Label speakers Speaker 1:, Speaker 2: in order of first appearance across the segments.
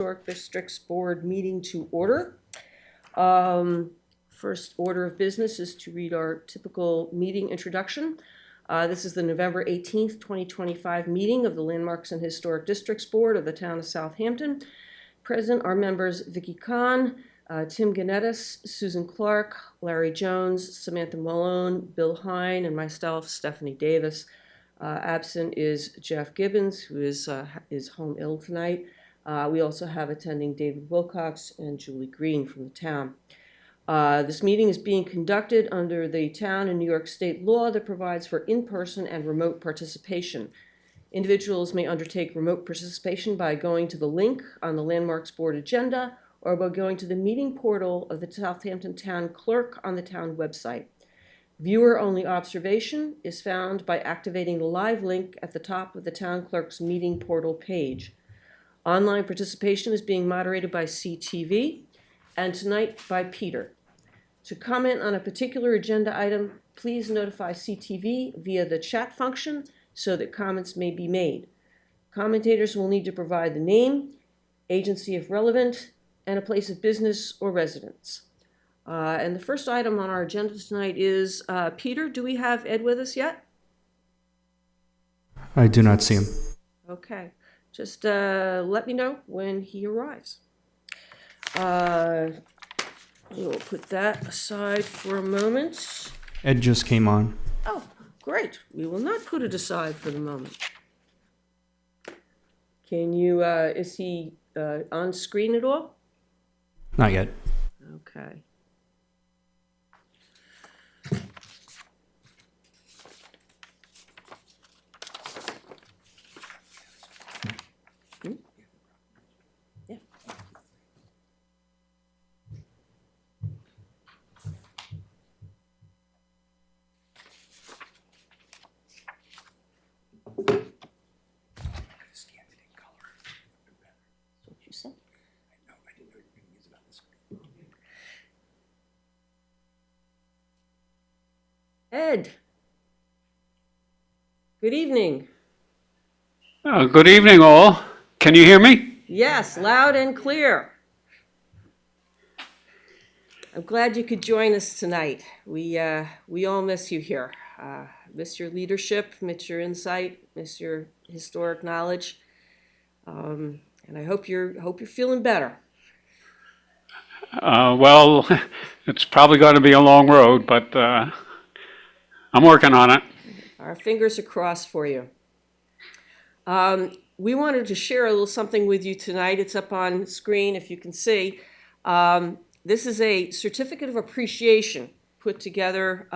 Speaker 1: Historic Districts Board meeting to order. First order of business is to read our typical meeting introduction. This is the November 18th, 2025 meeting of the Landmarks and Historic Districts Board of the town of Southampton. Present are members Vicky Kahn, Tim Ganettis, Susan Clark, Larry Jones, Samantha Malone, Bill Hine, and myself, Stephanie Davis. Absent is Jeff Gibbons, who is home ill tonight. We also have attending David Wilcox and Julie Green from the town. This meeting is being conducted under the town and New York State law that provides for in-person and remote participation. Individuals may undertake remote participation by going to the link on the Landmarks Board agenda or by going to the meeting portal of the Southampton Town Clerk on the town website. Viewer-only observation is found by activating the live link at the top of the town clerk's meeting portal page. Online participation is being moderated by CTV and tonight by Peter. To comment on a particular agenda item, please notify CTV via the chat function so that comments may be made. Commentators will need to provide the name, agency if relevant, and a place of business or residence. And the first item on our agenda tonight is, Peter, do we have Ed with us yet?
Speaker 2: I do not see him.
Speaker 1: Okay. Just let me know when he arrives. We'll put that aside for a moment.
Speaker 2: Ed just came on.
Speaker 1: Oh, great. We will not put it aside for the moment. Can you, is he on screen at all?
Speaker 2: Not yet.
Speaker 1: Okay. Ed, good evening.
Speaker 3: Good evening, all. Can you hear me?
Speaker 1: Yes, loud and clear. I'm glad you could join us tonight. We all miss you here. Miss your leadership, miss your insight, miss your historic knowledge, and I hope you're feeling better.
Speaker 3: Well, it's probably going to be a long road, but I'm working on it.
Speaker 1: Our fingers are crossed for you. We wanted to share a little something with you tonight. It's up on screen if you can see. This is a certificate of appreciation put together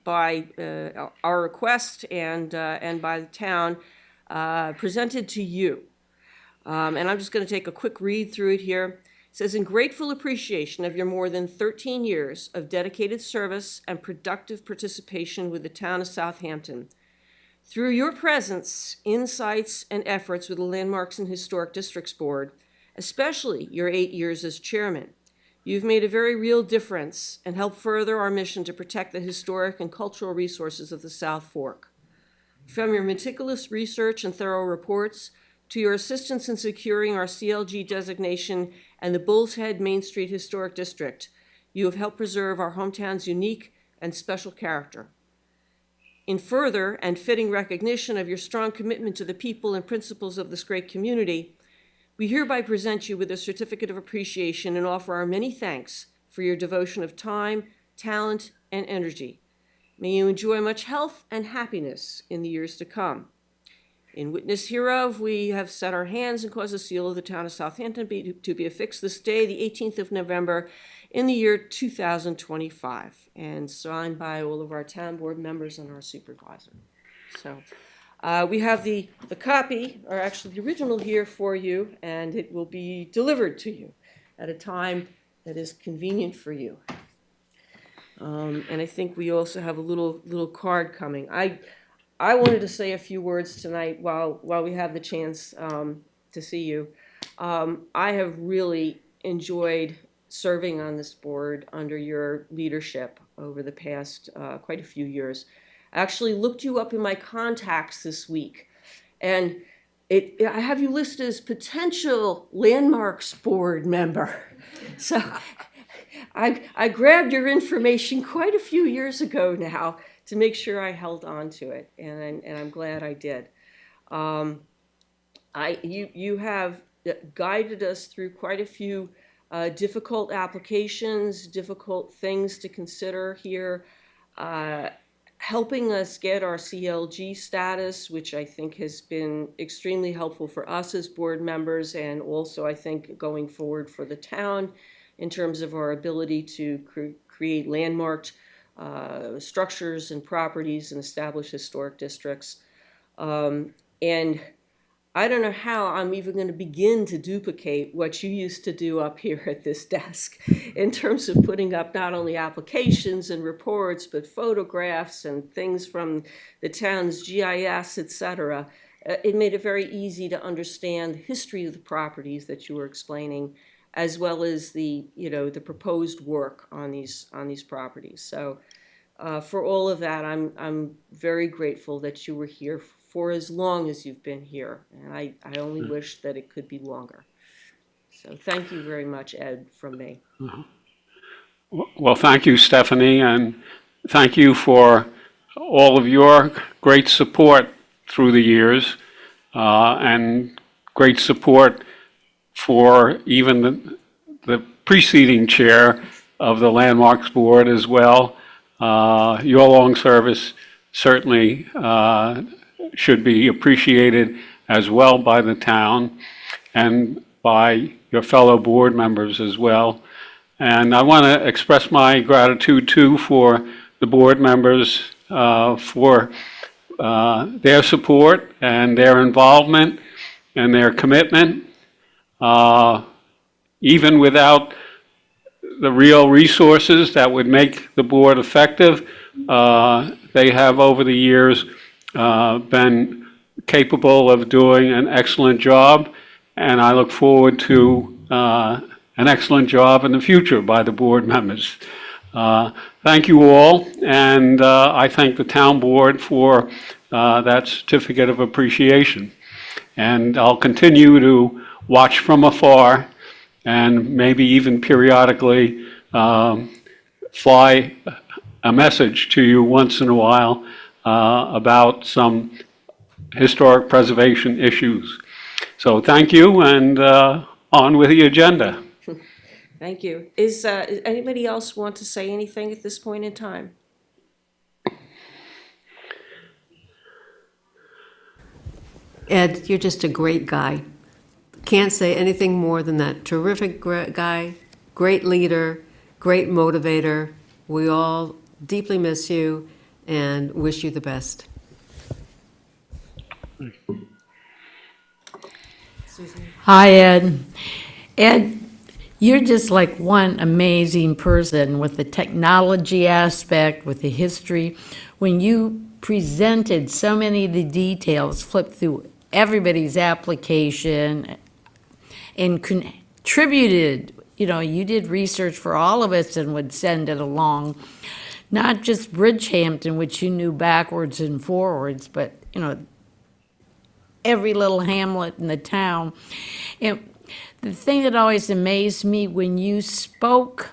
Speaker 1: by our request and by the town, presented to you. And I'm just going to take a quick read through it here. It says, in grateful appreciation of your more than 13 years of dedicated service and productive participation with the town of Southampton, through your presence, insights, and efforts with the Landmarks and Historic Districts Board, especially your 8 years as chairman, you've made a very real difference and helped further our mission to protect the historic and cultural resources of the South Fork. From your meticulous research and thorough reports, to your assistance in securing our CLG designation and the Bull's Head Main Street Historic District, you have helped preserve our hometown's unique and special character. In further and fitting recognition of your strong commitment to the people and principles of this great community, we hereby present you with a certificate of appreciation and offer our many thanks for your devotion of time, talent, and energy. May you enjoy much health and happiness in the years to come. In witness hereof, we have set our hands and caused the seal of the town of Southampton to be affixed this day, the 18th of November, in the year 2025, and signed by all of our town board members and our supervisor. So we have the copy, or actually the original here for you, and it will be delivered to you at a time that is convenient for you. And I think we also have a little card coming. I wanted to say a few words tonight while we have the chance to see you. I have really enjoyed serving on this board under your leadership over the past quite a few years. I actually looked you up in my contacts this week, and I have you listed as potential landmarks board member. So I grabbed your information quite a few years ago now to make sure I held on to it, and I'm glad I did. You have guided us through quite a few difficult applications, difficult things to consider here, helping us get our CLG status, which I think has been extremely helpful for us as board members, and also I think going forward for the town in terms of our ability to create landmarked structures and properties and establish historic districts. And I don't know how I'm even going to begin to duplicate what you used to do up here at this desk in terms of putting up not only applications and reports, but photographs and things from the town's GIS, etc. It made it very easy to understand the history of the properties that you were explaining, as well as the proposed work on these properties. So for all of that, I'm very grateful that you were here for as long as you've been here, and I only wish that it could be longer. So thank you very much, Ed, from me.
Speaker 3: Well, thank you, Stephanie, and thank you for all of your great support through the years, and great support for even the preceding chair of the Landmarks Board as well. Your long service certainly should be appreciated as well by the town and by your fellow board members as well. And I want to express my gratitude too for the board members for their support and their involvement and their commitment. Even without the real resources that would make the board effective, they have over the years been capable of doing an excellent job, and I look forward to an excellent job in the future by the board members. Thank you all, and I thank the town board for that certificate of appreciation. And I'll continue to watch from afar and maybe even periodically fly a message to you once in a while about some historic preservation issues. So thank you, and on with the agenda.
Speaker 1: Thank you. Is anybody else want to say anything at this point in time?
Speaker 4: Ed, you're just a great guy. Can't say anything more than that. Terrific guy, great leader, great motivator. We all deeply miss you and wish you the best.
Speaker 1: Susan?
Speaker 5: Hi, Ed. Ed, you're just like one amazing person with the technology aspect, with the history. When you presented so many of the details, flipped through everybody's application and contributed, you did research for all of us and would send it along. Not just Bridgehampton, which you knew backwards and forwards, but, every little hamlet in the town. And the thing that always amazed me when you spoke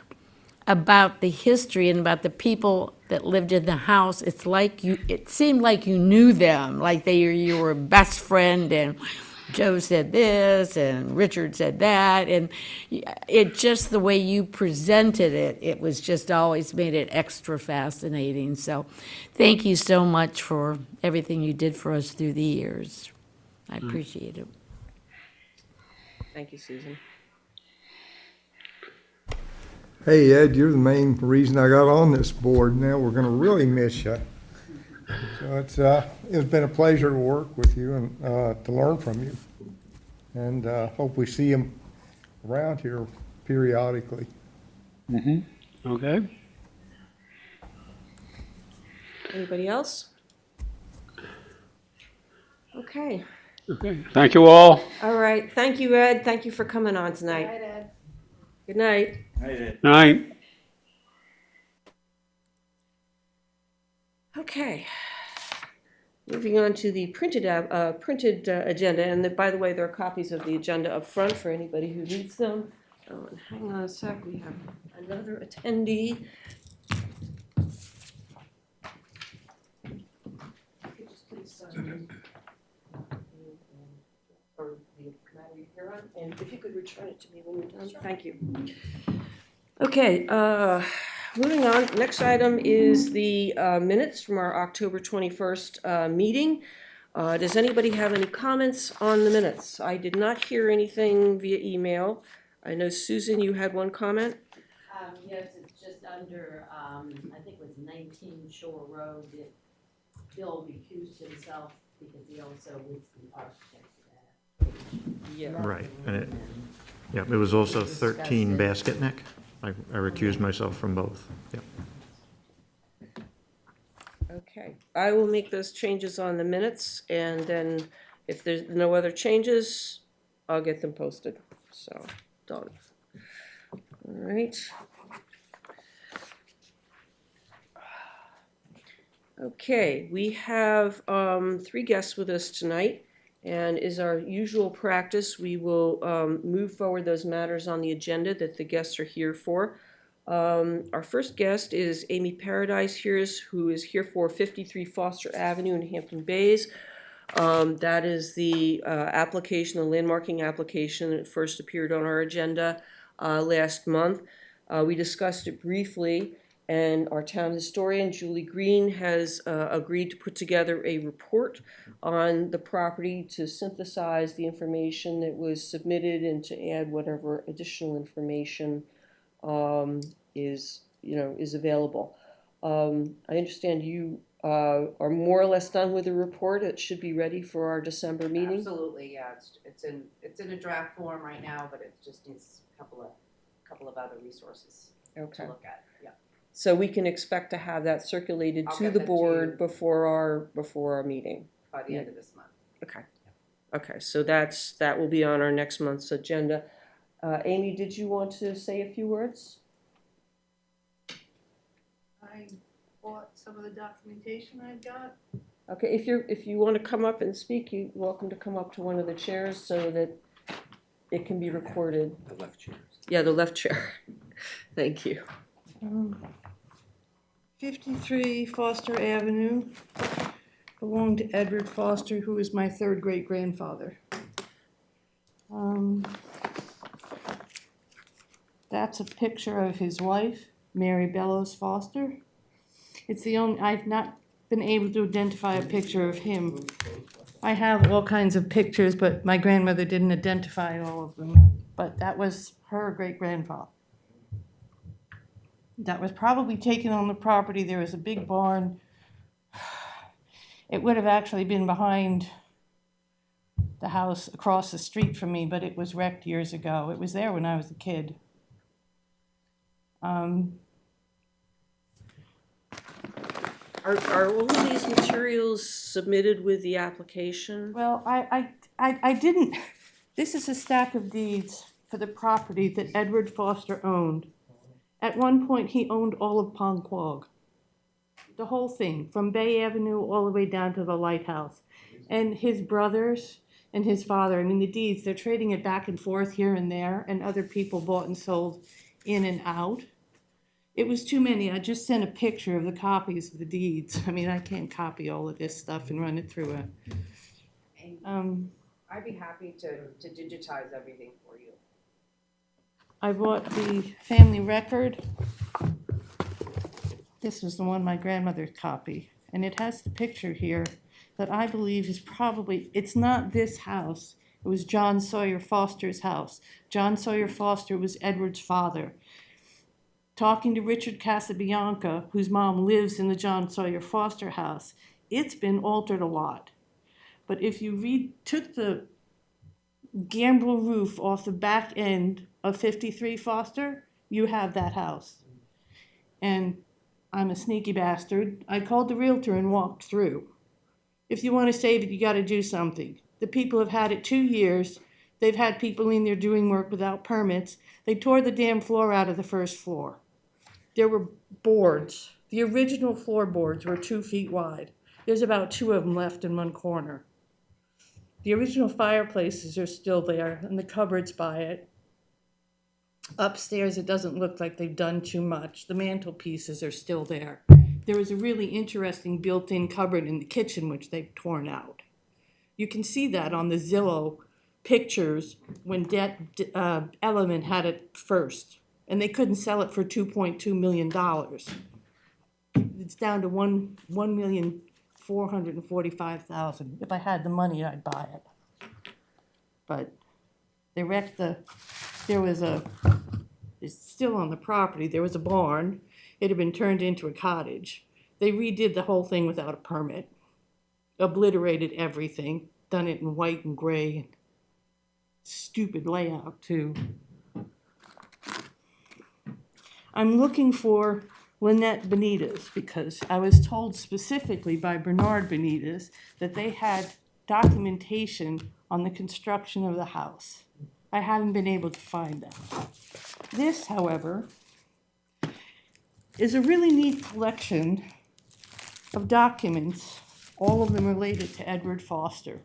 Speaker 5: about the history and about the people that lived in the house, it seemed like you knew them, like you were a best friend, and Joe said this and Richard said that, and it just the way you presented it was just always made it extra fascinating. So thank you so much for everything you did for us through the years. I appreciate it.
Speaker 1: Thank you, Susan.
Speaker 6: Hey, Ed, you're the main reason I got on this board. Now we're going to really miss you. So it's been a pleasure to work with you and to learn from you. And hope we see you around here periodically.
Speaker 3: Mm-hmm. Okay.
Speaker 1: Anybody else? Okay.
Speaker 3: Okay. Thank you all.
Speaker 1: All right. Thank you, Ed. Thank you for coming on tonight.
Speaker 5: Good night, Ed.
Speaker 1: Good night.
Speaker 3: Night.
Speaker 1: Okay. Moving on to the printed agenda, and by the way, there are copies of the agenda up front for anybody who needs them. Oh, and hang on a sec, we have another attendee. Could you just please sign or the matter you're here on, and if you could return it to me when you're done, thank you. Okay, moving on, next item is the minutes from our October 21st meeting. Does anybody have any comments on the minutes? I did not hear anything via email. I know, Susan, you had one comment?
Speaker 5: Yes, it's just under, I think it was 19 Shore Road, that Bill recused himself because he also was the architect of that.
Speaker 1: Yeah.
Speaker 7: Right, and it was also 13 Basket Neck. I recused myself from both, yep.
Speaker 1: Okay, I will make those changes on the minutes, and then if there's no other changes, I'll get them posted, so, done. All right. Okay, we have 3 guests with us tonight, and as our usual practice, we will move forward those matters on the agenda that the guests are here for. Our first guest is Amy Paradise here, who is here for 53 Foster Avenue in Hampton Bays. That is the application, the landmarking application that first appeared on our agenda last month. We discussed it briefly, and our town historian, Julie Green, has agreed to put together a report on the property to synthesize the information that was submitted and to add whatever additional information is available. I understand you are more or less done with the report. It should be ready for our December meeting.
Speaker 8: Absolutely, yeah. It's in a draft form right now, but it just needs a couple of other resources
Speaker 1: Okay.
Speaker 8: to look at. Yeah.
Speaker 1: So we can expect to have that circulated
Speaker 8: I'll
Speaker 1: to
Speaker 8: get
Speaker 1: the
Speaker 8: that to
Speaker 1: board
Speaker 8: you.
Speaker 1: before our meeting.
Speaker 8: By the
Speaker 1: Yeah.
Speaker 8: end of this month.
Speaker 1: Okay. Okay, so that will be on our next month's agenda. Amy, did you want to say a few words?
Speaker 9: I bought some of the documentation I got.
Speaker 1: Okay, if you want to come up and speak, you're welcome to come up to one of the chairs so that it can be recorded.
Speaker 2: The left chair.
Speaker 1: Yeah, the left chair. Thank you.
Speaker 9: 53 Foster Avenue belonged to Edward Foster, who was my third great-grandfather. That's a picture of his wife, Mary Bellows Foster. It's the only, I've not been able to identify a picture of him. I have all kinds of pictures, but my grandmother didn't identify all of them. But that was her great-grandfather. That was probably taken on the property. There was a big barn. It would have actually been behind the house across the street from me, but it was wrecked years ago. It was there when I was a kid.
Speaker 1: Are all of these materials submitted with the application?
Speaker 9: Well, I didn't. This is a stack of deeds for the property that Edward Foster owned. At one point, he owned all of Ponquag. The whole thing, from Bay Avenue all the way down to the lighthouse. And his brothers and his father, I mean, the deeds, they're trading it back and forth here and there, and other people bought and sold in and out. It was too many. I just sent a picture of the copies of the deeds. I mean, I can't copy all of this stuff and run it through
Speaker 8: I'd be happy to digitize everything for you.
Speaker 9: I bought the family record. This was the one my grandmother copied, and it has the picture here that I believe is probably, it's not this house. It was John Sawyer Foster's house. John Sawyer Foster was Edward's father. Talking to Richard Casabianca, whose mom lives in the John Sawyer Foster house, it's been altered a lot. But if you took the gambrel roof off the back end of 53 Foster, you have that house. And I'm a sneaky bastard. I called the realtor and walked through. If you want to save it, you got to do something. The people have had it 2 years. They've had people in there doing work without permits. They tore the damn floor out of the first floor. There were boards. The original floorboards were 2 feet wide. There's about 2 of them left in one corner. The original fireplaces are still there, and the cupboards by it. Upstairs, it doesn't look like they've done too much. The mantelpieces are still there. There was a really interesting built-in cupboard in the kitchen, which they've torn out. You can see that on the Zillow pictures when Element had it first, and they couldn't sell it for $2.2 million. It's down to $1,445,000. If I had the money, I'd buy it. But they wrecked it's still on the property. There was a barn. It had been turned into a cottage. They redid the whole thing without a permit, obliterated everything, done it in white and gray. Stupid layout, too. I'm looking for Lynette Benitez because I was told specifically by Bernard Benitez that they had documentation on the construction of the house. I haven't been able to find that. This, however, is a really neat collection of documents, all of them related to Edward Foster,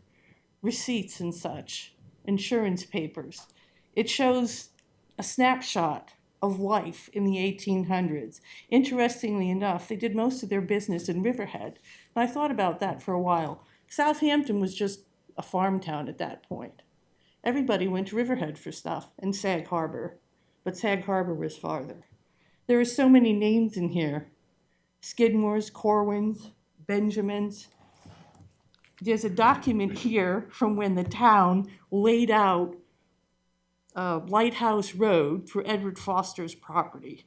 Speaker 9: receipts and such, insurance papers. It shows a snapshot of life in the 1800s. Interestingly enough, they did most of their business in Riverhead. And I thought about that for a while. Southampton was just a farm town at that point. Everybody went to Riverhead for stuff, and Sag Harbor, but Sag Harbor was farther. There are so many names in here. Skidmores, Corwins, Benjamins. There's a document here from when the town laid out Lighthouse Road for Edward Foster's property.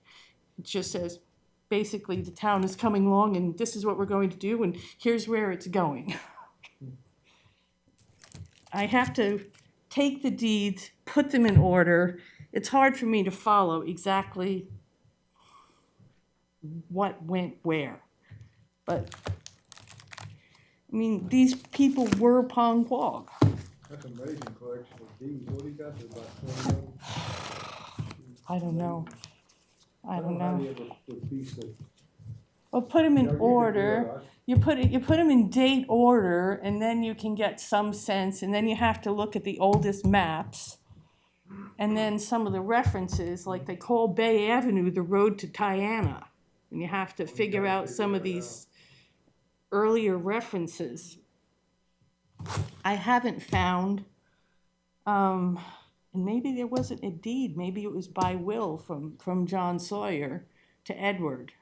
Speaker 9: It just says, basically, the town is coming along and this is what we're going to do and here's where it's going. I have to take the deeds, put them in order. It's hard for me to follow exactly what went where. But, I mean, these people were Pongwog.
Speaker 6: That's an amazing collection of deeds. What do you got there, about 20 of them?
Speaker 9: I don't know. I don't know.
Speaker 6: How do you ever put piece of-
Speaker 9: Well, put them
Speaker 6: Yeah,
Speaker 9: in
Speaker 6: you could do
Speaker 9: order.
Speaker 6: that.
Speaker 9: You put them in date order, and then you can get some sense, and then you have to look at the oldest maps. And then some of the references, like they call Bay Avenue the road to Tiana. And you have to figure out some of these earlier references. I haven't found, and maybe there wasn't a deed, maybe it was by will from John Sawyer to Edward.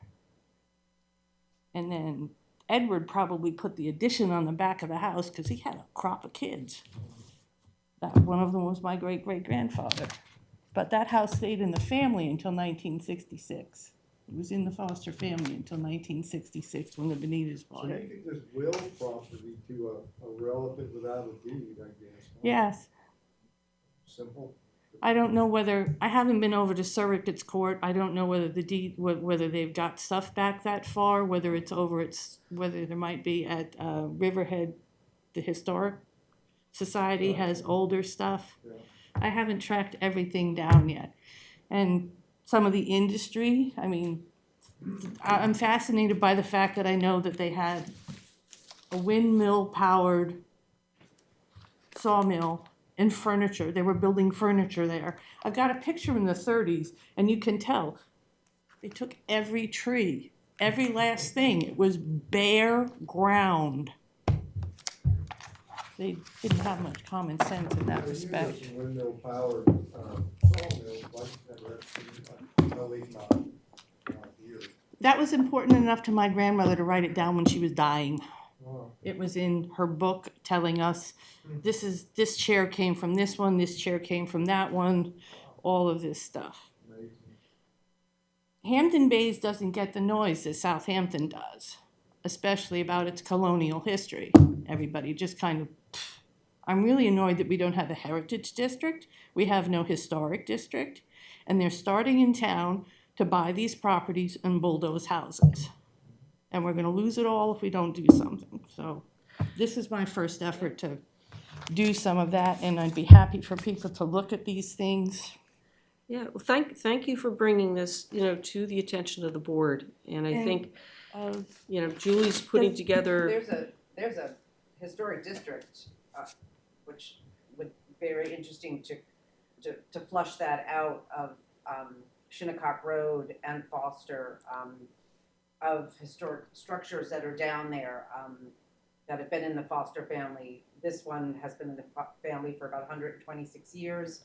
Speaker 9: And then Edward probably put the addition on the back of the house because he had a crop of kids. That one of them was my great-great-grandfather. But that house stayed in the family until 1966. It was in the Foster family until 1966 when the Benitez bought
Speaker 6: So you
Speaker 9: it.
Speaker 6: could just will property to a relative without a deed, I guess. huh?
Speaker 9: Yes.
Speaker 6: Simple.
Speaker 9: I don't know whether, I haven't been over to Surrogate's Court. I don't know whether the deed, whether they've got stuff back that far, whether it's over, whether there might be at Riverhead, the Historic Society has older stuff.
Speaker 6: Yeah.
Speaker 9: I haven't tracked everything down yet. And some of the industry, I mean, I'm fascinated by the fact that I know that they had a windmill-powered sawmill and furniture. They were building furniture there. I've got a picture in the 30s, and you can tell they took every tree, every last thing. It was bare ground. They didn't have much common sense in that respect.
Speaker 6: You know, windmill powered sawmills, like never seen, at least not here.
Speaker 9: That was important enough to my grandmother to write it down when she was dying.
Speaker 6: Wow.
Speaker 9: It was in her book telling us, this chair came from this one, this chair came from that one, all of this stuff.
Speaker 6: Amazing.
Speaker 9: Hampton Bays doesn't get the noise that Southampton does, especially about its colonial history. Everybody just kind of, I'm really annoyed that we don't have a heritage district. We have no historic district, and they're starting in town to buy these properties and bulldoze houses. And we're gonna lose it all if we don't do something. So this is my first effort to do some of that, and I'd be happy for people to look at these things.
Speaker 1: Yeah, well, thank you for bringing this, to the attention of the board. And I think
Speaker 9: of,
Speaker 1: You know, Julie's putting together,
Speaker 8: There's a historic district, which would be very interesting to flush that out of, Shinnecock Road and Foster, of historic structures that are down there, that have been in the Foster family. This one has been in the family for about 126 years.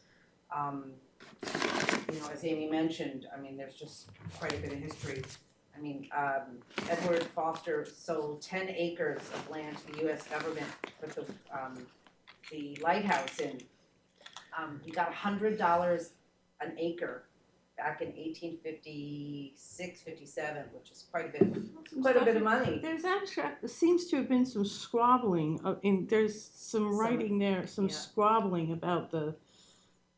Speaker 8: You know, as Amy mentioned, I mean, there's just quite a bit of history. I mean, Edward Foster sold 10 acres of land to the U.S. government with the lighthouse in. He got $100 an acre back in 1856, 57, which is quite a bit of money.
Speaker 9: there's actually, there seems to have been some squabbling, there's some writing there, some
Speaker 8: yeah.
Speaker 9: squabbling about the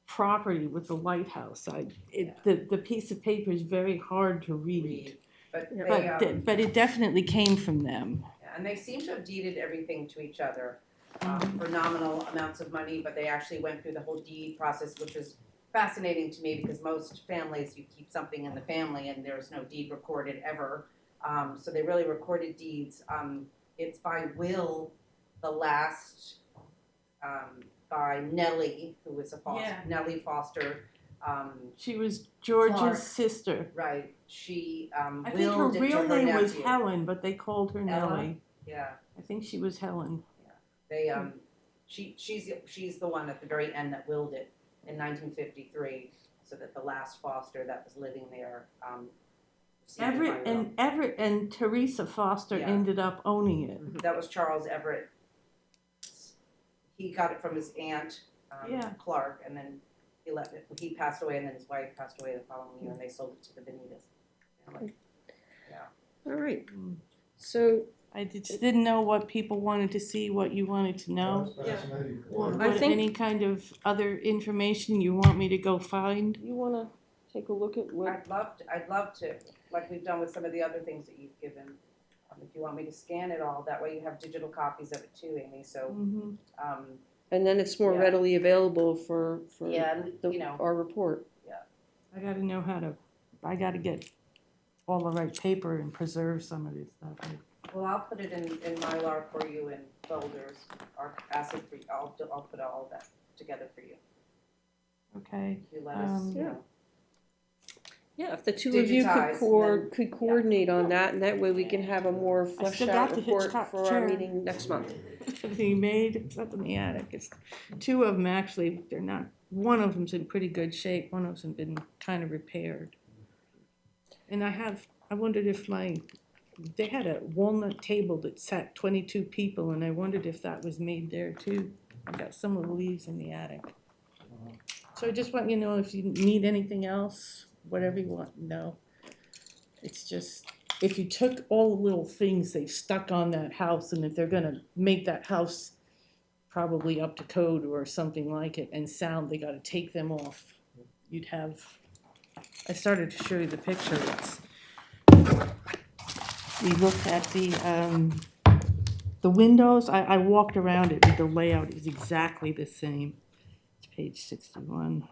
Speaker 9: property with the lighthouse. The piece of paper is very hard to read.
Speaker 8: But
Speaker 9: But it definitely came from them.
Speaker 8: and they seem to have deeded everything to each other for nominal amounts of money, but they actually went through the whole deed process, which is fascinating to me because most families, you keep something in the family and there's no deed recorded ever. So they really recorded deeds. It's by will, the last, by Nellie, who was a Foster,
Speaker 9: Yeah.
Speaker 8: Nellie Foster.
Speaker 9: She was George's
Speaker 8: Clark.
Speaker 9: sister.
Speaker 8: Right, she
Speaker 9: I think her
Speaker 8: willed it to
Speaker 9: real
Speaker 8: her
Speaker 9: name was
Speaker 8: nephew.
Speaker 9: Helen, but they called her
Speaker 8: Ella?
Speaker 9: Nellie.
Speaker 8: Yeah.
Speaker 9: I think she was Helen.
Speaker 8: They she's the one at the very end that willed it in 1953, so that the last Foster that was living there. Received it by will.
Speaker 9: Everett and Teresa Foster
Speaker 8: Yeah.
Speaker 9: ended up owning it.
Speaker 8: That was Charles Everett. He got it from his aunt,
Speaker 9: Yeah.
Speaker 8: Clark, and then he passed away, and then his wife passed away the following year, and they sold it to the Benitas family.
Speaker 1: all right. So
Speaker 9: I just didn't know what people wanted to see, what you wanted to know. What,
Speaker 1: I think-
Speaker 9: any kind of other information you want me to go find?
Speaker 1: you want to take a look at what,
Speaker 8: I'd love to, like we've done with some of the other things that you've given. If you want me to scan it all, that way you have digital copies of it too, Amy, so,
Speaker 9: Mhm.
Speaker 1: and then it's more
Speaker 8: Yeah.
Speaker 1: readily available for
Speaker 8: yeah, and,
Speaker 1: the,
Speaker 8: you know,
Speaker 1: our report.
Speaker 9: I gotta know I gotta get all the right paper and preserve some of this stuff.
Speaker 8: well, I'll put it in Mylar for you in folders, or acid free, I'll put all that together for you.
Speaker 9: Okay.
Speaker 8: You let us, you
Speaker 9: Yeah.
Speaker 8: know.
Speaker 1: Yeah, if the two of you
Speaker 8: Digitize,
Speaker 1: could coordinate on that, and that way we can have a more fleshed
Speaker 9: still
Speaker 1: out
Speaker 9: got the
Speaker 1: report
Speaker 9: Hitchcock
Speaker 1: for our
Speaker 9: chair.
Speaker 1: meeting next month.
Speaker 9: Everything made except in the attic. It's two of them actually. They're not. One of them's in pretty good shape. One of them's been kind of repaired. And I wondered if they had a walnut table that sat 22 people, and I wondered if that was made there too. I got some of the leaves in the attic. So I just want you to know if you need anything else, whatever you want to know. It's just, if you took all the little things they stuck on that house, and if they're gonna make that house probably up to code or something like it, and sound, they gotta take them off. You'd have, I started to show you the picture, we looked at the windows, I walked around it, the layout is exactly the same. It's page 61.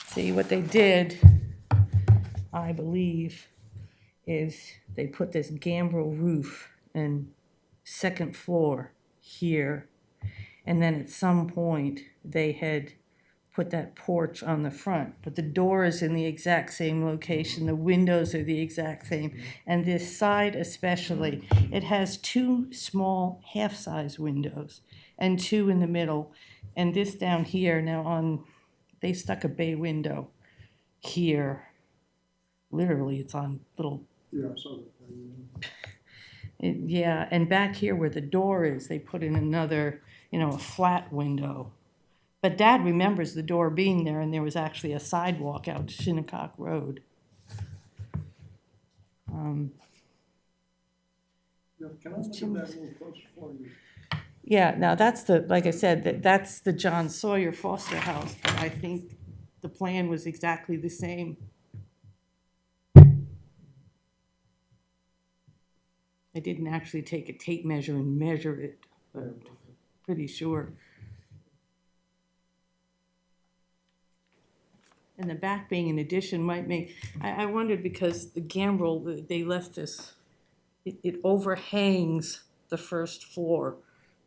Speaker 9: See, what they did, I believe, is they put this gambrel roof and second floor here. And then at some point, they had put that porch on the front. But the door is in the exact same location, the windows are the exact same. And this side especially, it has two small half-size windows and two in the middle. And this down here, they stuck a bay window here. Literally, it's on little. Yeah, and back here where the door is, they put in another, a flat window. But Dad remembers the door being there, and there was actually a sidewalk out to Shinnecock Road.
Speaker 6: Can I look at that a little closer for you?
Speaker 9: Yeah, now that's like I said, that's the John Sawyer Foster house, but I think the plan was exactly the same. I didn't actually take a tape measure and measure it, but pretty sure. And the back being an addition might make, I wondered because the gambrel, they left this, it overhangs the first floor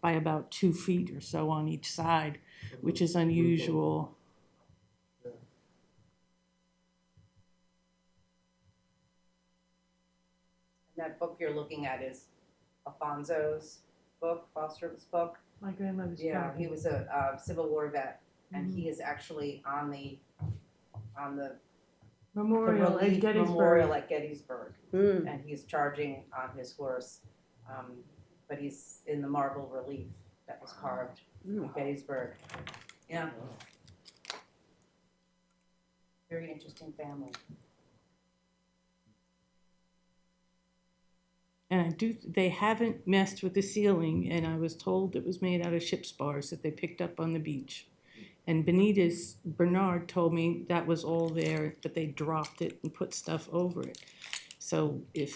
Speaker 9: by about 2 feet or so on each side, which is unusual.
Speaker 8: That book you're looking at is Alfonso's book, Foster's book.
Speaker 9: My grandmother's
Speaker 8: Yeah,
Speaker 9: copy.
Speaker 8: he was a Civil War vet, and he is actually on the
Speaker 9: Memorial at
Speaker 8: relief
Speaker 9: Gettysburg.
Speaker 8: memorial at Gettysburg,
Speaker 1: Mm.
Speaker 8: and he's charging on his horse, but he's in the marble relief that was carved at Gettysburg. Yeah. Very interesting family.
Speaker 9: And they haven't messed with the ceiling, and I was told it was made out of ship spars that they picked up on the beach. And Bernard told me that was all there, but they dropped it and put stuff over it. So and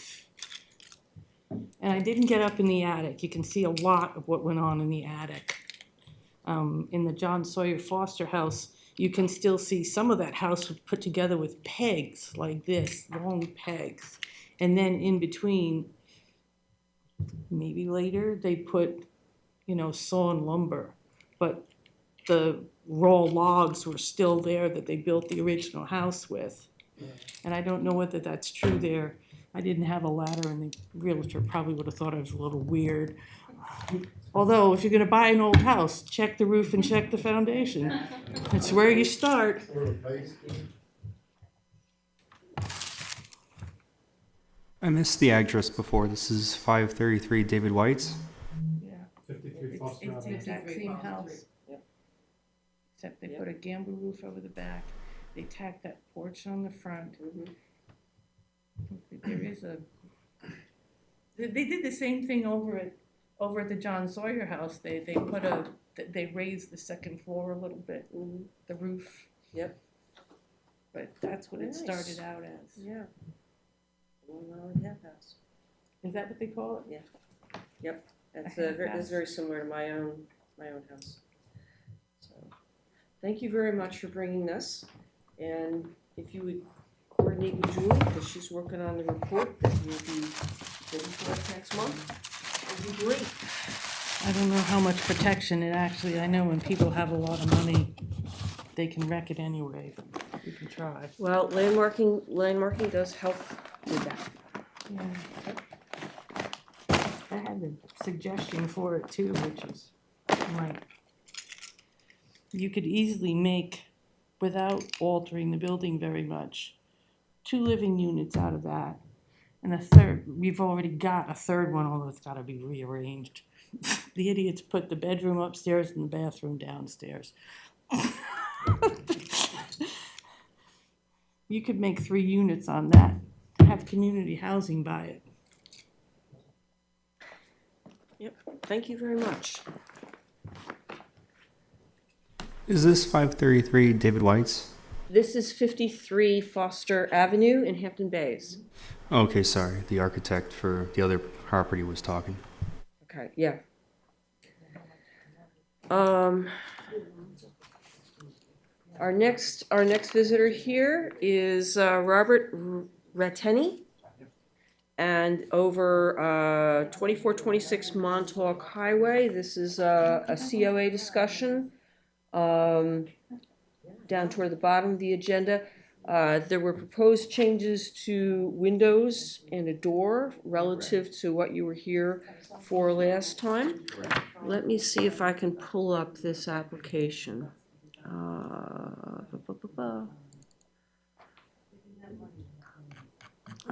Speaker 9: I didn't get up in the attic. You can see a lot of what went on in the attic. In the John Sawyer Foster house, you can still see some of that house was put together with pegs like this, long pegs. And then in between, maybe later, they put, sawn lumber. But the raw logs were still there that they built the original house with. And I don't know whether that's true there. I didn't have a ladder, and the realtor probably would have thought I was a little weird. Although, if you're gonna buy an old house, check the roof and check the foundation. That's where you start.
Speaker 2: I missed the address before. This is 533 David White's.
Speaker 9: Yeah.
Speaker 6: 53 Foster
Speaker 9: It's the
Speaker 6: Avenue.
Speaker 9: exact same house.
Speaker 1: Yep.
Speaker 9: Except they put a gambrel roof over the back. They tacked that porch on the front. There is they did the same thing over at the John Sawyer house. They raised the second floor a little bit, the roof.
Speaker 1: Yep.
Speaker 9: But that's what it
Speaker 1: Nice.
Speaker 9: started out as.
Speaker 1: Yeah. Long half house.
Speaker 9: Is that what they call it?
Speaker 1: Yep. That's
Speaker 9: A half
Speaker 1: that's
Speaker 9: house.
Speaker 1: very similar to my own house. So, thank you very much for bringing this. And if you would coordinate with Julie, because she's working on the report that will be ready for us next month, that would be great.
Speaker 9: I don't know how much protection it actually, I know when people have a lot of money, they can wreck it anyway, but you can try.
Speaker 1: Well, landmarking does help with that.
Speaker 9: Yeah. I had a suggestion for it too, which is like, you could easily make, without altering the building very much, 2 living units out of that. And a third, we've already got a third one, although it's gotta be rearranged. The idiots put the bedroom upstairs and the bathroom downstairs. You could make 3 units on that, have community housing by it.
Speaker 1: Yep, thank you very much.
Speaker 2: Is this 533 David White's?
Speaker 1: This is 53 Foster Avenue in Hampton Bays.
Speaker 2: Okay, sorry. The architect for the other property was talking.
Speaker 1: Okay, yeah. Our next visitor here is Robert Rateni, and over 2426 Montauk Highway. This is a COA discussion down toward the bottom of the agenda. There were proposed changes to windows and a door relative to what you were here for last time. Let me see if I can pull up this application.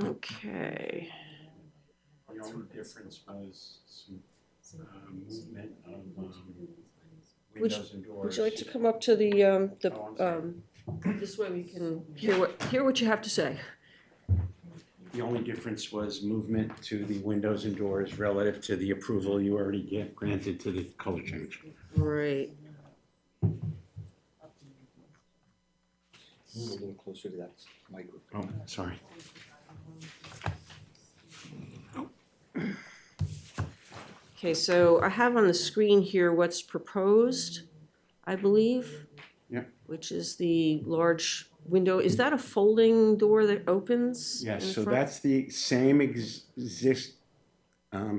Speaker 1: Okay.
Speaker 10: The only difference was some movement of windows and doors.
Speaker 1: Would you like to come up to this way we can hear what you have to say?
Speaker 10: The only difference was movement to the windows and doors relative to the approval you already granted to the color change.
Speaker 1: Right.
Speaker 11: Move a little closer to that microphone.
Speaker 10: Oh, sorry.
Speaker 1: Okay, so I have on the screen here what's proposed, I believe.
Speaker 10: Yeah.
Speaker 1: which is the large window. Is that a folding door that opens? in
Speaker 10: Yes,
Speaker 1: the
Speaker 10: so
Speaker 1: front?
Speaker 10: that's the same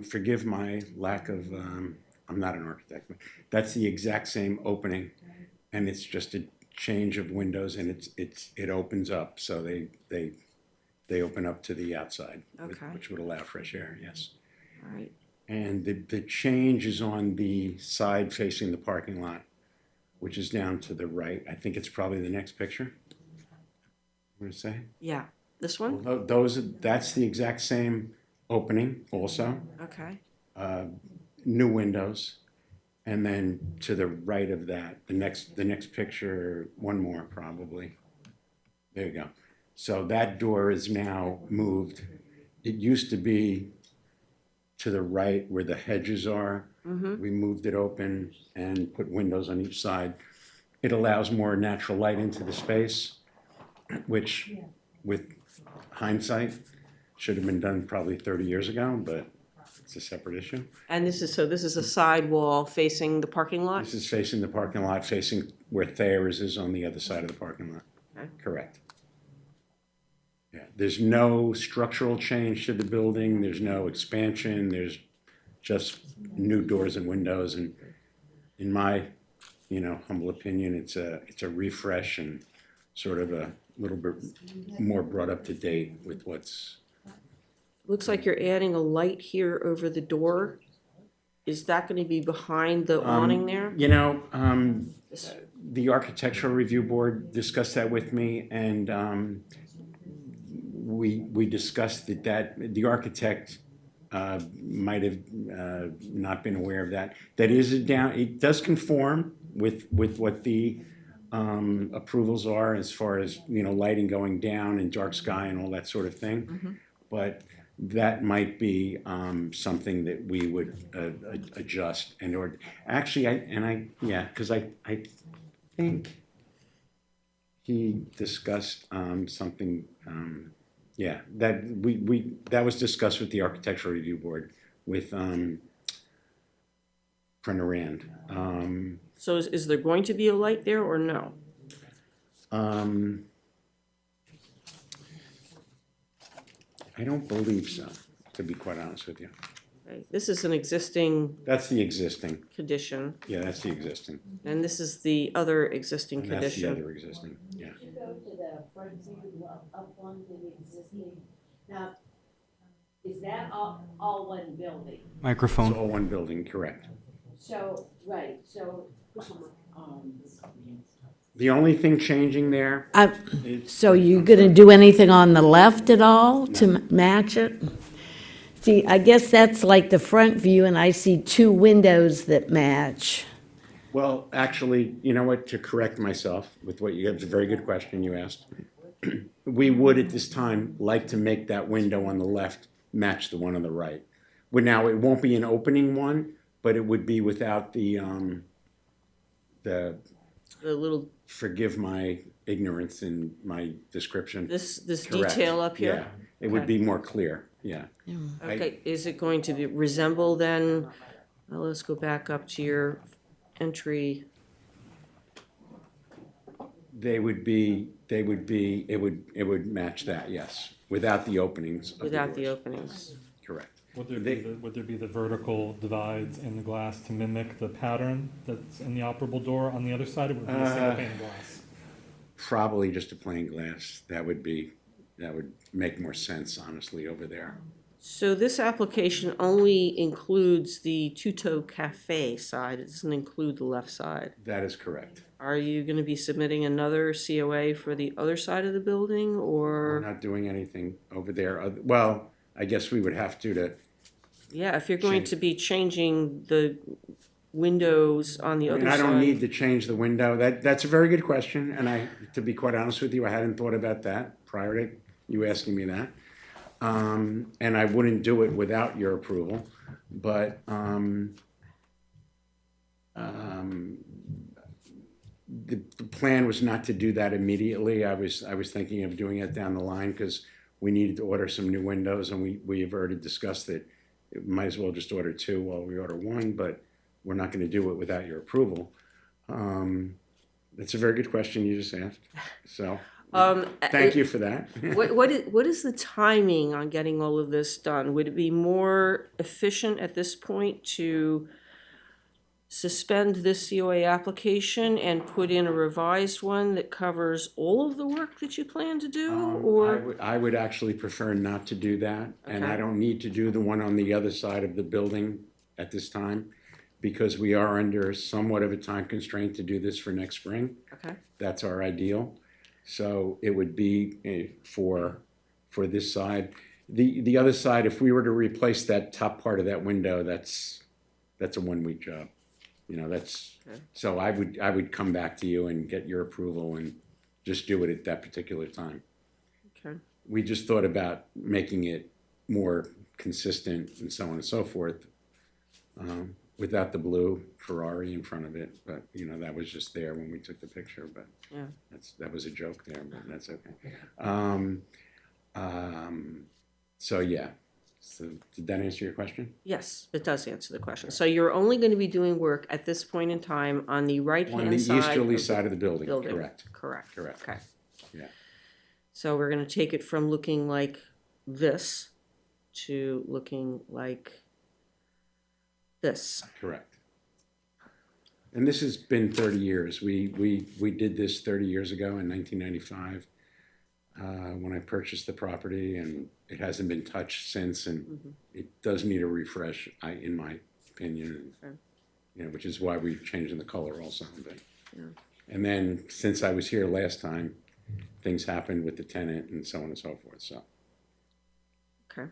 Speaker 10: forgive my lack of, I'm not an architect, but that's the exact same opening. And it's just a change of windows and it opens up, so they open up to the outside,
Speaker 1: Okay.
Speaker 10: which would allow fresh air, yes.
Speaker 1: All right.
Speaker 10: And the change is on the side facing the parking lot, which is down to the right. I think it's probably the next picture. What did I say?
Speaker 1: Yeah. This one?
Speaker 10: That's the exact same opening also,
Speaker 1: Okay.
Speaker 10: new windows. And then to the right of that, the next picture, one more probably. There you go. So that door is now moved. It used to be to the right where the hedges are. We moved it open and put windows on each side. It allows more natural light into the space, which with hindsight should have been done probably 30 years ago, but it's a separate issue.
Speaker 1: And this is a side wall facing the parking lot?
Speaker 10: This is facing the parking lot, facing where Thayer's is on the other side of the parking lot.
Speaker 1: Okay.
Speaker 10: Correct. Yeah, there's no structural change to the building, there's no expansion, there's just new doors and windows, and in my, humble opinion, it's a refresh and sort of a little bit more brought up to date with what's.
Speaker 1: Looks like you're adding a light here over the door. Is that going to be behind the awning there?
Speaker 10: The Architectural Review Board discussed that with me, and we discussed that the architect might have not been aware of that. That is it does conform with what the approvals are as far as, lighting going down and dark sky and all that sort of thing. But that might be something that we would adjust or actually, because I think he discussed something, that was discussed with the Architectural Review Board with Prenter Rand.
Speaker 1: So is there going to be a light there or no?
Speaker 10: I don't believe so, to be quite honest with you.
Speaker 1: Okay. This is an existing
Speaker 10: That's the existing.
Speaker 1: condition,
Speaker 10: Yeah, that's the existing.
Speaker 1: and this is the other existing
Speaker 10: And that's the
Speaker 1: condition.
Speaker 10: other existing, yeah.
Speaker 12: Could you go to the front view up one to the existing? Now, is that all one building?
Speaker 10: It's
Speaker 2: Microphone.
Speaker 10: all one building, correct.
Speaker 12: So, right, so,
Speaker 10: The only thing changing there is.
Speaker 5: So you gonna do anything on the left at all to match it? See, I guess that's like the front view, and I see two windows that match.
Speaker 10: Well, actually, you know what, to correct myself with what it's a very good question you asked. We would at this time like to make that window on the left match the one on the right. Now, it won't be an opening one, but it would be without the
Speaker 1: The little,
Speaker 10: forgive my ignorance in my description.
Speaker 1: this
Speaker 10: Correct.
Speaker 1: detail up here?
Speaker 10: Yeah, it would be more clear, yeah.
Speaker 1: Okay, is it going to resemble then, well, let's go back up to your entry.
Speaker 10: It would match that, yes, without the openings of the
Speaker 1: Without the
Speaker 10: doors.
Speaker 1: openings.
Speaker 10: Correct.
Speaker 13: Would there be the vertical divides in the glass to mimic the pattern that's in the operable door on the other side, or would it be a single pane of glass?
Speaker 10: Probably just a plain glass. That would make more sense, honestly, over there.
Speaker 1: So this application only includes the Two-Toe Cafe side, it doesn't include the left side.
Speaker 10: That is correct.
Speaker 1: Are you gonna be submitting another COA for the other side of the building,
Speaker 10: We're
Speaker 1: or?
Speaker 10: not doing anything over there. Well, I guess we would have to
Speaker 1: Yeah, if you're going to be changing the windows on the
Speaker 10: I
Speaker 1: other
Speaker 10: mean,
Speaker 1: side.
Speaker 10: I don't need to change the window. That's a very good question, and to be quite honest with you, I hadn't thought about that prior to you asking me that. And I wouldn't do it without your approval, but the plan was not to do that immediately. I was thinking of doing it down the line because we needed to order some new windows, and we have already discussed that it might as well just order two while we order one, but we're not going to do it without your approval. That's a very good question you just asked. So,
Speaker 1: Um,
Speaker 10: thank you for that.
Speaker 1: What is the timing on getting all of this done? Would it be more efficient at this point to suspend this COA application and put in a revised one that covers all of the work that you plan to do, or?
Speaker 10: I would actually prefer not to do that, and I
Speaker 1: Okay.
Speaker 10: don't need to do the one on the other side of the building at this time, because we are under somewhat of a time constraint to do this for next spring.
Speaker 1: Okay,
Speaker 10: That's our ideal. So it would be for this side. The other side, if we were to replace that top part of that window, that's a 1-week job. You know,
Speaker 1: Okay.
Speaker 10: so I would come back to you and get your approval and just do it at that particular time.
Speaker 1: okay.
Speaker 10: We just thought about making it more consistent and so on and so forth, without the blue Ferrari in front of it. But, you know, that was just there when we took the picture, but
Speaker 1: Yeah.
Speaker 10: that was a joke there, but that's okay. So, yeah. So did that answer your question?
Speaker 1: Yes, it does answer the question. So you're only going to be doing work at this point in time on the
Speaker 10: On
Speaker 1: right-hand
Speaker 10: the
Speaker 1: side?
Speaker 10: easterly
Speaker 1: of
Speaker 10: side of the building,
Speaker 1: building.
Speaker 10: correct.
Speaker 1: Correct.
Speaker 10: Correct.
Speaker 1: Okay.
Speaker 10: Yeah.
Speaker 1: So we're going to take it from looking like this to looking like this.
Speaker 10: Correct. And this has been 30 years. We did this 30 years ago in 1995, when I purchased the property, and it hasn't been touched since, and it does need a refresh, in my opinion.
Speaker 1: Okay.
Speaker 10: You know, which is why we're changing the color also. But,
Speaker 1: Yeah.
Speaker 10: and then since I was here last time, things happened with the tenant and so on and so forth. So
Speaker 1: Okay.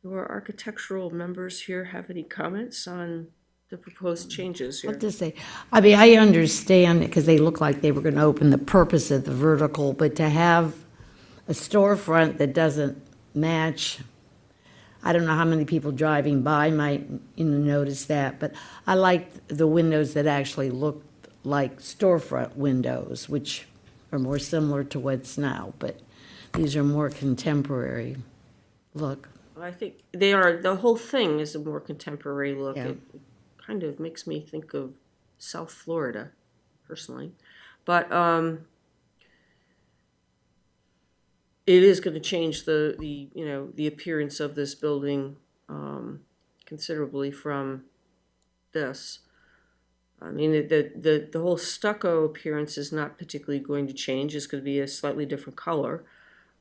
Speaker 1: Do our architectural members here have any comments on the proposed changes here?
Speaker 5: I'll just say, I mean, I understand because they look like they were going to open the purpose of the vertical, but to have a storefront that doesn't match, I don't know how many people driving by might, notice that, but I liked the windows that actually looked like storefront windows, which are more similar to what's now, but these are more contemporary look.
Speaker 1: I think they are, the whole thing is a more contemporary look.
Speaker 5: Yeah.
Speaker 1: It kind of makes me think of South Florida, personally. But it is going to change the appearance of this building considerably from this. I mean, the whole stucco appearance is not particularly going to change. It's going to be a slightly different color.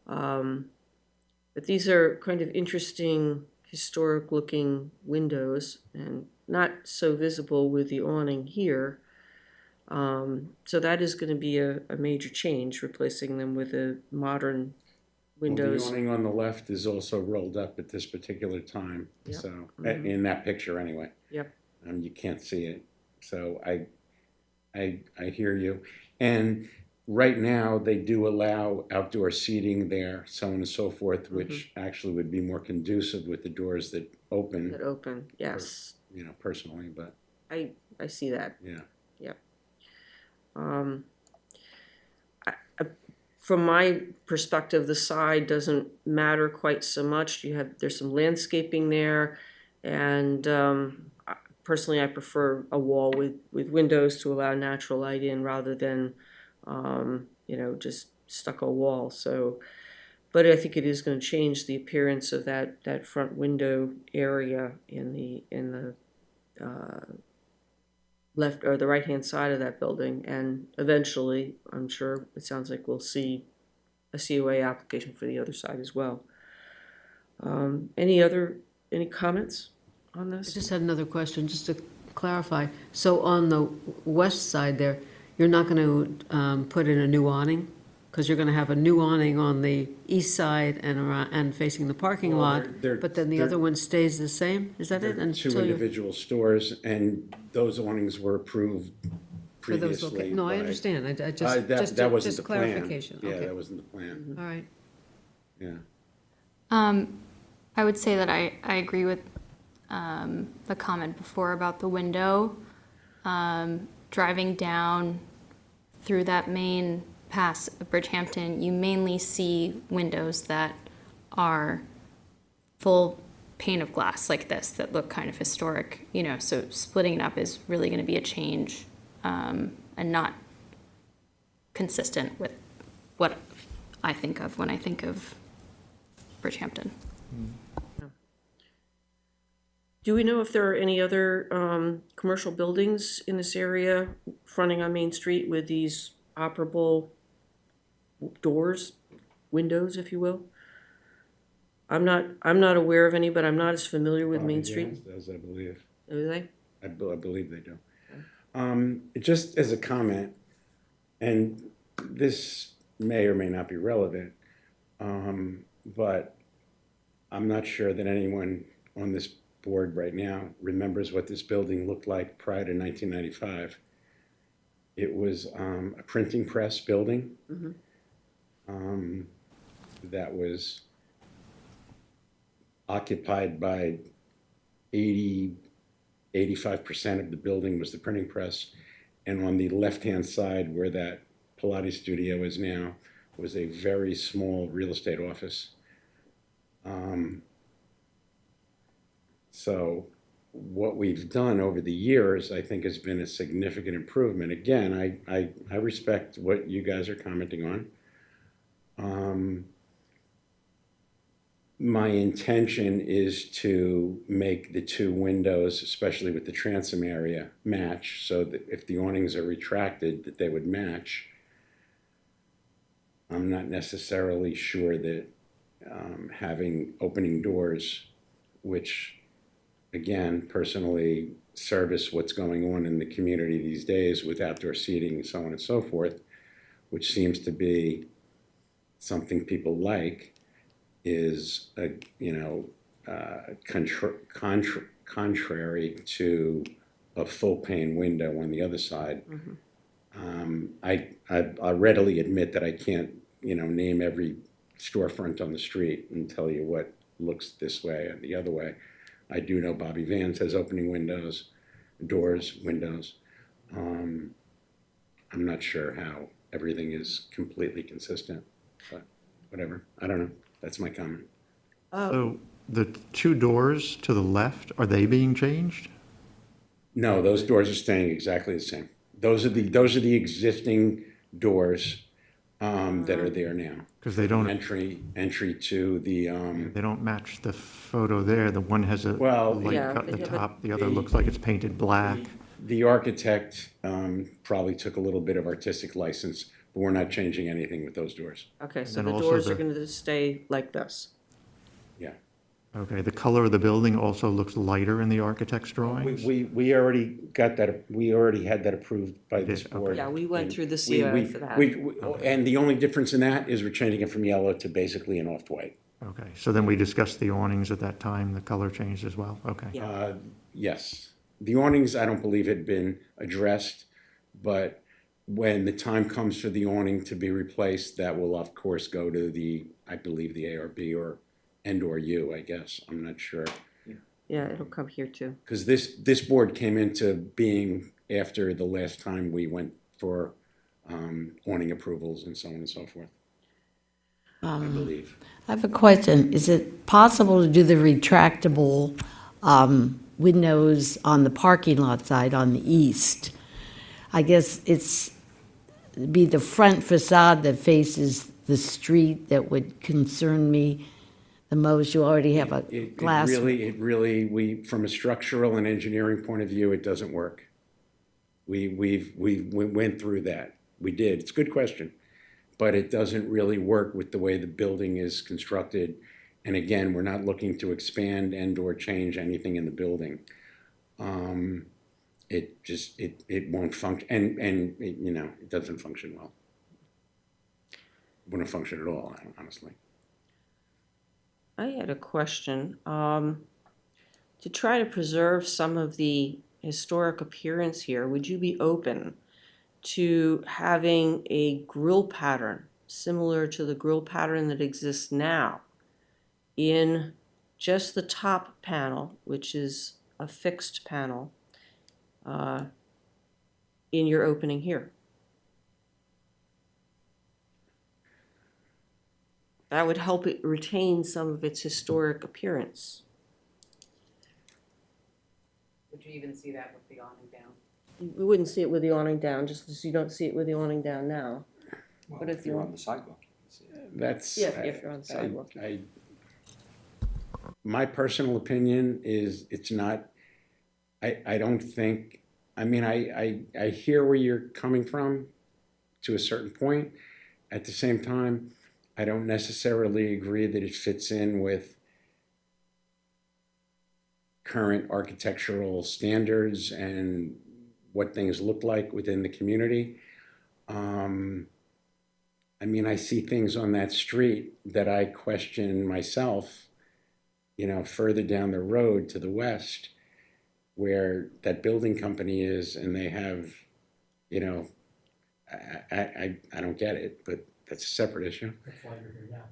Speaker 1: But these are kind of interesting, historic-looking windows, and not so visible with the awning here. So that is going to be a major change, replacing them with a modern windows.
Speaker 10: Well, the awning on the left is also rolled up at this particular time.
Speaker 1: Yep.
Speaker 10: So in that picture anyway.
Speaker 1: Yep.
Speaker 10: You can't see it. So I hear you. And right now, they do allow outdoor seating there, so on and so forth, which actually would be more conducive with the doors that open.
Speaker 1: That open, yes.
Speaker 10: You know, personally, but
Speaker 1: I see that.
Speaker 10: yeah.
Speaker 1: Yep. From my perspective, the side doesn't matter quite so much. There's some landscaping there, and personally, I prefer a wall with windows to allow natural light in rather than just stucco wall. So, but I think it is going to change the appearance of that front window area in the left or the right-hand side of that building. And eventually, I'm sure it sounds like we'll see a COA application for the other side as well. Any comments on
Speaker 4: I
Speaker 1: this?
Speaker 4: just had another question, just to clarify. So on the west side there, you're not going to put in a new awning? Because you're going to have a new awning on the east side and facing the parking
Speaker 10: Well,
Speaker 4: lot,
Speaker 10: they're-
Speaker 4: but then the
Speaker 10: they're-
Speaker 4: other one stays the same? Is that it?
Speaker 10: They're two
Speaker 4: Until you-
Speaker 10: individual stores, and those awnings were approved
Speaker 4: for those
Speaker 10: previously.
Speaker 4: loca- No, I
Speaker 10: by-
Speaker 4: understand. I just,
Speaker 10: That wasn't
Speaker 4: just
Speaker 10: the plan.
Speaker 4: clarification.
Speaker 10: Yeah,
Speaker 4: Okay.
Speaker 10: that wasn't the plan.
Speaker 4: All right.
Speaker 10: Yeah.
Speaker 14: I would say that I agree with the comment before about the window. Driving down through that main pass of Bridgehampton, you mainly see windows that are full pane of glass like this that look kind of historic, you know, so splitting it up is really going to be a change, and not consistent with what I think of when I think of Bridgehampton.
Speaker 1: Do we know if there are any other commercial buildings in this area fronting on Main Street with these operable doors, windows, if you will? I'm not aware of any, but I'm not as familiar with Main Street.
Speaker 10: Does, I believe.
Speaker 1: Do they?
Speaker 10: I believe they do. Just as a comment, and this may or may not be relevant, but I'm not sure that anyone on this board right now remembers what this building looked like prior to 1995. It was a printing press building that was occupied by 85% of the building was the printing press. And on the left-hand side where that Pilates studio is now was a very small real estate office. So what we've done over the years, I think, has been a significant improvement. Again, I respect what you guys are commenting on. My intention is to make the two windows, especially with the transom area, match, so that if the awnings are retracted, that they would match. I'm not necessarily sure that having opening doors, which, again, personally service what's going on in the community these days with outdoor seating and so on and so forth, which seems to be something people like, is contrary to a full pane window on the other side. I readily admit that I can't name every storefront on the street and tell you what looks this way and the other way. I do know Bobby Vans has opening windows, doors, windows. I'm not sure how everything is completely consistent, but whatever. I don't know. That's my comment.
Speaker 7: So the two doors to the left, are they being changed?
Speaker 10: No, those doors are staying exactly the same. Those are the existing doors that are there now.
Speaker 7: Because they don't,
Speaker 10: Entry to the,
Speaker 7: they don't match the photo there. The one has a
Speaker 10: Well,
Speaker 7: light
Speaker 1: yeah,
Speaker 7: cut at the
Speaker 1: but
Speaker 7: top, the other looks like it's painted black.
Speaker 10: the architect probably took a little bit of artistic license, but we're not changing anything with those doors.
Speaker 1: Okay, so
Speaker 7: then
Speaker 1: the
Speaker 7: also
Speaker 1: doors
Speaker 7: the-
Speaker 1: are going to stay like this.
Speaker 10: Yeah.
Speaker 7: Okay, the color of the building also looks lighter in the architect's drawings?
Speaker 10: We already got that, we already had that approved by this
Speaker 7: did, okay.
Speaker 10: board.
Speaker 1: Yeah, we went
Speaker 10: And
Speaker 1: through the
Speaker 10: we-
Speaker 1: COA
Speaker 10: we-
Speaker 1: for that.
Speaker 10: And the only difference in that is we're changing it from yellow to basically an off-white.
Speaker 7: Okay, so then we discussed the awnings at that time, the color changed as well? Okay.
Speaker 1: Yeah.
Speaker 10: Yes. The awnings, I don't believe had been addressed, but when the time comes for the awning to be replaced, that will of course go to I believe the ARB or you, I guess. I'm not sure.
Speaker 1: Yeah, it'll come here too.
Speaker 10: Because this board came into being after the last time we went for awning approvals and so on and so forth, I believe.
Speaker 5: I have a question. Is it possible to do the retractable windows on the parking lot side on the east? I guess it'd be the front facade that faces the street that would concern me the most. You already have a glass.
Speaker 10: It really, from a structural and engineering point of view, it doesn't work. We went through that. We did. It's a good question. But it doesn't really work with the way the building is constructed. And again, we're not looking to expand and/or change anything in the building. It won't function, and it doesn't function well. It wouldn't function at all, honestly.
Speaker 1: I had a question. To try to preserve some of the historic appearance here, would you be open to having a grill pattern similar to the grill pattern that exists now in just the top panel, which is a fixed panel, in your opening here? That would help it retain some of its historic appearance.
Speaker 8: you even see that with the awning down.
Speaker 1: You wouldn't see it with the awning down, just as you don't see it with the awning down now.
Speaker 11: Well,
Speaker 1: But if you
Speaker 11: you're
Speaker 1: want-
Speaker 11: on the sidewalk, you can see it.
Speaker 10: That's.
Speaker 1: Yeah, if you're on the sidewalk.
Speaker 10: My personal opinion is it's not, I don't think, I mean, I hear where you're coming from to a certain point. At the same time, I don't necessarily agree that it fits in with current architectural standards and what things look like within the community. I mean, I see things on that street that I question myself, you know, further down the road to the west, where that building company is, and they have, you know, I don't get it, but that's a separate issue.
Speaker 13: That's why you're here now.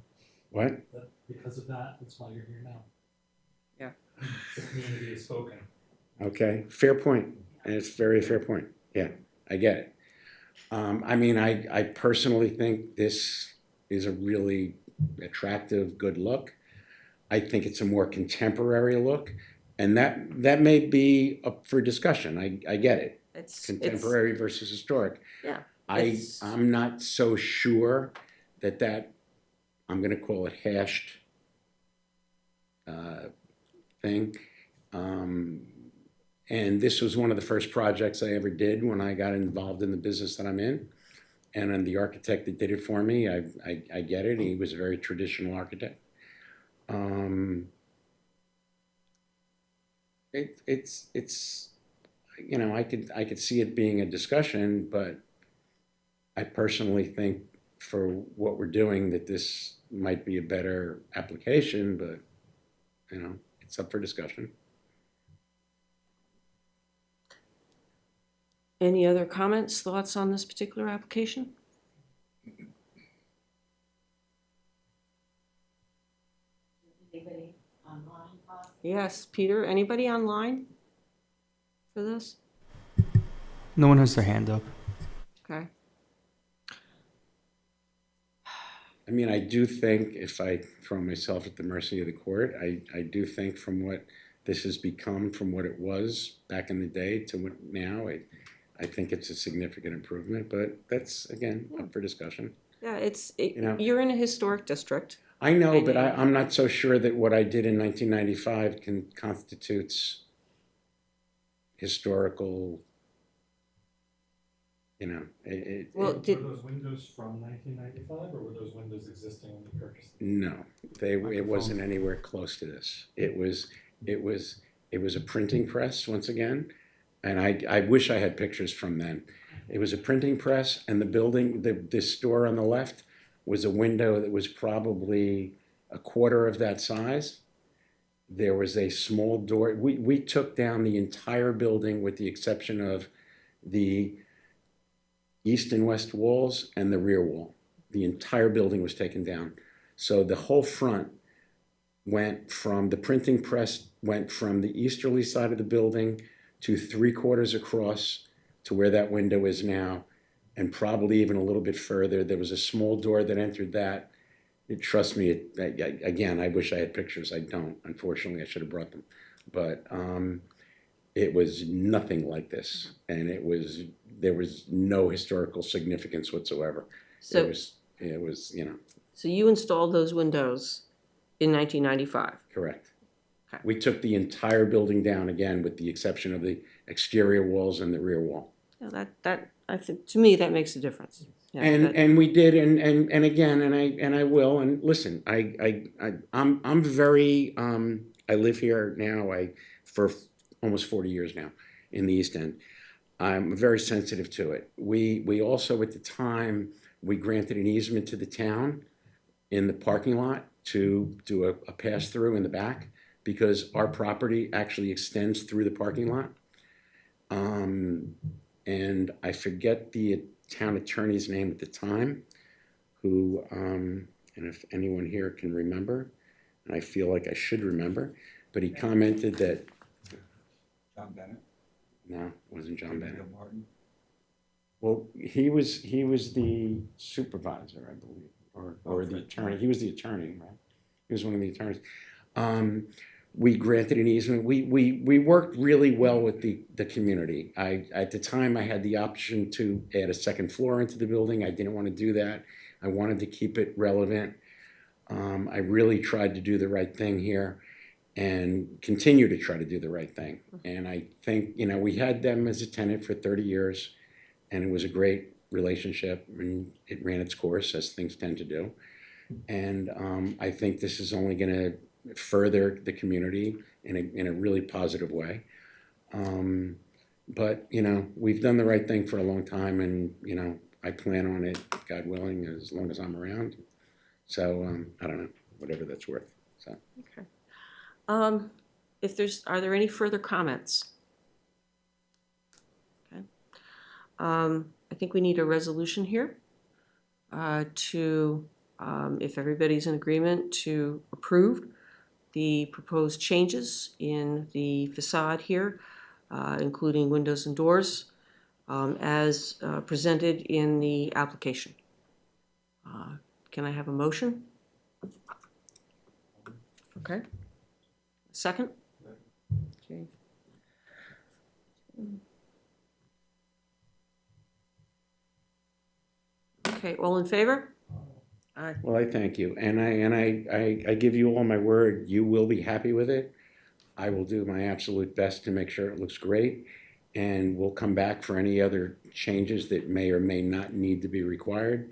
Speaker 10: What?
Speaker 13: Because of that, that's why you're here now.
Speaker 1: Yeah.
Speaker 13: The community has spoken.
Speaker 10: Okay, fair point, and it's very fair point. Yeah, I get it. I mean, I personally think this is a really attractive, good look. I think it's a more contemporary look, and that may be up for discussion. I get it.
Speaker 1: It's
Speaker 10: Contemporary versus historic.
Speaker 1: Yeah.
Speaker 10: I'm not so sure that I'm going to call it hashed thing. And this was one of the first projects I ever did when I got involved in the business that I'm in. And the architect that did it for me, I get it. He was a very traditional architect. It's you know, I could see it being a discussion, but I personally think for what we're doing that this might be a better application, but you know, it's up for discussion.
Speaker 1: Any other comments, thoughts on this particular application?
Speaker 12: Anybody online, possibly?
Speaker 1: Yes, Peter, anybody online for this?
Speaker 2: No one has their hand up.
Speaker 1: Okay.
Speaker 10: I mean, I do think if I throw myself at the mercy of the court, I do think from what this has become, from what it was back in the day to what now, I think it's a significant improvement, but that's, again, up for discussion.
Speaker 1: Yeah,
Speaker 10: You know.
Speaker 1: you're in a historic district.
Speaker 10: I know, but I'm not so sure that what I did in 1995 constitutes historical, you know,
Speaker 1: Well,
Speaker 13: Were those windows from 1995, or were those windows existing when you purchased them?
Speaker 10: no, it wasn't anywhere close to this. It was a printing press once again, and I wish I had pictures from then. It was a printing press, and the building, this store on the left, was a window that was probably a quarter of that size. There was a small door. We took down the entire building with the exception of the east and west walls and the rear wall. The entire building was taken down. So the whole front went from, the printing press went from the easterly side of the building to 3/4 across to where that window is now, and probably even a little bit further. There was a small door that entered that. Trust me, again, I wish I had pictures. I don't. Unfortunately, I should have brought them. But it was nothing like this, and there was no historical significance whatsoever.
Speaker 1: So
Speaker 10: It was, you know.
Speaker 1: So you installed those windows in 1995.
Speaker 10: Correct.
Speaker 1: Okay.
Speaker 10: We took the entire building down again, with the exception of the exterior walls and the rear wall.
Speaker 1: Yeah, that I think, to me, that makes a difference. Yeah,
Speaker 10: And we did, and again, and I will, and listen, I'm very, I live here now, for almost 40 years now in the East End. I'm very sensitive to it. We also, at the time, we granted an easement to the town in the parking lot to do a pass-through in the back, because our property actually extends through the parking lot. And I forget the town attorney's name at the time, who, and if anyone here can remember, and I feel like I should remember, but he commented that.
Speaker 11: John Bennett?
Speaker 10: No, it wasn't John Bennett.
Speaker 11: Bill Martin?
Speaker 10: Well, he was the supervisor, I believe, or the attorney. He was the attorney, right? He was one of the attorneys. we granted an easement. We worked really well with the community. At the time, I had the option to add a second floor into the building. I didn't want to do that. I wanted to keep it relevant. I really tried to do the right thing here and continue to try to do the right thing. And I think, you know, we had them as a tenant for 30 years, and it was a great relationship, and it ran its course, as things tend to do. And I think this is only going to further the community in a really positive way. But, you know, we've done the right thing for a long time, and, you know, I plan on it, God willing, as long as I'm around. So, I don't know, whatever that's worth, so.
Speaker 1: Okay. Are there any further comments? Okay. I think we need a resolution here to, if everybody's in agreement, to approve the proposed changes in the facade here, including windows and doors, as presented in the application. Can I have a motion? Okay. Second? Okay. Okay, all in favor? Aye.
Speaker 10: Well, I thank you, and I give you all my word, you will be happy with it. I will do my absolute best to make sure it looks great, and we'll come back for any other changes that may or may not need to be required.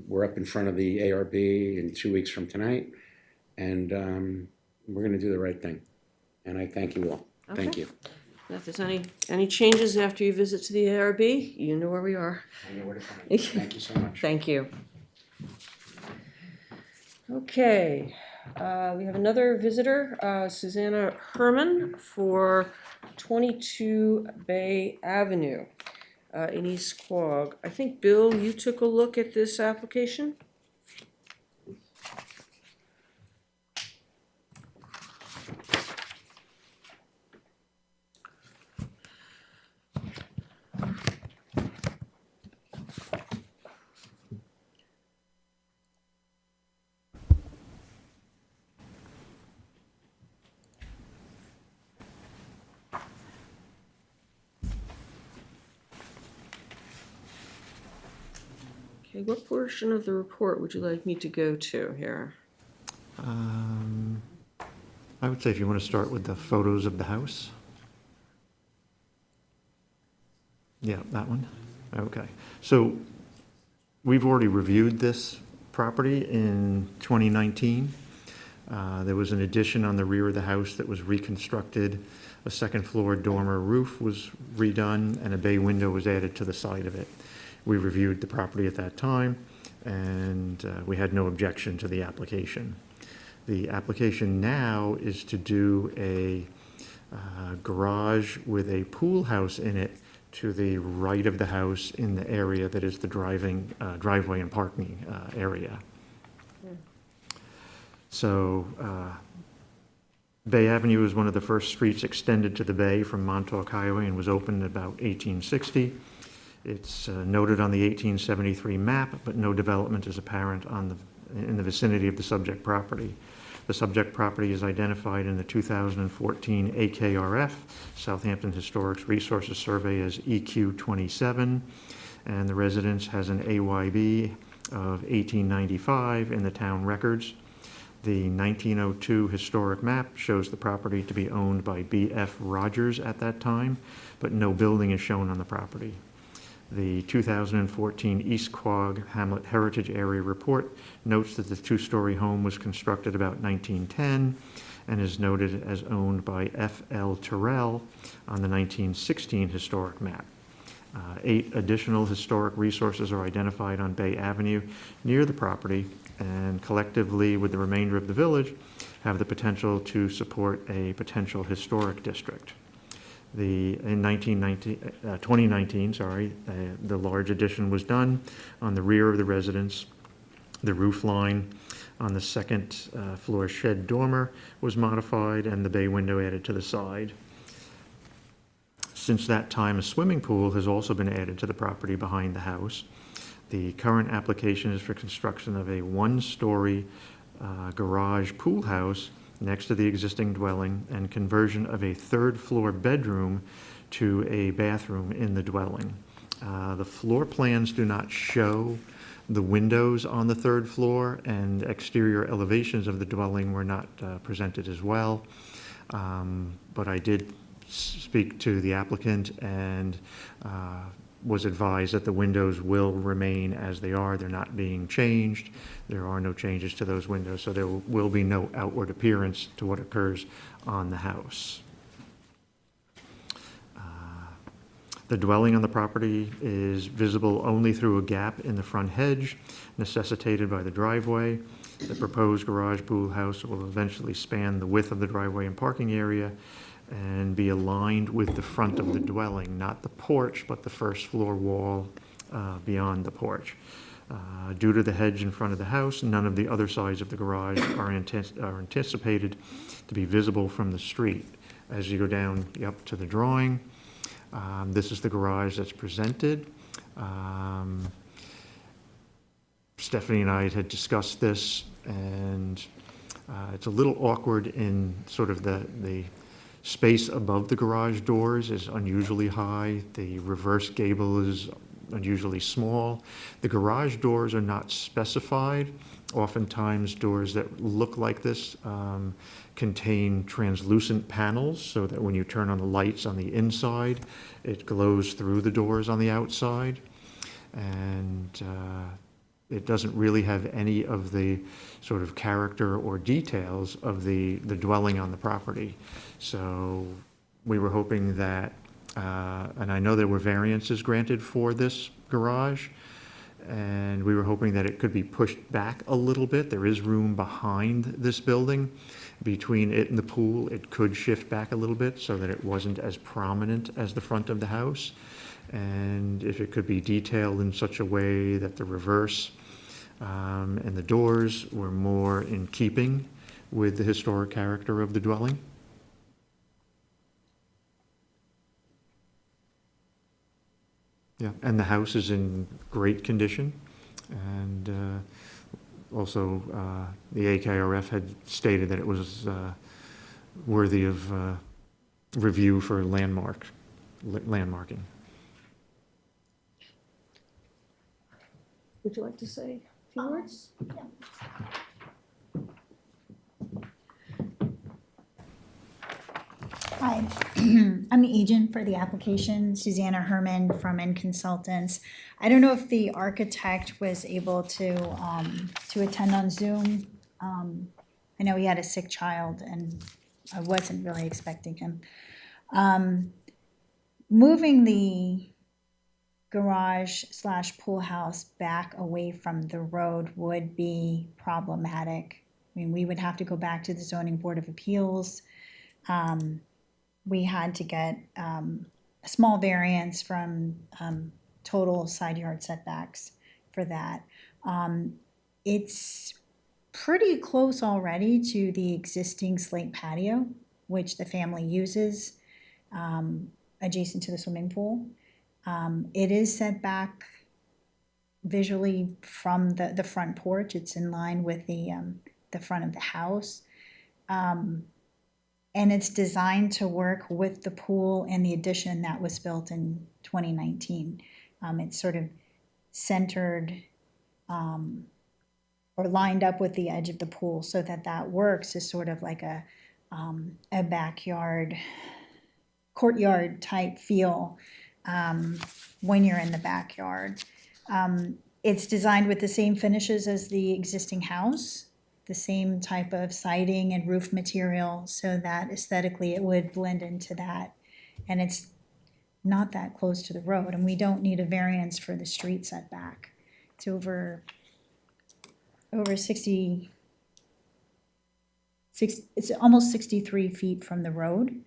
Speaker 10: We're up in front of the ARB in 2 weeks from tonight, and we're going to do the right thing. And I thank you all. Thank
Speaker 1: Okay.
Speaker 10: you.
Speaker 1: If there's any changes after you visit to the ARB, you know where we are.
Speaker 10: I know where to find you. Thank you so much.
Speaker 1: Thank you. Okay, we have another visitor, Susanna Herman for 22 Bay Avenue in East Quogue. I think, Bill, you took a look at this application? Okay, what portion of the report would you like me to go to here?
Speaker 7: I would say if you want to start with the photos of the house. Yeah, that one. Okay. So we've already reviewed this property in 2019. There was an addition on the rear of the house that was reconstructed. A second floor dormer roof was redone, and a bay window was added to the side of it. We reviewed the property at that time, and we had no objection to the application. The application now is to do a garage with a pool house in it to the right of the house in the area that is the driveway and parking area. So Bay Avenue is one of the first streets extended to the bay from Montauk Highway and was opened in about 1860. It's noted on the 1873 map, but no development is apparent in the vicinity of the subject property. The subject property is identified in the 2014 AKRF, Southampton Historic Resources Survey, as EQ27, and the residence has an AYB of 1895 in the town records. The 1902 historic map shows the property to be owned by B.F. Rogers at that time, but no building is shown on the property. The 2014 East Quogue Hamlet Heritage Area Report notes that the two-story home was constructed about 1910 and is noted as owned by F.L. Terrell on the 1916 historic map. 8 additional historic resources are identified on Bay Avenue near the property, and collectively with the remainder of the village have the potential to support a potential historic district. In 2019, the large addition was done on the rear of the residence. The roof line on the second floor shed dormer was modified and the bay window added to the side. Since that time, a swimming pool has also been added to the property behind the house. The current application is for construction of a one-story garage pool house next to the existing dwelling and conversion of a third-floor bedroom to a bathroom in the dwelling. The floor plans do not show the windows on the third floor, and exterior elevations of the dwelling were not presented as well. But I did speak to the applicant and was advised that the windows will remain as they are. They're not being changed. There are no changes to those windows, so there will be no outward appearance to what occurs on the house. The dwelling on the property is visible only through a gap in the front hedge necessitated by the driveway. The proposed garage pool house will eventually span the width of the driveway and parking area and be aligned with the front of the dwelling, not the porch, but the first floor wall beyond the porch. Due to the hedge in front of the house, none of the other sides of the garage are anticipated to be visible from the street. As you go down up to the drawing, this is the garage that's presented. Stephanie and I had discussed this, and it's a little awkward in sort of the space above the garage doors is unusually high. The reverse gable is unusually small. The garage doors are not specified. Oftentimes, doors that look like this contain translucent panels so that when you turn on the lights on the inside, it glows through the doors on the outside. And it doesn't really have any of the sort of character or details of the dwelling on the property. So we were hoping that, and I know there were variances granted for this garage, and we were hoping that it could be pushed back a little bit. There is room behind this building. Between it and the pool, it could shift back a little bit so that it wasn't as prominent as the front of the house. And if it could be detailed in such a way that the reverse and the doors were more in keeping with the historic character of the dwelling. Yeah, and the house is in great condition, and also the AKRF had stated that it was worthy of review for landmarking.
Speaker 1: Would you like to say a few words?
Speaker 15: Hi, I'm the agent for the application, Susanna Herman from N Consultants. I don't know if the architect was able to attend on Zoom. I know he had a sick child and I wasn't really expecting him. Moving the garage / pool house back away from the road would be problematic. I mean, we would have to go back to the Zoning Board of Appeals. We had to get a small variance from total side yard setbacks for that. It's pretty close already to the existing slate patio, which the family uses adjacent to the swimming pool. It is set back visually from the front porch. It's in line with the front of the house. And it's designed to work with the pool and the addition that was built in 2019. It's sort of centered or lined up with the edge of the pool so that works as sort of like a backyard, courtyard type feel when you're in the backyard. It's designed with the same finishes as the existing house, the same type of siding and roof material so that aesthetically it would blend into that. And it's not that close to the road, and we don't need a variance for the street setback. It's over 60, it's almost 63 feet from the road.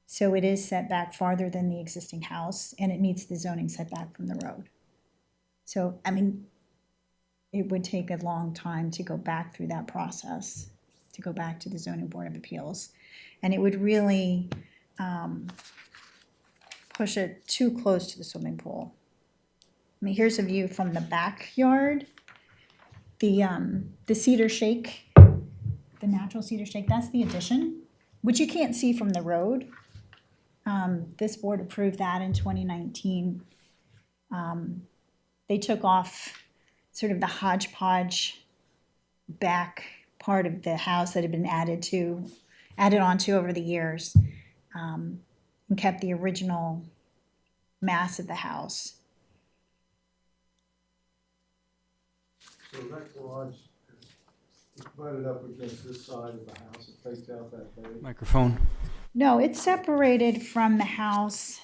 Speaker 15: So it is set back farther than the existing house, and it meets the zoning setback from the road. So, I mean, it would take a long time to go back through that process, to go back to the Zoning Board of Appeals. And it would really push it too close to the swimming pool. I mean, here's a view from the backyard. The cedar shake the natural cedar shake, that's the addition, which you can't see from the road. This board approved that in 2019. They took off sort of the hodgepodge back part of the house that had been added onto over the years, and kept the original mass of the house.
Speaker 6: So that garage is butted up against this side of the house, it takes out that bay.
Speaker 2: Microphone.
Speaker 15: No, it's separated from the house.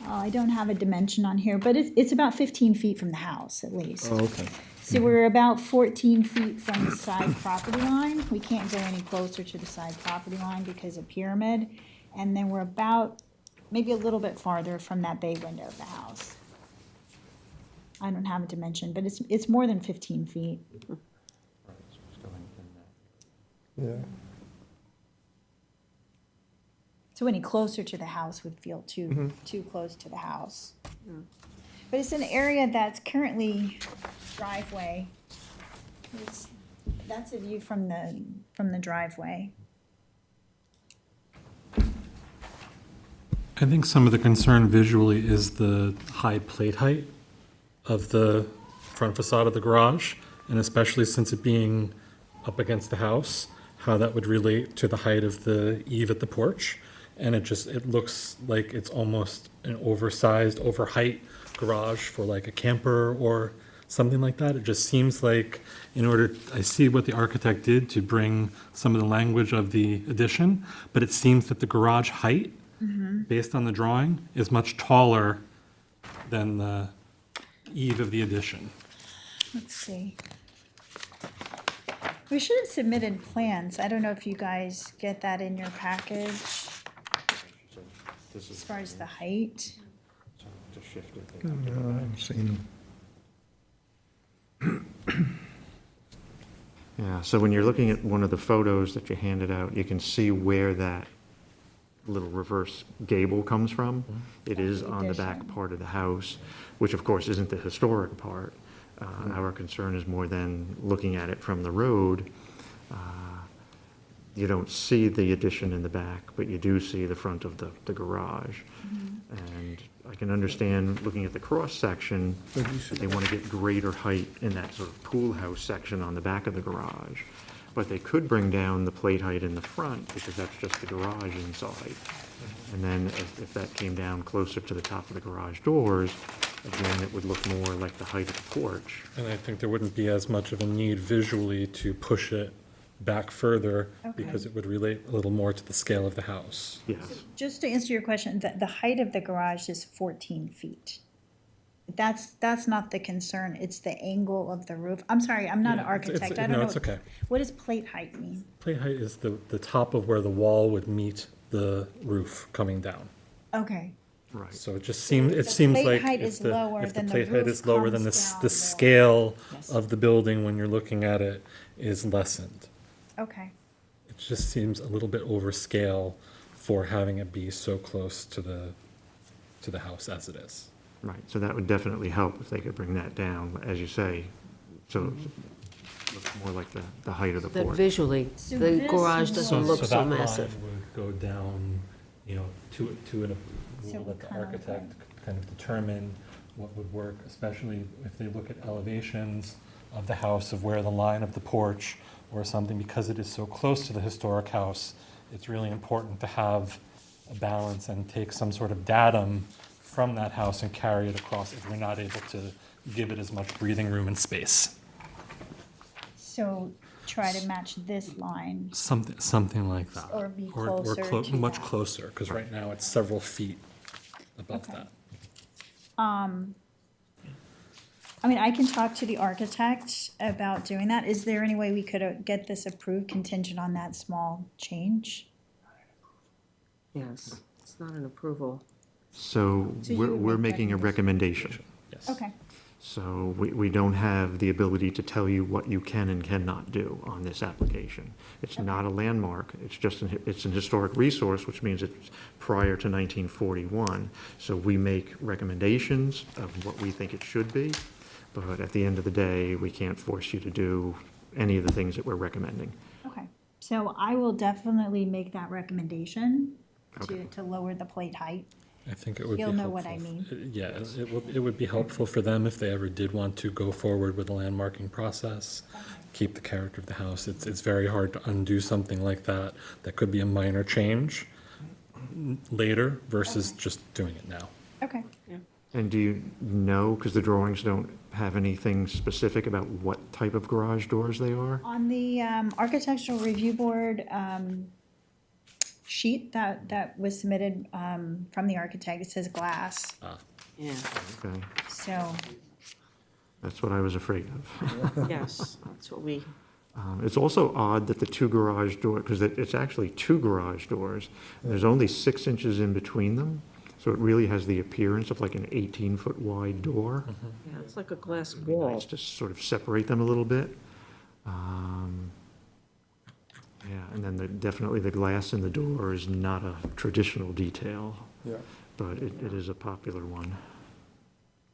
Speaker 15: Oh, I don't have a dimension on here, but it's about 15 feet from the house at least.
Speaker 2: Oh, okay.
Speaker 15: So we're about 14 feet from the side property line. We can't go any closer to the side property line because of pyramid. And then we're about, maybe a little bit farther from that bay window of the house. I don't have a dimension, but it's more than 15 feet.
Speaker 6: Yeah.
Speaker 15: So any closer to the house would feel too close to the house. But it's an area that's currently driveway. That's a view from the driveway.
Speaker 13: I think some of the concern visually is the high plate height of the front facade of the garage, and especially since it being up against the house, how that would relate to the height of the eave at the porch. And it looks like it's almost an oversized, overheight garage for like a camper or something like that. It just seems like I see what the architect did to bring some of the language of the addition, but it seems that the garage height, based on the drawing, is much taller than the eave of the addition.
Speaker 15: Let's see. We should have submitted plans. I don't know if you guys get that in your package as far as the height.
Speaker 6: No, I haven't seen them.
Speaker 7: Yeah, so when you're looking at one of the photos that you handed out, you can see where that little reverse gable comes from. It is on the back part of the house, which of course isn't the historic part. Our concern is more than looking at it from the road. You don't see the addition in the back, but you do see the front of the garage. And I can understand, looking at the cross-section, that they want to get greater height in that sort of pool house section on the back of the garage. But they could bring down the plate height in the front, because that's just the garage inside. And then if that came down closer to the top of the garage doors, again, it would look more like the height of the porch.
Speaker 13: And I think there wouldn't be as much of a need visually to push it back further, because it would relate a little more to the scale of the house.
Speaker 7: Yes.
Speaker 15: Just to answer your question, the height of the garage is 14 feet. That's not the concern, it's the angle of the roof. I'm sorry, I'm not an architect, I don't know.
Speaker 13: No, it's okay.
Speaker 15: What does plate height mean?
Speaker 13: Plate height is the top of where the wall would meet the roof coming down.
Speaker 15: Okay,
Speaker 7: Right.
Speaker 13: So it seems
Speaker 15: plate
Speaker 13: like
Speaker 15: height
Speaker 13: if
Speaker 15: is
Speaker 13: the
Speaker 15: lower than the
Speaker 13: plate height
Speaker 15: roof
Speaker 13: is lower than
Speaker 15: comes down
Speaker 13: the
Speaker 15: more.
Speaker 13: scale
Speaker 15: Yes.
Speaker 13: of the building when you're looking at it is lessened.
Speaker 15: okay.
Speaker 13: It just seems a little bit overscale for having it be so close to the house as it is.
Speaker 7: Right, so that would definitely help if they could bring that down, as you say, so it looks more like the height of the
Speaker 4: That
Speaker 7: porch.
Speaker 4: visually,
Speaker 15: So
Speaker 4: the
Speaker 15: this
Speaker 4: garage
Speaker 15: is
Speaker 4: doesn't
Speaker 15: what-
Speaker 4: look
Speaker 13: So
Speaker 4: so
Speaker 13: that line
Speaker 4: massive.
Speaker 13: would go down, to
Speaker 15: So
Speaker 13: let
Speaker 15: we're
Speaker 13: the
Speaker 15: kind of
Speaker 13: architect kind of determine what would work, especially if they look at elevations of the house, of where the line of the porch or something, because it is so close to the historic house, it's really important to have a balance and take some sort of datum from that house and carry it across if we're not able to give it as much breathing room and space.
Speaker 15: So try to match this line.
Speaker 13: Something like that.
Speaker 15: Or be closer to
Speaker 13: much
Speaker 15: that.
Speaker 13: closer, because right now it's several feet above
Speaker 15: Okay.
Speaker 13: that.
Speaker 15: I mean, I can talk to the architect about doing that. Is there any way we could get this approved contingent on that small change?
Speaker 4: Yes, it's not an approval.
Speaker 7: So
Speaker 15: So you
Speaker 7: we're,
Speaker 15: would
Speaker 7: we're
Speaker 15: make
Speaker 7: making a recommendation.
Speaker 13: Yes.
Speaker 15: Okay,
Speaker 7: So we don't have the ability to tell you what you can and cannot do on this application. It's not a landmark, it's just, it's an historic resource, which means it's prior to 1941. So we make recommendations of what we think it should be, But at the end of the day, we can't force you to do any of the things that we're recommending.
Speaker 15: Okay, so I will definitely make that recommendation
Speaker 7: Okay.
Speaker 15: to lower the plate height.
Speaker 13: I think it would be
Speaker 15: You'll
Speaker 13: helpful.
Speaker 15: know what I mean.
Speaker 13: Yeah, it would be helpful for them if they ever did want to go forward with the landmarking process, keep the character of the house. It's very hard to undo something like that. That could be a minor change later versus just doing it now.
Speaker 15: Okay.
Speaker 7: And do you know, because the drawings don't have anything specific about what type of garage doors they are?
Speaker 15: On the architectural review board sheet that was submitted from the architect, it says glass,
Speaker 1: Yeah,
Speaker 7: Okay,
Speaker 15: so,
Speaker 7: that's what I was afraid of.
Speaker 1: yes, that's what we,
Speaker 7: It's also odd that the two garage doors, because it's actually two garage doors, and there's only 6 inches in between them, so it really has the appearance of like an 18-foot wide door.
Speaker 1: yeah, it's like a glass wall.
Speaker 7: Nice to sort of separate them a little bit. Yeah, and then definitely the glass in the door is not a traditional detail,
Speaker 6: Yeah.
Speaker 7: but it is a popular one.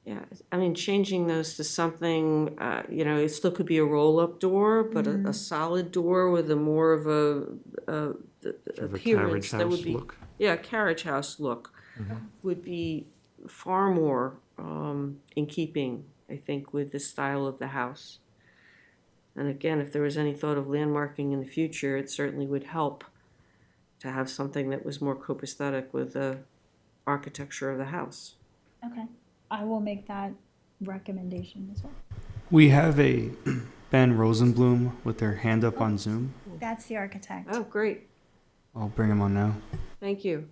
Speaker 1: Yeah, I mean, changing those to something, it still could be a roll-up door, but a solid door with a more of a
Speaker 7: Sort of a
Speaker 1: appearance
Speaker 7: carriage
Speaker 1: that would
Speaker 7: house
Speaker 1: be,
Speaker 7: look.
Speaker 1: yeah, carriage house look would be far more in keeping, I think, with the style of the house. And again, if there was any thought of landmarking in the future, it certainly would help to have something that was more copacetic with the architecture of the house.
Speaker 15: okay. I will make that recommendation as well.
Speaker 2: We have a Ben Rosenblum with their hand up on Zoom.
Speaker 15: That's the architect.
Speaker 1: Oh, great,
Speaker 2: I'll bring him on now.
Speaker 1: thank you.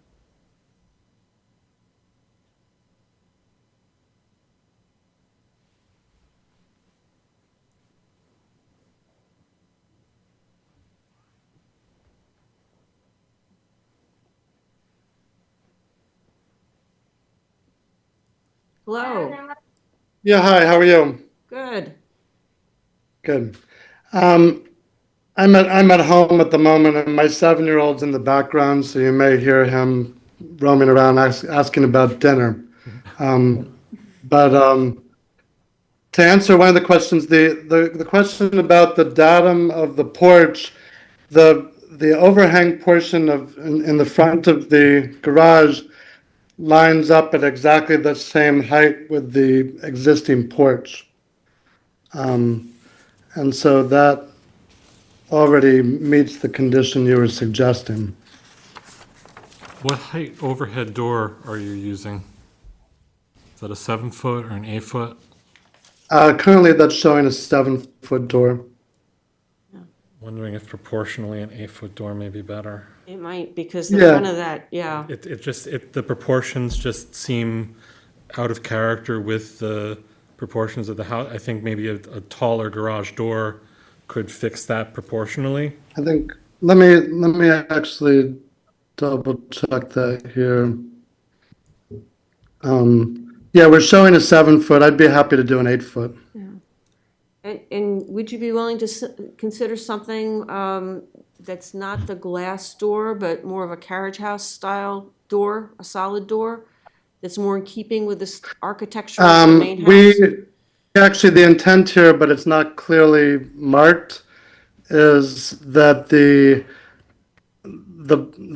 Speaker 1: Hello,
Speaker 16: Yeah, hi, how are you?
Speaker 1: good.
Speaker 16: Good. I'm at home at the moment, and my 7-year-old's in the background, so you may hear him roaming around asking about dinner. But to answer one of the questions, the question about the datum of the porch, the overhang portion in the front of the garage lines up at exactly the same height with the existing porch. And so that already meets the condition you were suggesting.
Speaker 13: What height overhead door are you using? Is that a 7-foot or an 8-foot?
Speaker 16: Currently, that's showing a 7-foot door.
Speaker 13: Wondering if proportionally an 8-foot door may be better.
Speaker 1: It might, because the
Speaker 16: Yeah.
Speaker 1: front of that, yeah,
Speaker 13: The proportions just seem out of character with the proportions of the house. I think maybe a taller garage door could fix that proportionally.
Speaker 16: I think, let me actually double check that here. Yeah, we're showing a 7-foot. I'd be happy to do an 8-foot.
Speaker 1: and would you be willing to consider something that's not the glass door, but more of a carriage house style door, a solid door, that's more in keeping with this architecture of the main house?
Speaker 16: Actually, the intent here, but it's not clearly marked, is that the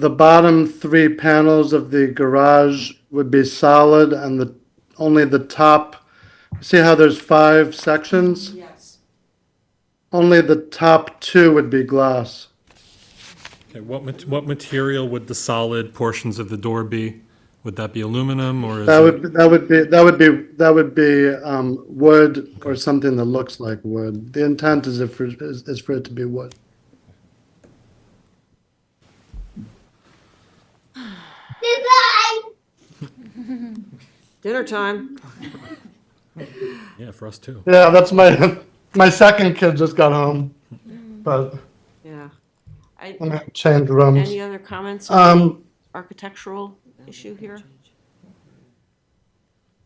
Speaker 16: bottom 3 panels of the garage would be solid, and only the top. See how there's 5 sections?
Speaker 1: Yes.
Speaker 16: Only the top 2 would be glass.
Speaker 13: Okay, what material would the solid portions of the door be? Would that be aluminum or is
Speaker 16: That
Speaker 13: it?
Speaker 16: would be wood or something that looks like wood. The intent is for it to be wood.
Speaker 1: Dinner time.
Speaker 13: Yeah, for us too.
Speaker 16: Yeah, that's my second kid just got home, but
Speaker 1: Yeah.
Speaker 16: I'm gonna change rooms.
Speaker 1: Any other comments on the architectural issue here?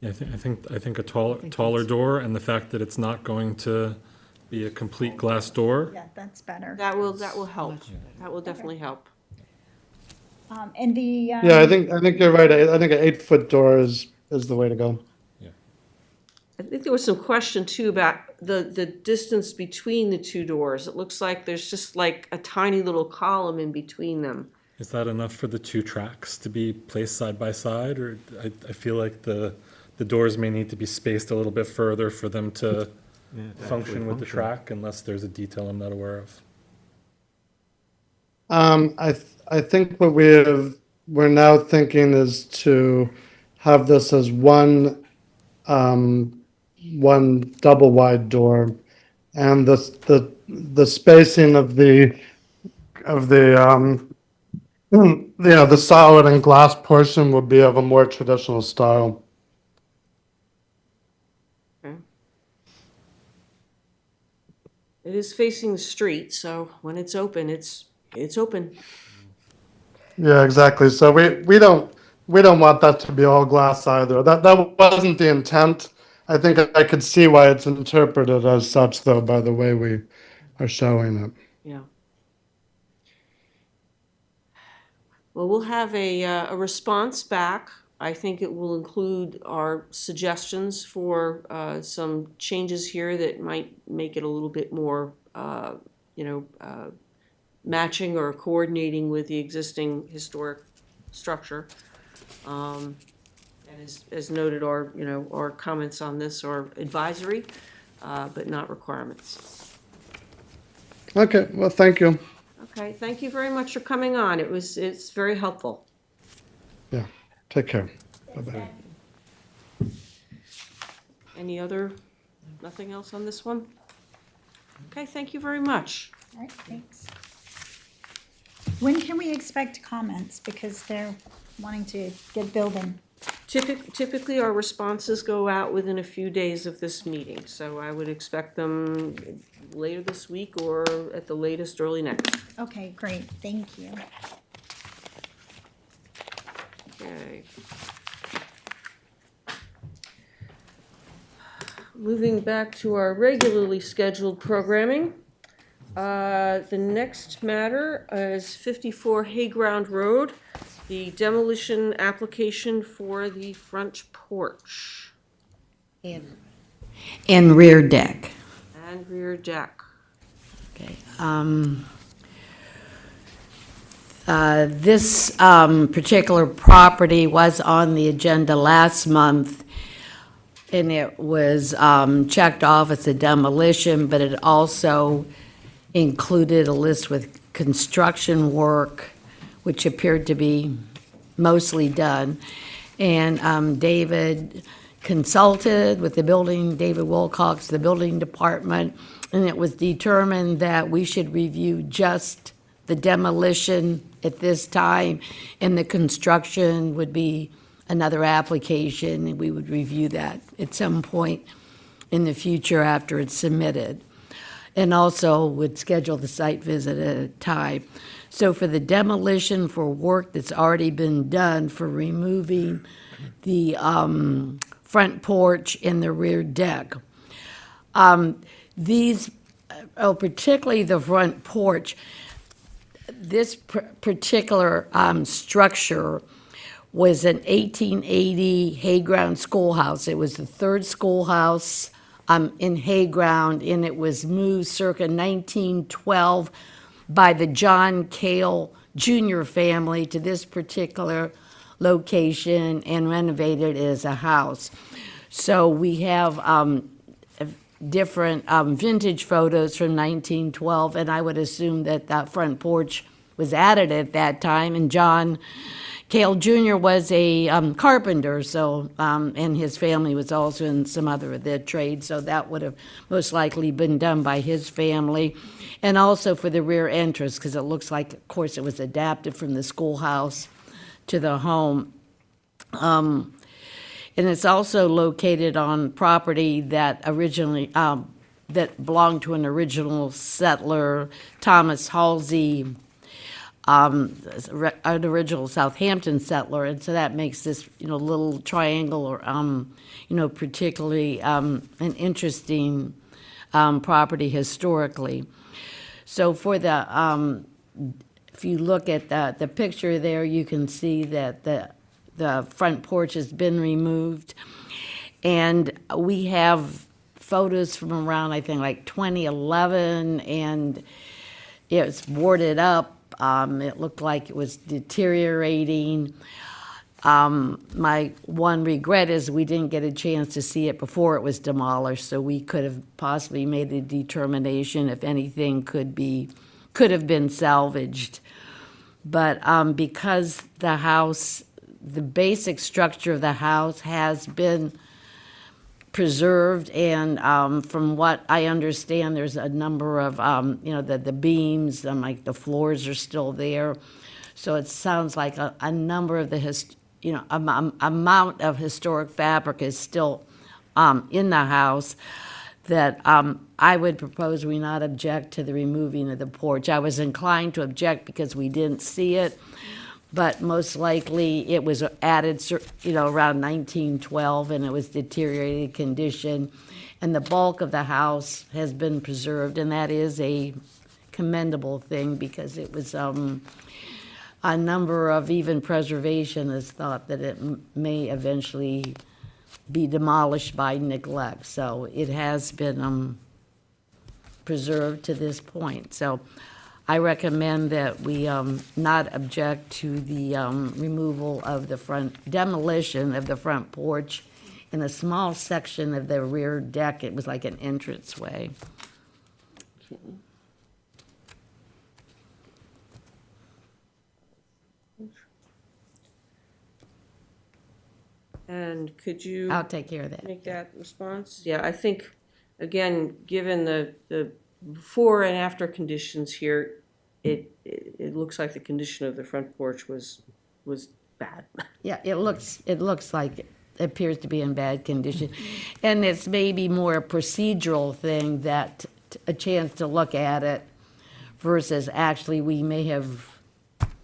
Speaker 13: Yeah, I think a taller door and the fact that it's not going to be a complete glass door.
Speaker 15: Yeah, that's better.
Speaker 1: That will help. That will definitely help.
Speaker 15: And the.
Speaker 16: Yeah, I think you're right. I think an 8-foot door is the way to go.
Speaker 1: I think there was some question too about the distance between the two doors. It looks like there's just like a tiny little column in between them.
Speaker 13: Is that enough for the two tracks to be placed side by side, or I feel like the doors may need to be spaced a little bit further for them to function with the track, unless there's a detail I'm not aware of.
Speaker 16: I think what we're now thinking is to have this as one double wide door, and the spacing of the the solid and glass portion will be of a more traditional style.
Speaker 1: Okay. It is facing the street, so when it's open, it's open.
Speaker 16: Yeah, exactly. So we don't want that to be all glass either. That wasn't the intent. I think I could see why it's interpreted as such, though, by the way we are showing it.
Speaker 1: Yeah. Well, we'll have a response back. I think it will include our suggestions for some changes here that might make it a little bit more, matching or coordinating with the existing historic structure. And as noted, our comments on this are advisory, but not requirements.
Speaker 16: Okay, well, thank you.
Speaker 1: Okay, thank you very much for coming on. It's very helpful.
Speaker 16: Yeah, take care. Bye-bye.
Speaker 1: Nothing else on this one? Okay, thank you very much.
Speaker 15: All right, thanks. When can we expect comments? Because they're wanting to get building.
Speaker 1: Typically, our responses go out within a few days of this meeting, so I would expect them later this week or at the latest early next.
Speaker 15: Okay, great, thank you.
Speaker 1: Okay. Moving back to our regularly scheduled programming. The next matter is 54 Hayground Road, the demolition application for the front porch
Speaker 5: And rear deck.
Speaker 1: and rear deck.
Speaker 5: Okay. This particular property was on the agenda last month, and it was checked off as a demolition, but it also included a list with construction work, which appeared to be mostly done. And David consulted with David Wilcox, the building department, and it was determined that we should review just the demolition at this time, and the construction would be another application, and we would review that at some point in the future after it's submitted. And also would schedule the site visit at a time. So for the demolition for work that's already been done for removing the front porch and the rear deck, particularly the front porch, this particular structure was an 1880 Hayground schoolhouse. It was the third schoolhouse in Hayground, and it was moved circa 1912 by the John Cale Jr. family to this particular location and renovated as a house. So we have different vintage photos from 1912, and I would assume that that front porch was added at that time, and John Cale Jr. was a carpenter, so and his family was also in some other of their trades, so that would have most likely been done by his family. And also for the rear entrance, because it looks like, of course, it was adapted from the schoolhouse to the home. And it's also located on property that originally, that belonged to an original settler, Thomas Halsey, an original Southampton settler, and so that makes this, little triangle, or, particularly an interesting property historically. So for the, if you look at the picture there, you can see that the front porch has been removed, and we have photos from around, I think, like 2011, and it was boarded up. It looked like it was deteriorating. My one regret is we didn't get a chance to see it before it was demolished, so we could have possibly made a determination if anything could have been salvaged. But because the house, the basic structure of the house has been preserved, and from what I understand, there's a number of, the beams and like the floors are still there. So it sounds like a number of the, amount of historic fabric is still in the house, that I would propose we not object to the removing of the porch. I was inclined to object because we didn't see it, but most likely it was added, around 1912, and it was deteriorated condition, and the bulk of the house has been preserved, and that is a commendable thing, because it was a number of even preservationists thought that it may eventually be demolished by neglect. So it has been preserved to this point. So I recommend that we not object to the removal of the demolition of the front porch in a small section of the rear deck. It was like an entranceway.
Speaker 1: And could you?
Speaker 5: I'll take care of that.
Speaker 1: Make that response? Yeah, I think, again, given the before and after conditions here, it looks like the condition of the front porch was bad.
Speaker 5: Yeah, it looks like it appears to be in bad condition. And it's maybe more a procedural thing, that a chance to look at it versus actually we may have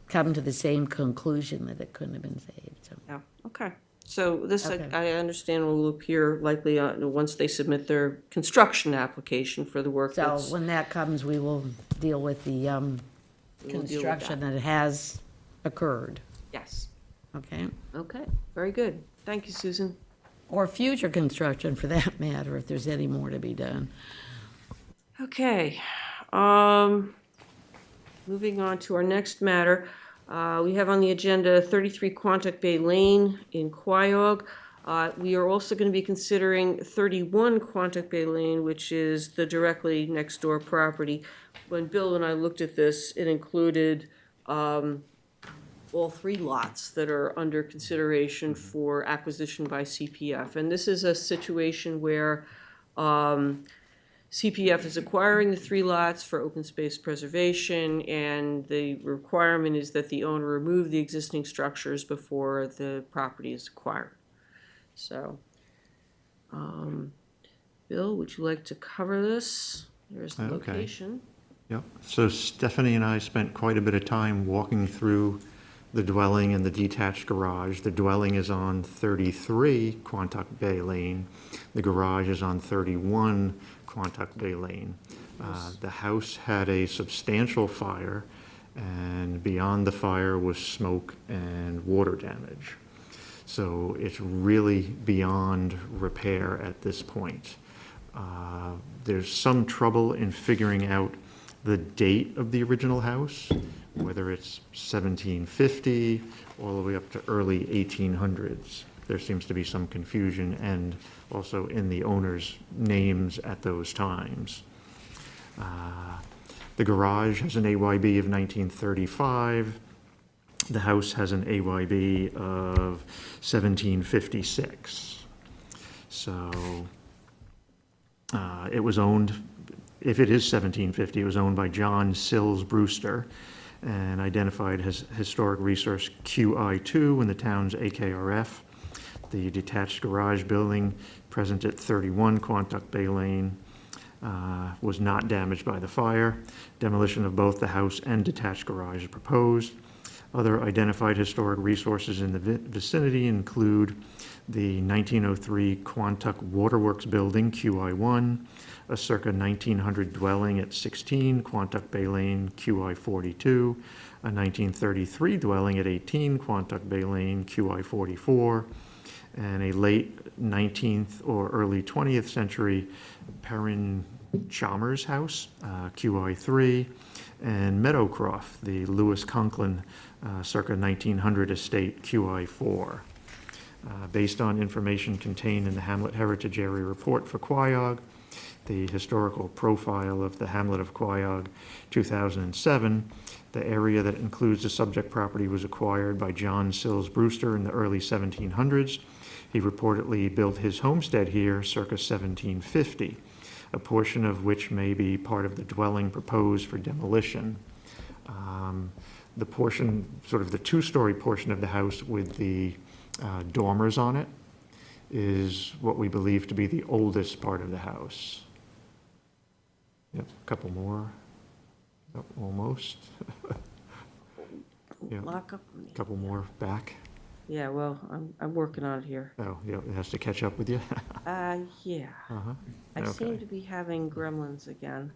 Speaker 5: come to the same conclusion that it couldn't have been saved. So.
Speaker 1: Yeah, okay. So this,
Speaker 5: Okay.
Speaker 1: I understand, will appear likely once they submit their construction application for the work
Speaker 5: So
Speaker 1: that's.
Speaker 5: when that comes, we will deal with the construction that has occurred.
Speaker 1: Yes.
Speaker 5: Okay?
Speaker 1: Okay, very good. Thank you, Susan.
Speaker 5: Or future construction, for that matter, if there's any more to be done.
Speaker 1: Okay, moving on to our next matter. We have on the agenda 33 Quantuck Bay Lane in Quiog. We are also going to be considering 31 Quantuck Bay Lane, which is the directly next door property. When Bill and I looked at this, it included all three lots that are under consideration for acquisition by CPF. And this is a situation where CPF is acquiring the three lots for open space preservation, and the requirement is that the owner remove the existing structures before the property is acquired. So, Bill, would you like to cover this? There's the
Speaker 7: Okay.
Speaker 1: location.
Speaker 7: Yep. So Stephanie and I spent quite a bit of time walking through the dwelling and the detached garage. The dwelling is on 33 Quantuck Bay Lane. The garage is on 31 Quantuck Bay Lane. The house had a substantial fire, and beyond the fire was smoke and water damage. So it's really beyond repair at this point. There's some trouble in figuring out the date of the original house, whether it's 1750 all the way up to early 1800s. There seems to be some confusion, and also in the owner's names at those times. The garage has an AYB of 1935. The house has an AYB of 1756. So it was owned, if it is 1750, it was owned by John Sills Brewster and identified as Historic Resource QI2 in the town's AKRF. The detached garage building present at 31 Quantuck Bay Lane was not damaged by the fire. Demolition of both the house and detached garage is proposed. Other identified historic resources in the vicinity include the 1903 Quantuck Waterworks Building, QI1, a circa 1900 dwelling at 16 Quantuck Bay Lane, QI42, a 1933 dwelling at 18 Quantuck Bay Lane, QI44, and a late 19th or early 20th century Perrin Chalmers house, QI3, and Meadowcroft, the Lewis Conklin circa 1900 estate, QI4. Based on information contained in the Hamlet Heritage Area Report for Quayog, the historical profile of the Hamlet of Quayog 2007, the area that includes the subject property was acquired by John Sills Brewster in the early 1700s. He reportedly built his homestead here circa 1750, a portion of which may be part of the dwelling proposed for demolition. The portion, sort of the two-story portion of the house with the dormers on it, is what we believe to be the oldest part of the house. Yep, a couple more. Yep, almost. Yep,
Speaker 1: Lock up.
Speaker 7: a couple more back.
Speaker 1: Yeah, well, I'm working on it here.
Speaker 7: Oh, yeah, it has to catch up with you.
Speaker 1: Yeah.
Speaker 7: Uh-huh.
Speaker 1: I seem
Speaker 7: Okay.
Speaker 1: to be having gremlins again.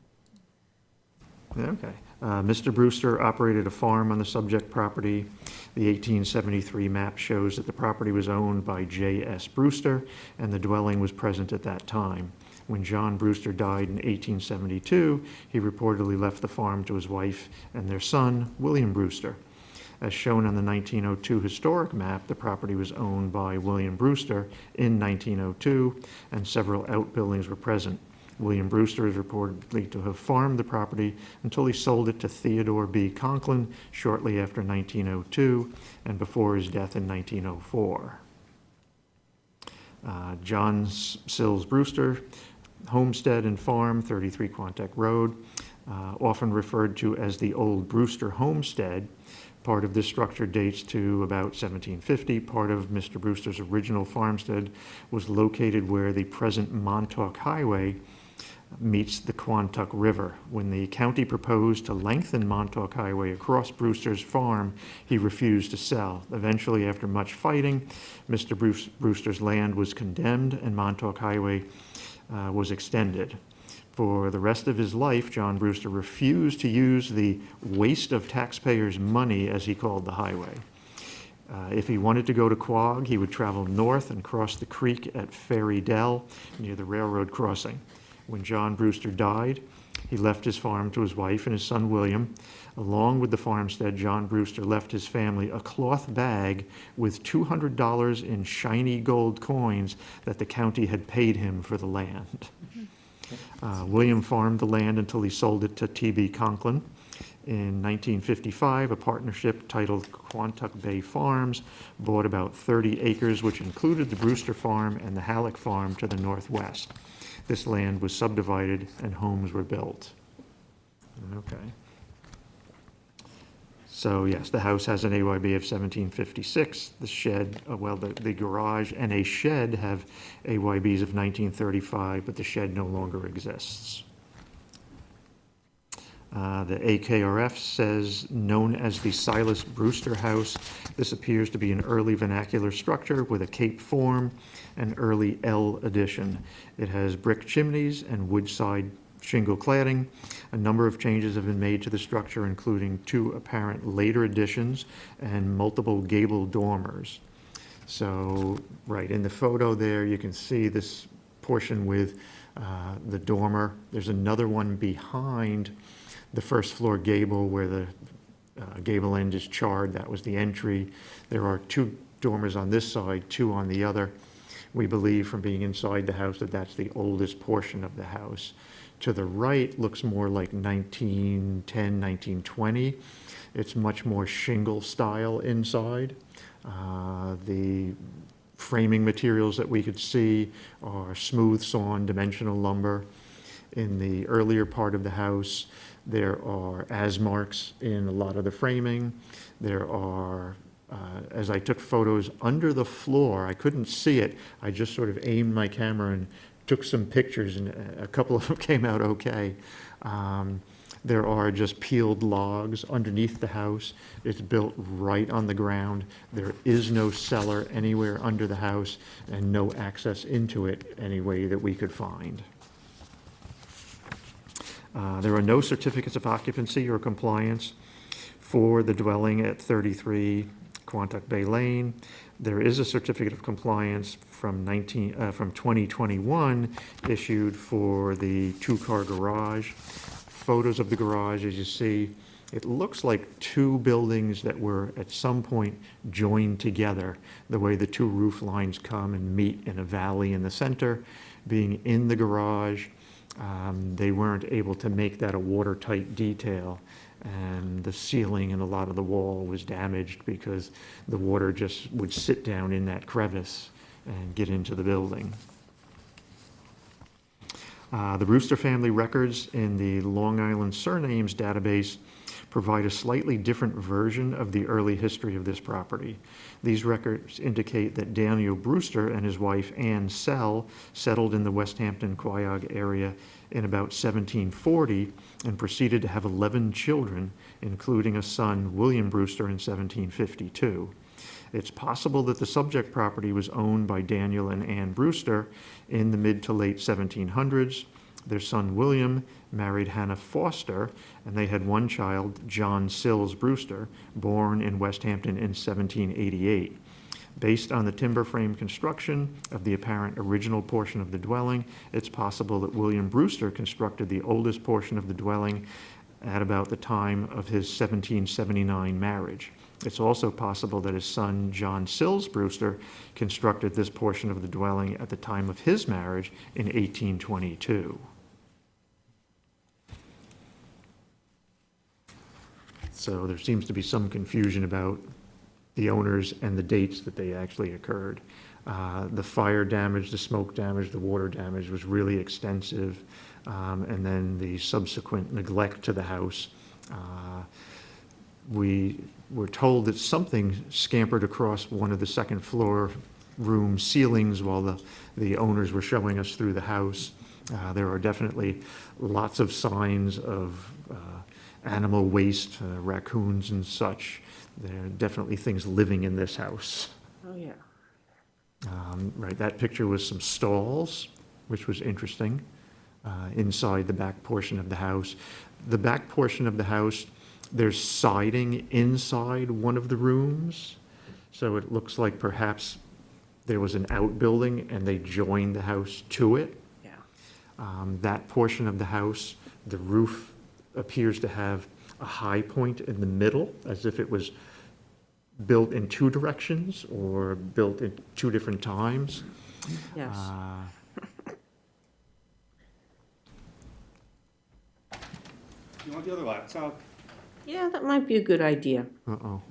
Speaker 7: Okay. Mr. Brewster operated a farm on the subject property. The 1873 map shows that the property was owned by J.S. Brewster, and the dwelling was present at that time. When John Brewster died in 1872, he reportedly left the farm to his wife and their son, William Brewster. As shown on the 1902 historic map, the property was owned by William Brewster in 1902, and several outbuildings were present. William Brewster is reportedly to have farmed the property until he sold it to Theodore B. Conklin shortly after 1902 and before his death in 1904. John Sills Brewster, homestead and farm, 33 Quantic Road, often referred to as the Old Brewster Homestead. Part of this structure dates to about 1750. Part of Mr. Brewster's original farmstead was located where the present Montauk Highway meets the Quantuck River. When the county proposed to lengthen Montauk Highway across Brewster's farm, he refused to sell. Eventually, after much fighting, Mr. Brewster's land was condemned and Montauk Highway was extended. For the rest of his life, John Brewster refused to use the waste of taxpayers' money, as he called the highway. If he wanted to go to Quogue, he would travel north and cross the creek at Ferry Dell near the railroad crossing. When John Brewster died, he left his farm to his wife and his son William. Along with the farmstead, John Brewster left his family a cloth bag with $200 in shiny gold coins that the county had paid him for the land. William farmed the land until he sold it to T.B. Conklin. In 1955, a partnership titled Quantuck Bay Farms bought about 30 acres, which included the Brewster Farm and the Halleck Farm to the northwest. This land was subdivided and homes were built. Okay. So yes, the house has an AYB of 1756. The shed, the garage and a shed have AYBs of 1935, but the shed no longer exists. The AKRF says, known as the Silas Brewster House, this appears to be an early vernacular structure with a cape form and early L addition. It has brick chimneys and wood side shingle cladding. A number of changes have been made to the structure, including 2 apparent later additions and multiple gable dormers. So, right, in the photo there, you can see this portion with the dormer. There's another one behind the first floor gable where the gable end is charred. That was the entry. There are 2 dormers on this side, 2 on the other. We believe from being inside the house that that's the oldest portion of the house. To the right looks more like 1910, 1920. It's much more shingle style inside. The framing materials that we could see are smooth sawn dimensional lumber. In the earlier part of the house, there are as marks in a lot of the framing. There are, as I took photos under the floor, I couldn't see it. I just sort of aimed my camera and took some pictures, and a couple of them came out okay. There are just peeled logs underneath the house. It's built right on the ground. There is no cellar anywhere under the house and no access into it any way that we could find. There are no certificates of occupancy or compliance for the dwelling at 33 Quantuck Bay Lane. There is a certificate of compliance from 2021 issued for the two-car garage. Photos of the garage, as you see, it looks like two buildings that were at some point joined together, the way the two roof lines come and meet in a valley in the center. Being in the garage, they weren't able to make that a watertight detail, and the ceiling and a lot of the wall was damaged because the water just would sit down in that crevice and get into the building. The Brewster family records in the Long Island surnames database provide a slightly different version of the early history of this property. These records indicate that Daniel Brewster and his wife Ann Sell settled in the West Hampton Quayog area in about 1740 and proceeded to have 11 children, including a son, William Brewster, in 1752. It's possible that the subject property was owned by Daniel and Ann Brewster in the mid to late 1700s. Their son, William, married Hannah Foster, and they had one child, John Sills Brewster, born in West Hampton in 1788. Based on the timber frame construction of the apparent original portion of the dwelling, it's possible that William Brewster constructed the oldest portion of the dwelling at about the time of his 1779 marriage. It's also possible that his son, John Sills Brewster, constructed this portion of the dwelling at the time of his marriage in 1822. So there seems to be some confusion about the owners and the dates that they actually occurred. The fire damage, the smoke damage, the water damage was really extensive, and then the subsequent neglect to the house. We were told that something scampered across one of the second floor room ceilings while the owners were showing us through the house. There are definitely lots of signs of animal waste, raccoons and such. There are definitely things living in this house.
Speaker 1: Oh, yeah.
Speaker 7: Right, that picture was some stalls, which was interesting, inside the back portion of the house. The back portion of the house, there's siding inside one of the rooms, so it looks like perhaps there was an outbuilding and they joined the house to it.
Speaker 1: Yeah.
Speaker 7: That portion of the house, the roof appears to have a high point in the middle, as if it was built in two directions or built at two different times.
Speaker 1: Yes.
Speaker 2: You want the other laptop?
Speaker 1: Yeah, that might be a good idea.
Speaker 7: Uh-oh.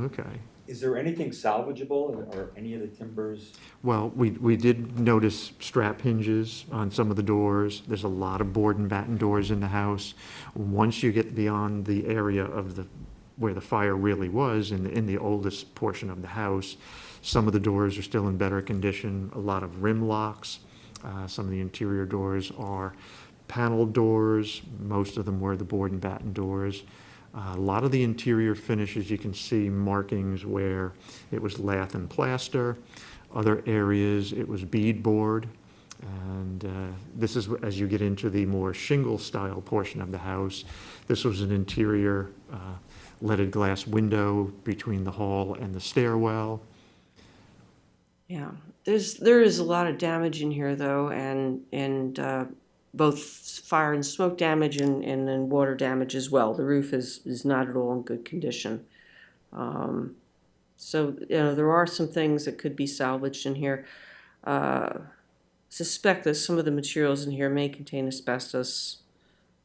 Speaker 7: Okay.
Speaker 11: Is there anything salvageable or any of the timbers?
Speaker 7: Well, we did notice strap hinges on some of the doors. There's a lot of board and batten doors in the house. Once you get beyond the area of where the fire really was, in the oldest portion of the house, some of the doors are still in better condition. A lot of rim locks. Some of the interior doors are paneled doors. Most of them were the board and batten doors. A lot of the interior finishes, you can see markings where it was lath and plaster. Other areas, it was beadboard. And this is, as you get into the more shingle-style portion of the house, this was an interior leaded glass window between the hall and the stairwell.
Speaker 1: Yeah, there is a lot of damage in here though, and both fire and smoke damage and then water damage as well. The roof is not at all in good condition. So, there are some things that could be salvaged in here. Suspect that some of the materials in here may contain asbestos.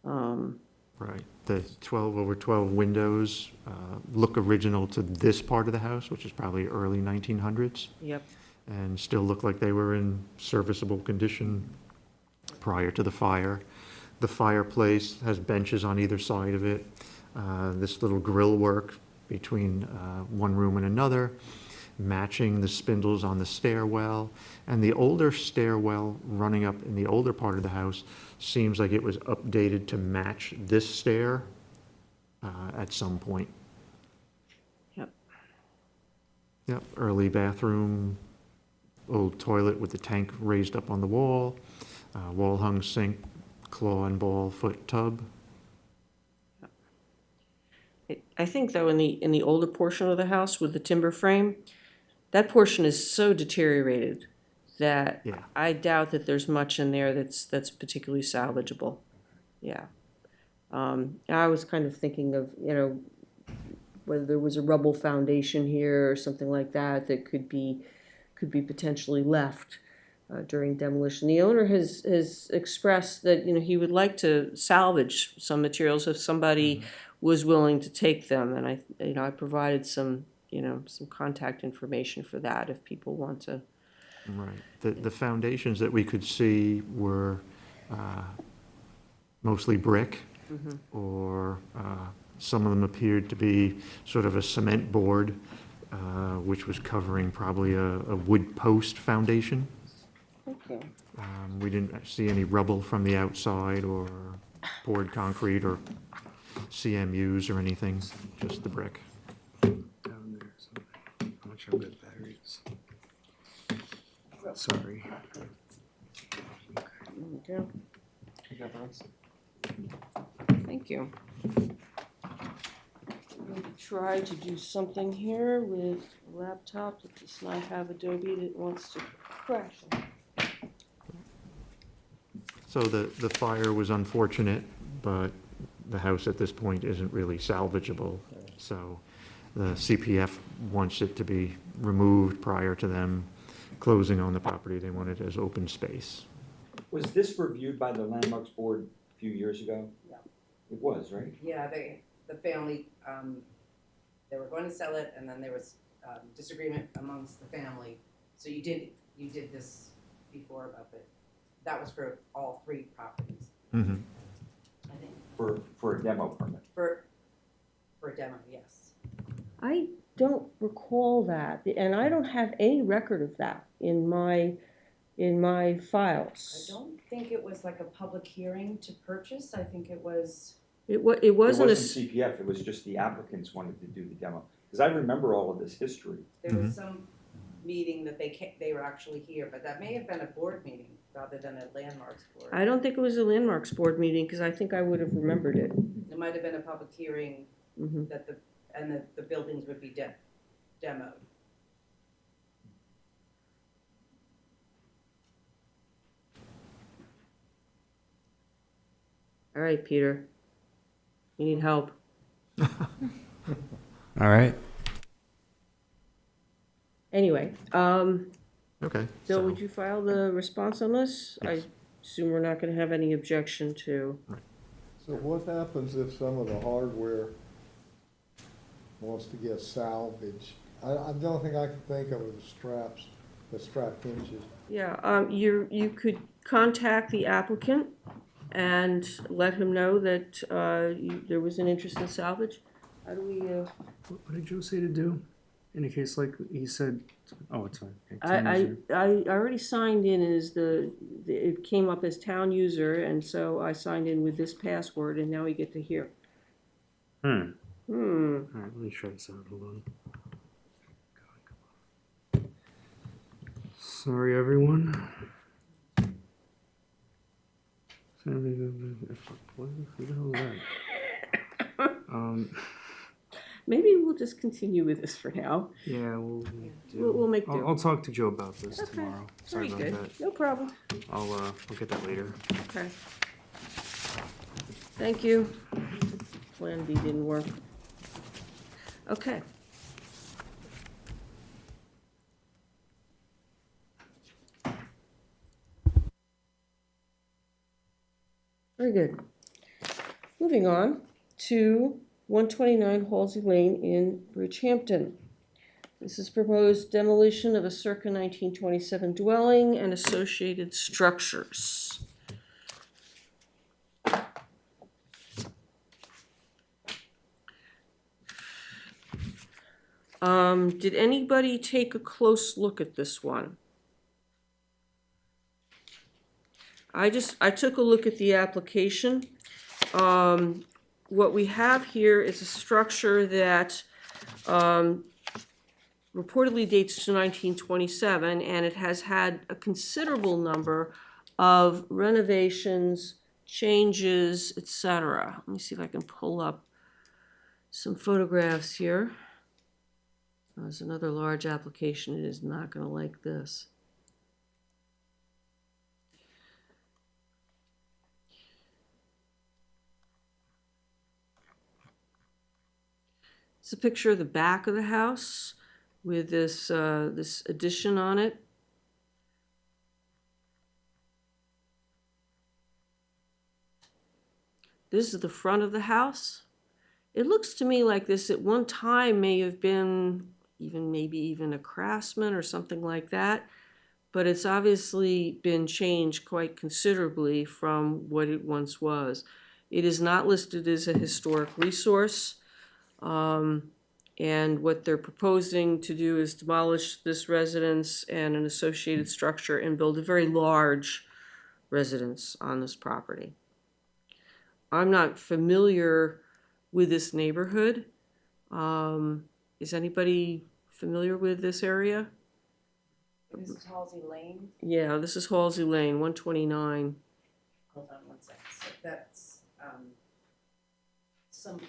Speaker 7: Right. The 12/12 windows look original to this part of the house, which is probably early 1900s.
Speaker 1: Yep.
Speaker 7: And still look like they were in serviceable condition prior to the fire. The fireplace has benches on either side of it. This little grill work between one room and another, matching the spindles on the stairwell. And the older stairwell running up in the older part of the house seems like it was updated to match this stair at some point.
Speaker 1: Yep.
Speaker 7: Yep, early bathroom, old toilet with the tank raised up on the wall, wall-hung sink, claw and ball foot tub.
Speaker 1: I think though in the older portion of the house with the timber frame, that portion is so deteriorated that
Speaker 7: Yeah.
Speaker 1: I doubt that there's much in there that's particularly salvageable. Yeah. I was kind of thinking of, whether there was a rubble foundation here or something like that that could be potentially left during demolition. The owner has expressed that, he would like to salvage some materials if somebody was willing to take them. And I provided some contact information for that if people want to.
Speaker 7: Right. The foundations that we could see were mostly brick, or some of them appeared to be sort of a cement board, which was covering probably a wood post foundation.
Speaker 1: Okay.
Speaker 7: We didn't see any rubble from the outside or poured concrete or CMUs or anything, just the brick.
Speaker 2: Down there, so I'm not sure where the battery is. Sorry.
Speaker 1: Okay.
Speaker 2: You got those?
Speaker 1: Thank you. I'm going to try to do something here with a laptop that does not have Adobe that wants to crash.
Speaker 7: So the fire was unfortunate, but the house at this point isn't really salvageable. So the CPF wants it to be removed prior to them closing on the property. They want it as open space.
Speaker 11: Was this reviewed by the Landmarks Board a few years ago?
Speaker 8: Yeah.
Speaker 11: It was, right?
Speaker 8: Yeah, the family, they were going to sell it, and then there was disagreement amongst the family. So you did this before about it. That was for all three properties,
Speaker 7: Mm-hmm.
Speaker 8: I think.
Speaker 11: For a demo permit?
Speaker 8: For a demo, yes.
Speaker 1: I don't recall that, and I don't have any record of that in my files.
Speaker 8: I don't think it was like a public hearing to purchase. I think it was.
Speaker 1: It wasn't
Speaker 11: It wasn't CPF, it was just the applicants wanted to do the demo. Because I remember all of this history.
Speaker 8: There was some meeting that they were actually here, but that may have been a board meeting rather than a landmarks board.
Speaker 1: I don't think it was a landmarks board meeting, because I think I would have remembered it.
Speaker 8: It might have been a public hearing that the buildings would be demoed.
Speaker 1: All right, Peter. You need help.
Speaker 2: All right.
Speaker 1: Anyway,
Speaker 7: Okay.
Speaker 1: Bill,
Speaker 7: so-
Speaker 1: would you file the response on this?
Speaker 7: Yes.
Speaker 1: I assume we're not gonna have any objection to.
Speaker 6: So what happens if some of the hardware wants to get salvaged? The only thing I can think of is the strap hinges.
Speaker 1: Yeah, you could contact the applicant and let him know that, there was an interest in salvage. How do we,
Speaker 2: What did Joe say to do? In a case like he said, oh, it's fine. Okay, town
Speaker 1: I
Speaker 2: user.
Speaker 1: already signed in as it came up as town user, and so I signed in with this password, and now we get to hear.
Speaker 2: All right, let me try this out. Hold on. Sorry, everyone. What the hell is that?
Speaker 1: Maybe we'll just continue with this for now.
Speaker 2: Yeah,
Speaker 1: We'll make do.
Speaker 2: I'll talk to Joe about this
Speaker 1: Okay,
Speaker 2: tomorrow. Sorry
Speaker 1: very
Speaker 2: about
Speaker 1: good.
Speaker 2: that.
Speaker 1: No problem.
Speaker 2: I'll get that later.
Speaker 1: Okay. Thank you. Plan B didn't work. Okay. Very good. Moving on to 129 Halsey Lane in Bridgehampton. This is proposed demolition of a circa 1927 dwelling and associated structures. Did anybody take a close look at this one? I took a look at the application. What we have here is a structure that reportedly dates to 1927, and it has had a considerable number of renovations, changes, etc. Let me see if I can pull up some photographs here. There's another large application. It is not going to like this. It's a picture of the back of the house with this this addition on it. This is the front of the house. It looks to me like this at one time may have been maybe even a craftsman or something like that, but it's obviously been changed quite considerably from what it once was. It is not listed as a historic resource, and what they're proposing to do is demolish this residence and an associated structure and build a very large residence on this property. I'm not familiar with this neighborhood. Is anybody familiar with this area?
Speaker 8: This is Halsey Lane.
Speaker 1: Yeah, this is Halsey Lane, 129.
Speaker 8: Hold on one second. So that's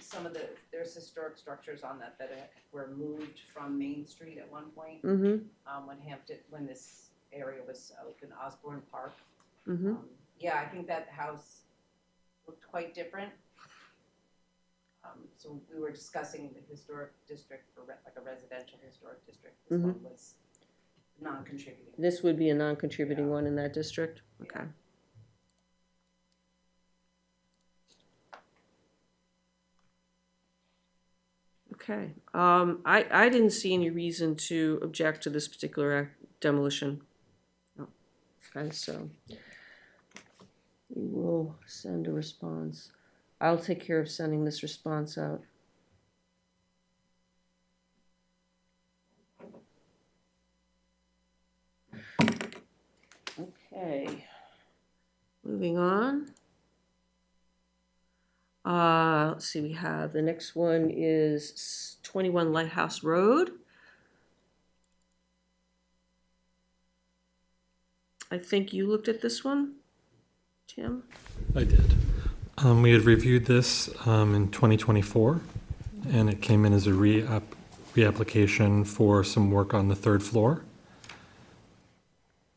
Speaker 8: some of there's historic structures on that were moved from Main Street at one point. When this area was open, Osborne Park. Yeah, I think that house looked quite different. So we were discussing the historic district for like a residential historic district. This one was non-contributing.
Speaker 1: This would be a non-contributing one in that district? Okay. Okay. I didn't see any reason to object to this particular demolition. No. Okay, so we will send a response. I'll take care of sending this response out. Okay. Moving on. Let's see, we have, the next one is 21 Lighthouse Road. I think you looked at this one, Tim?
Speaker 13: I did. We had reviewed this in 2024, and it came in as a reapplication for some work on the third floor.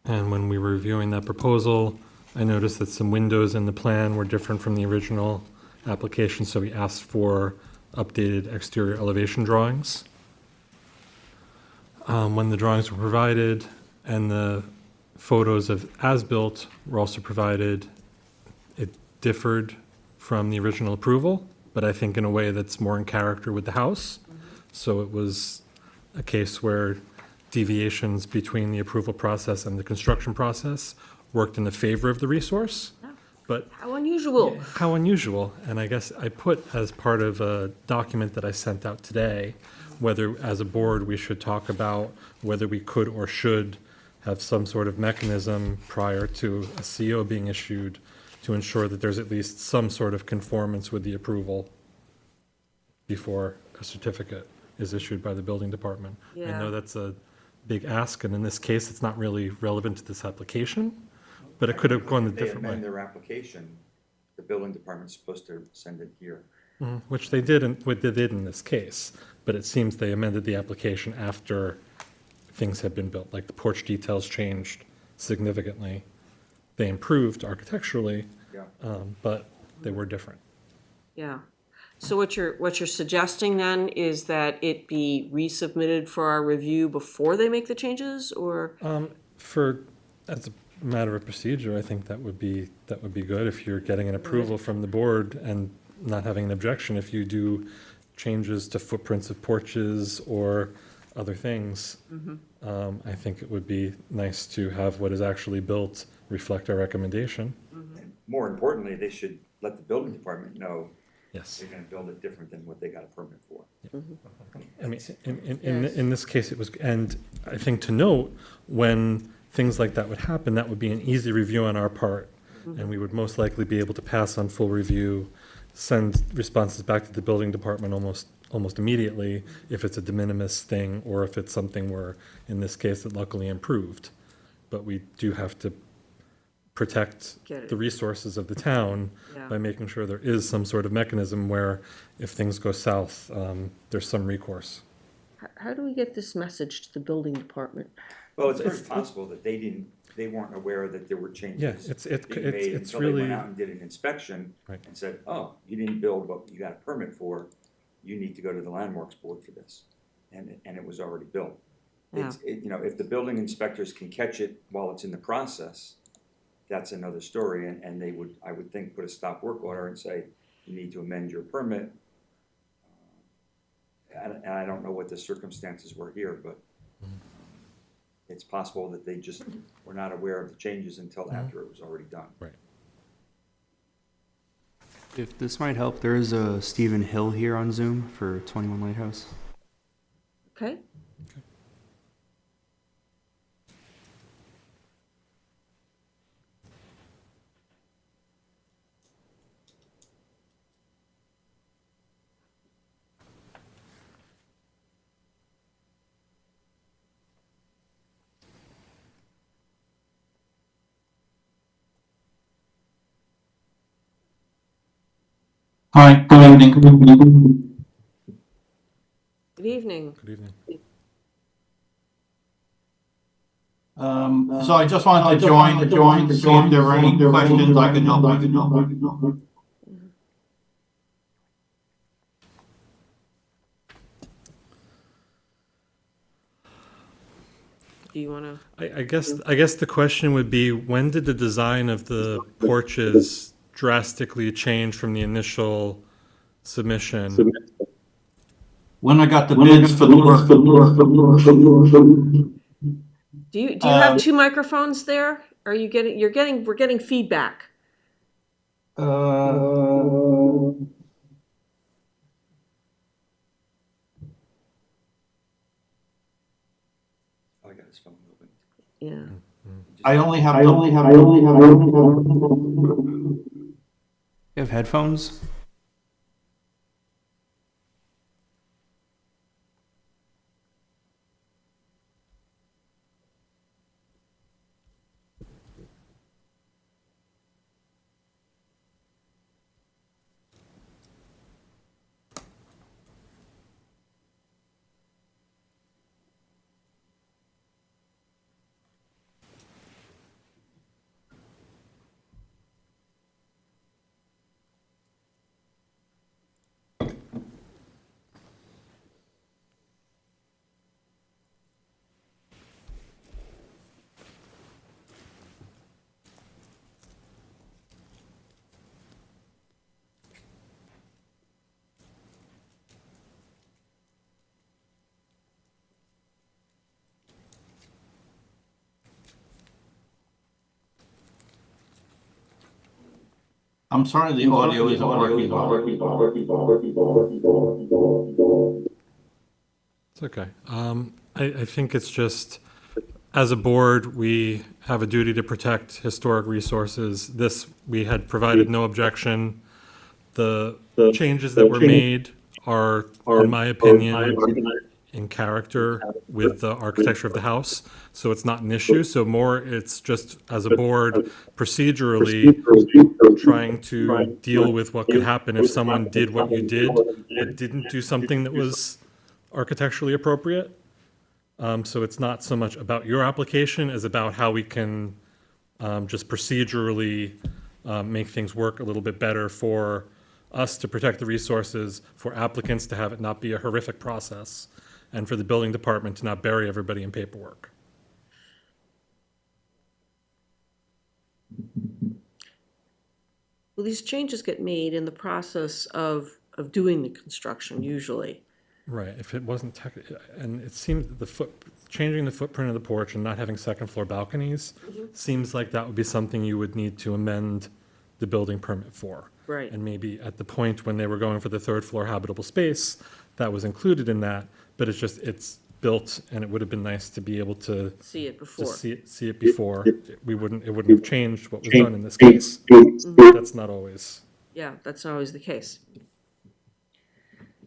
Speaker 13: And when we were reviewing that proposal, I noticed that some windows in the plan were different from the original application, so we asked for updated exterior elevation drawings. When the drawings were provided and the photos of as-built were also provided, it differed from the original approval, but I think in a way that's more in character with the house. So it was a case where deviations between the approval process and the construction process worked in the favor of the resource. But
Speaker 1: how unusual.
Speaker 13: How unusual. And I guess I put as part of a document that I sent out today, whether as a board we should talk about whether we could or should have some sort of mechanism prior to a CO being issued to ensure that there's at least some sort of conformance with the approval before a certificate is issued by the building department. I
Speaker 1: Yeah.
Speaker 13: know that's a big ask, and in this case, it's not really relevant to this application, but it could have gone a different
Speaker 11: If they amend
Speaker 13: way.
Speaker 11: their application, the building department's supposed to send it here.
Speaker 13: Which they did in this case, but it seems they amended the application after things had been built, like the porch details changed significantly. They improved architecturally, but they were different.
Speaker 1: Yeah. So what you're suggesting then is that it be resubmitted for our review before they make the changes, or?
Speaker 13: As a matter of procedure, I think that would be good if you're getting an approval from the board and not having an objection. If you do changes to footprints of porches or other things, I think it would be nice to have what is actually built reflect our recommendation.
Speaker 11: More importantly, they should let the building department know
Speaker 13: Yes.
Speaker 11: they're gonna build it different than what they got a permit for.
Speaker 13: I mean, in this case, it was, and I think to note, when things like that would happen, that would be an easy review on our part, and we would most likely be able to pass on full review, send responses back to the building department almost immediately if it's a de minimis thing, or if it's something where, in this case, it luckily improved. But we do have to protect
Speaker 1: Get it.
Speaker 13: the resources of the town
Speaker 1: Yeah.
Speaker 13: by making sure there is some sort of mechanism where if things go south, there's some recourse.
Speaker 1: How do we get this message to the building department?
Speaker 11: Well, it's very possible that they weren't aware that there were changes being made
Speaker 13: it's
Speaker 11: until they
Speaker 13: really,
Speaker 11: went out and did an inspection
Speaker 13: Right.
Speaker 11: and said, oh, you didn't build what you got a permit for, you need to go to the landmarks board for this. And it was already built.
Speaker 1: Yeah.
Speaker 11: You know, if the building inspectors can catch it while it's in the process, that's another story, and they would, I would think, put a stop work order and say, you need to amend your permit. And I don't know what the circumstances were here, but it's possible that they just were not aware of the changes until after it was already done.
Speaker 13: right.
Speaker 2: If this might help, there is a Stephen Hill here on Zoom for 21 Lighthouse.
Speaker 1: Okay?
Speaker 17: Hi, good evening.
Speaker 1: Good evening.
Speaker 13: Good evening.
Speaker 17: So I just wanted to join to see if there were any questions I could help with.
Speaker 1: Do you want to?
Speaker 13: I guess the question would be, when did the design of the porches drastically change from the initial submission?
Speaker 17: When I got the bids for the work.
Speaker 1: Do you have two microphones there? Are you getting? We're getting feedback.
Speaker 11: Oh, I got his phone open.
Speaker 1: Yeah.
Speaker 17: I only have.
Speaker 2: You have headphones?
Speaker 17: I'm sorry, the audio isn't working.
Speaker 13: It's okay. I think it's just, as a board, we have a duty to protect historic resources. This, we had provided no objection. The changes that were made are, in my opinion, in character with the architecture of the house, so it's not an issue. So more, it's just, as a board, procedurally trying to deal with what could happen if someone did what you did, but didn't do something that was architecturally appropriate. So it's not so much about your application as about how we can just procedurally make things work a little bit better for us to protect the resources, for applicants to have it not be a horrific process, and for the building department to not bury everybody in paperwork.
Speaker 1: Well, these changes get made in the process of doing the construction usually.
Speaker 13: Right, if it wasn't and it seemed changing the footprint of the porch and not having second floor balconies seems like that would be something you would need to amend the building permit for.
Speaker 1: Right.
Speaker 13: And maybe at the point when they were going for the third floor habitable space, that was included in that, but it's built, and it would have been nice to be able to
Speaker 1: See it before.
Speaker 13: just see it before. It wouldn't have changed what was done in this case. That's not always.
Speaker 1: Yeah, that's not always the case.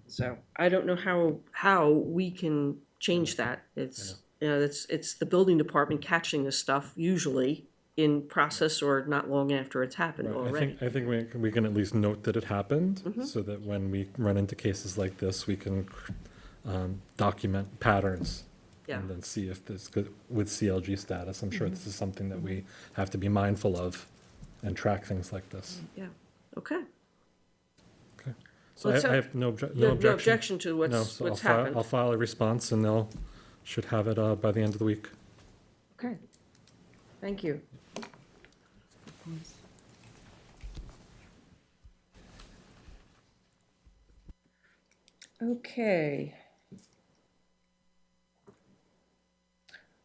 Speaker 1: So I don't know how we can change that. It's it's the building department catching this stuff usually, in process or not long after it's happened
Speaker 13: Right,
Speaker 1: already.
Speaker 13: I think we can at least note that it happened,
Speaker 1: Mhm.
Speaker 13: so that when we run into cases like this, we can document patterns.
Speaker 1: Yeah.
Speaker 13: And then see if this, with CLG status, I'm sure
Speaker 1: Mhm.
Speaker 13: this is something that we have to be mindful of and track things like this.
Speaker 1: Yeah, okay.
Speaker 13: Okay. So
Speaker 1: Let's
Speaker 13: I
Speaker 1: have-
Speaker 13: have no
Speaker 1: you have
Speaker 13: no
Speaker 1: no
Speaker 13: objection.
Speaker 1: objection to what's-
Speaker 13: No, so
Speaker 1: what's
Speaker 13: I'll
Speaker 1: happened.
Speaker 13: I'll file a response and they'll, should have it by the end of the week.
Speaker 1: Okay, thank you. Okay.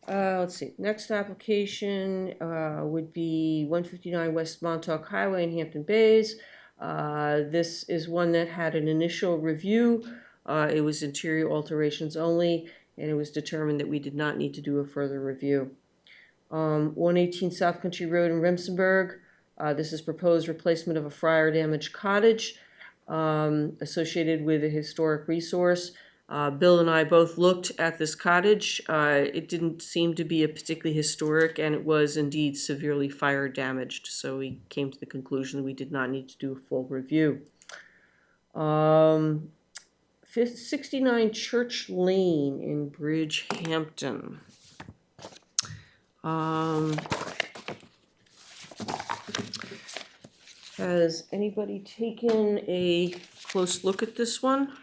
Speaker 1: Let's see, next application would be 159 West Montauk Highway in Hampton Bays. This is one that had an initial review. It was interior alterations only, and it was determined that we did not need to do a further review. 118 South Country Road in Remsenburg. This is proposed replacement of a fire-damaged cottage associated with a historic resource. Bill and I both looked at this cottage. It didn't seem to be a particularly historic, and it was indeed severely fire damaged. So we came to the conclusion that we did not need to do a full review. 69 Church Lane in Bridgehampton. Has anybody taken a close look at this one?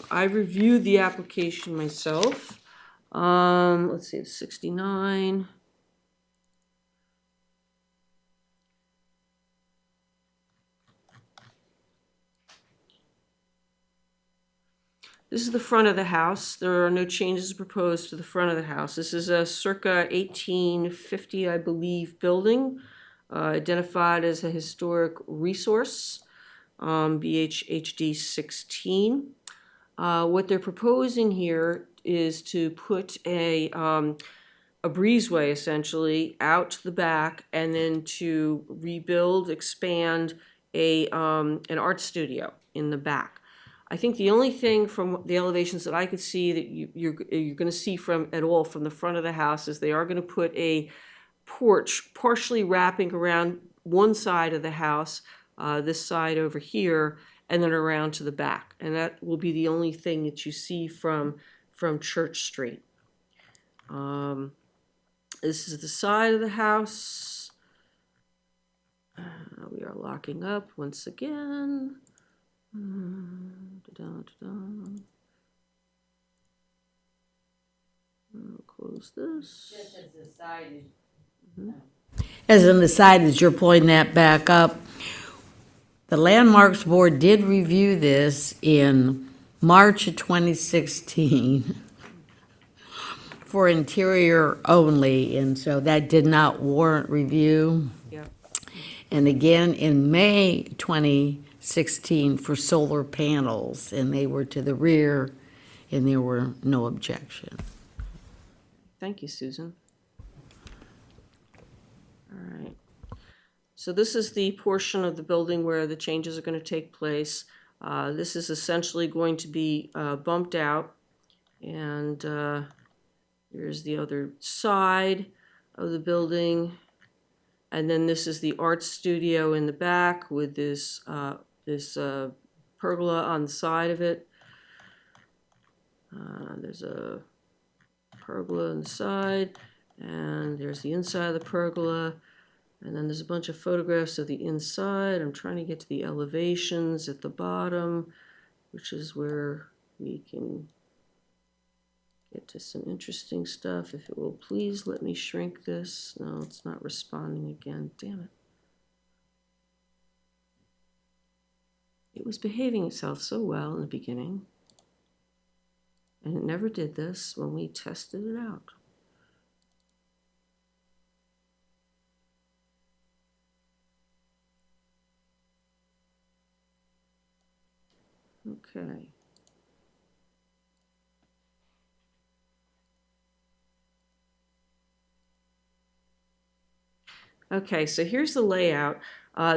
Speaker 1: I reviewed the application myself. Let's see, it's 69. This is the front of the house. There are no changes proposed to the front of the house. This is a circa 1850, I believe, building, identified as a historic resource, BHHD 16. What they're proposing here is to put a breezeway essentially out to the back, and then to rebuild, expand an art studio in the back. I think the only thing from the elevations that I could see that you're going to see from at all from the front of the house is they are going to put a porch partially wrapping around one side of the house, this side over here, and then around to the back. And that will be the only thing that you see from Church Street. This is the side of the house. We are locking up once again. I'll close this.
Speaker 5: Just as the side As an aside, as you're pulling that back up, the Landmarks Board did review this in March of 2016 for interior only, and so that did not warrant review.
Speaker 1: Yeah.
Speaker 5: And again in May 2016 for solar panels, and they were to the rear, and there were no objection.
Speaker 1: Thank you, Susan. All right. So this is the portion of the building where the changes are going to take place. This is essentially going to be bumped out, and here's the other side of the building. And then this is the art studio in the back with this pergola on the side of it. There's a pergola on the side, and there's the inside of the pergola, and then there's a bunch of photographs of the inside. I'm trying to get to the elevations at the bottom, which is where we can get to some interesting stuff. If it will please let me shrink this. No, it's not responding again. Damn it. It was behaving itself so well in the beginning, and it never did this when we tested it out. Okay. Okay, so here's the layout.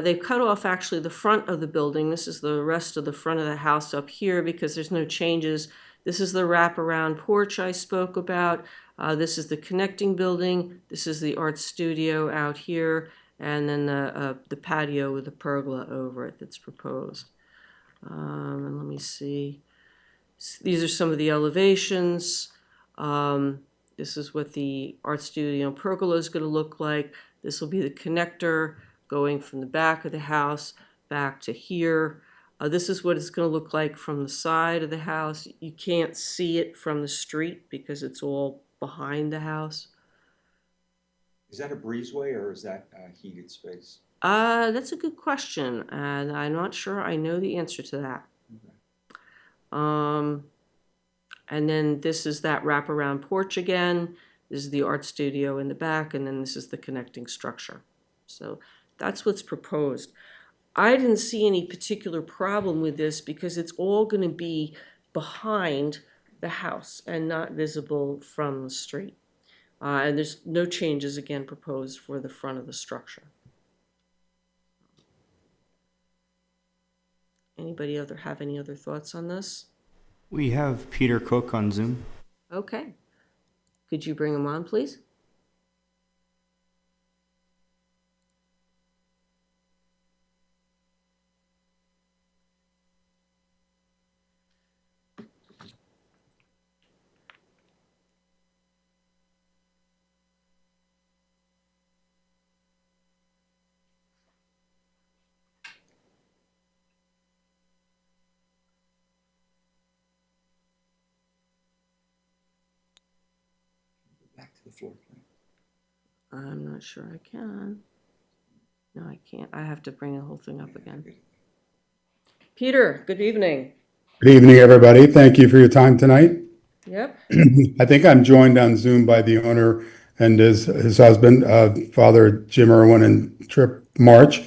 Speaker 1: They've cut off actually the front of the building. This is the rest of the front of the house up here because there's no changes This is the wraparound porch I spoke about. This is the connecting building. This is the art studio out here, and then the patio with the pergola over it that's proposed. And let me see. These are some of the elevations. This is what the art studio pergola is going to look like. This will be the connector going from the back of the house back to here. This is what it's going to look like from the side of the house. You can't see it from the street because it's all behind the house.
Speaker 11: Is that a breezeway or is that heated space?
Speaker 1: That's a good question, and I'm not sure I know the answer to that. And then this is that wraparound porch again. This is the art studio in the back, and then this is the connecting structure. So that's what's proposed. I didn't see any particular problem with this because it's all going to be behind the house and not visible from the street. And there's no changes, again, proposed for the front of the structure. Anybody have any other thoughts on this?
Speaker 18: We have Peter Cook on Zoom.
Speaker 1: Okay. Could you bring him on, please?
Speaker 11: Back to the floor plan.
Speaker 1: I'm not sure I can. No, I can't. I have to bring the whole thing up again. Peter, good evening.
Speaker 19: Good evening, everybody. Thank you for your time tonight.
Speaker 1: Yep.
Speaker 19: I think I'm joined on Zoom by the owner and his husband, Father Jim Irwin and Trip March.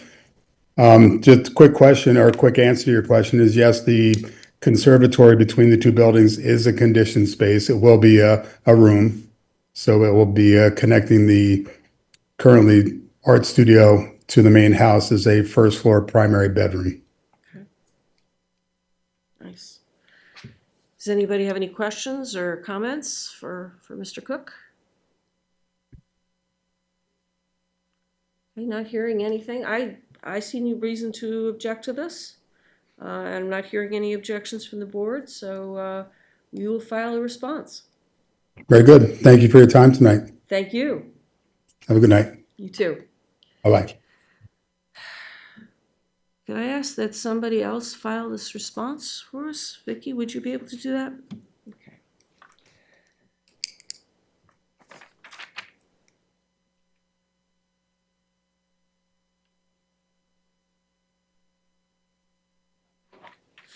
Speaker 19: Just a quick question or a quick answer to your question is yes, the conservatory between the two buildings is a conditioned space. It will be a room. So it will be connecting the currently art studio to the main house as a first floor primary bedroom.
Speaker 1: Nice. Does anybody have any questions or comments for Mr. Cook? Okay, not hearing anything. I see no reason to object to this. I'm not hearing any objections from the board, so we will file a response.
Speaker 19: Very good. Thank you for your time tonight.
Speaker 1: Thank you.
Speaker 19: Have a good night.
Speaker 1: You too.
Speaker 19: Bye-bye.
Speaker 1: Could I ask that somebody else file this response for us? Vicki, would you be able to do that? Okay.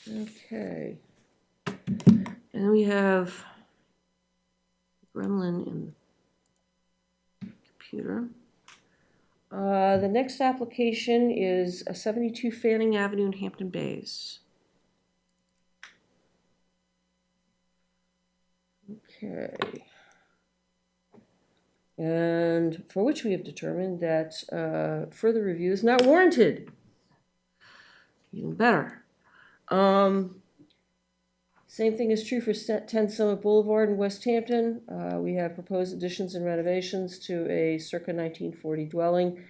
Speaker 1: Okay. And we have Gremlin in the computer. The next application is 72 Fanning Avenue in Hampton Bays. Okay. And for which we have determined that further review is not warranted. Even better. Same thing is true for 10 Summit Boulevard in West Hampton. We have proposed additions and renovations to a circa 1940 dwelling.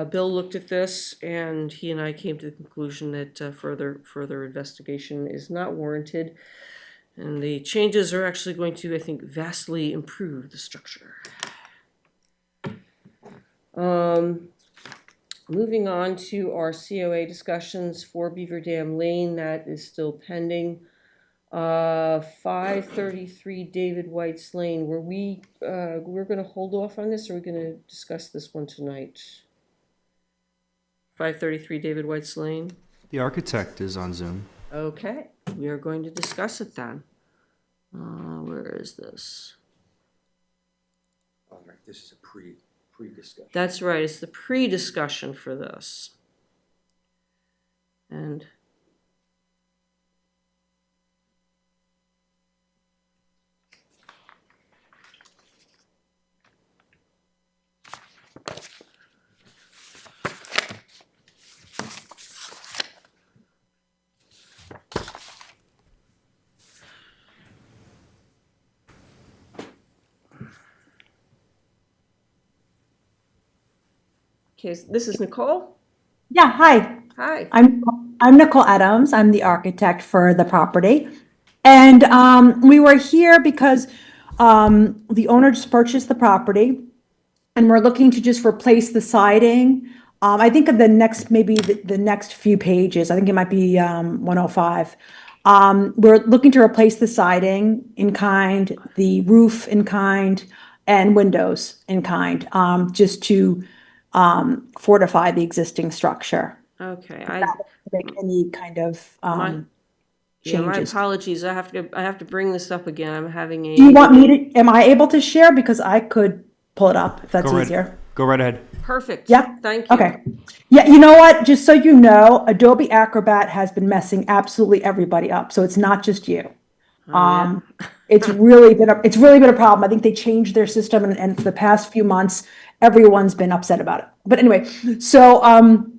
Speaker 1: Bill looked at this and he and I came to the conclusion that further investigation is not warranted. And the changes are actually going to, I think, vastly improve the structure. Moving on to our COA discussions for Beaver Dam Lane, that is still pending. 533 David White's Lane. We're going to hold off on this, or we're going to discuss this one tonight? 533 David White's Lane.
Speaker 18: The architect is on Zoom.
Speaker 1: Okay, we are going to discuss it then. Where is this?
Speaker 11: All right, this is a pre-discussion.
Speaker 1: That's right, it's the pre-discussion for this. And Okay, this is Nicole.
Speaker 20: Yeah, hi.
Speaker 1: Hi.
Speaker 20: I'm Nicole Adams. I'm the architect for the property. And we were here because the owner just purchased the property and we're looking to just replace the siding. I think of the next, maybe the next few pages, I think it might be 105. We're looking to replace the siding in kind, the roof in kind, and windows in kind, just to fortify the existing structure.
Speaker 1: Okay,
Speaker 20: Make any kind of
Speaker 1: my
Speaker 20: changes.
Speaker 1: apologies. I have to bring this up again. I'm having a.
Speaker 20: Do you want me to, am I able to share? Because I could pull it up if that's easier.
Speaker 18: Go right ahead.
Speaker 1: Perfect.
Speaker 20: Yeah.
Speaker 1: Thank you.
Speaker 20: Okay. Yeah, you know what? Just so you know, Adobe Acrobat has been messing absolutely everybody up. So it's not just you. It's really been a problem. I think they changed their system and for the past few months, everyone's been upset about it. But anyway, so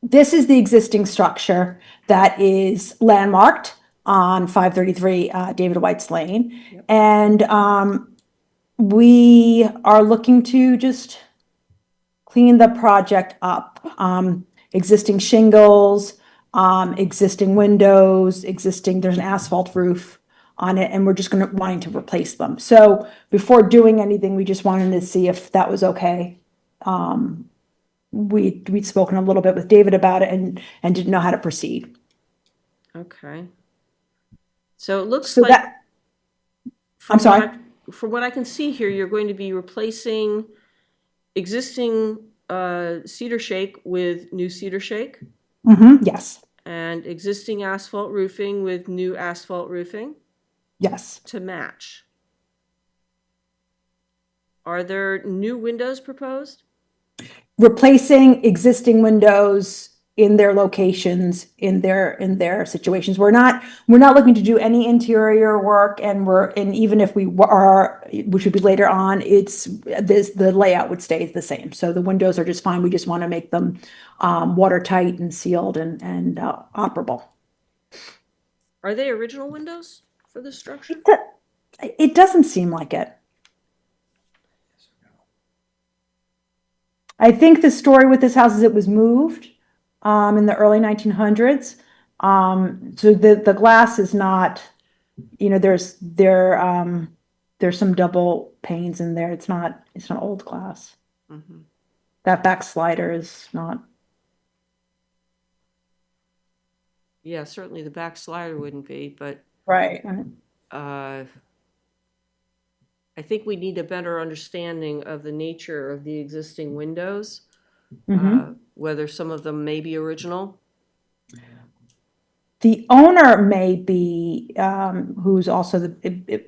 Speaker 20: this is the existing structure that is landmarked on 533 David White's Lane. Yep. And we are looking to just clean the project up. Existing shingles, existing windows, there's an asphalt roof on it, and we're just wanting to replace them. So before doing anything, we just wanted to see if that was okay. We'd spoken a little bit with David about it and didn't know how to proceed.
Speaker 1: Okay. So it looks
Speaker 20: So
Speaker 1: like.
Speaker 20: that, I'm sorry.
Speaker 1: From what I can see here, you're going to be replacing existing cedar shake with new cedar shake.
Speaker 20: Mm-hmm, yes.
Speaker 1: And existing asphalt roofing with new asphalt roofing.
Speaker 20: Yes.
Speaker 1: To match. Are there new windows proposed?
Speaker 20: Replacing existing windows in their locations, in their situations. We're not looking to do any interior work, and even if we are, which would be later on, the layout would stay the same. So the windows are just fine. We just want to make them watertight and sealed and operable.
Speaker 1: Are they original windows for this structure?
Speaker 20: It doesn't seem like it. I think the story with this house is it was moved in the early 1900s. So the glass is not, there's some double panes in there. It's not old glass.
Speaker 1: Mm-hmm.
Speaker 20: That back slider is not.
Speaker 1: Yeah, certainly the back slider wouldn't be, but.
Speaker 20: Right.
Speaker 1: I think we need a better understanding of the nature of the existing windows, whether some of them may be original.
Speaker 20: The owner may be, who's also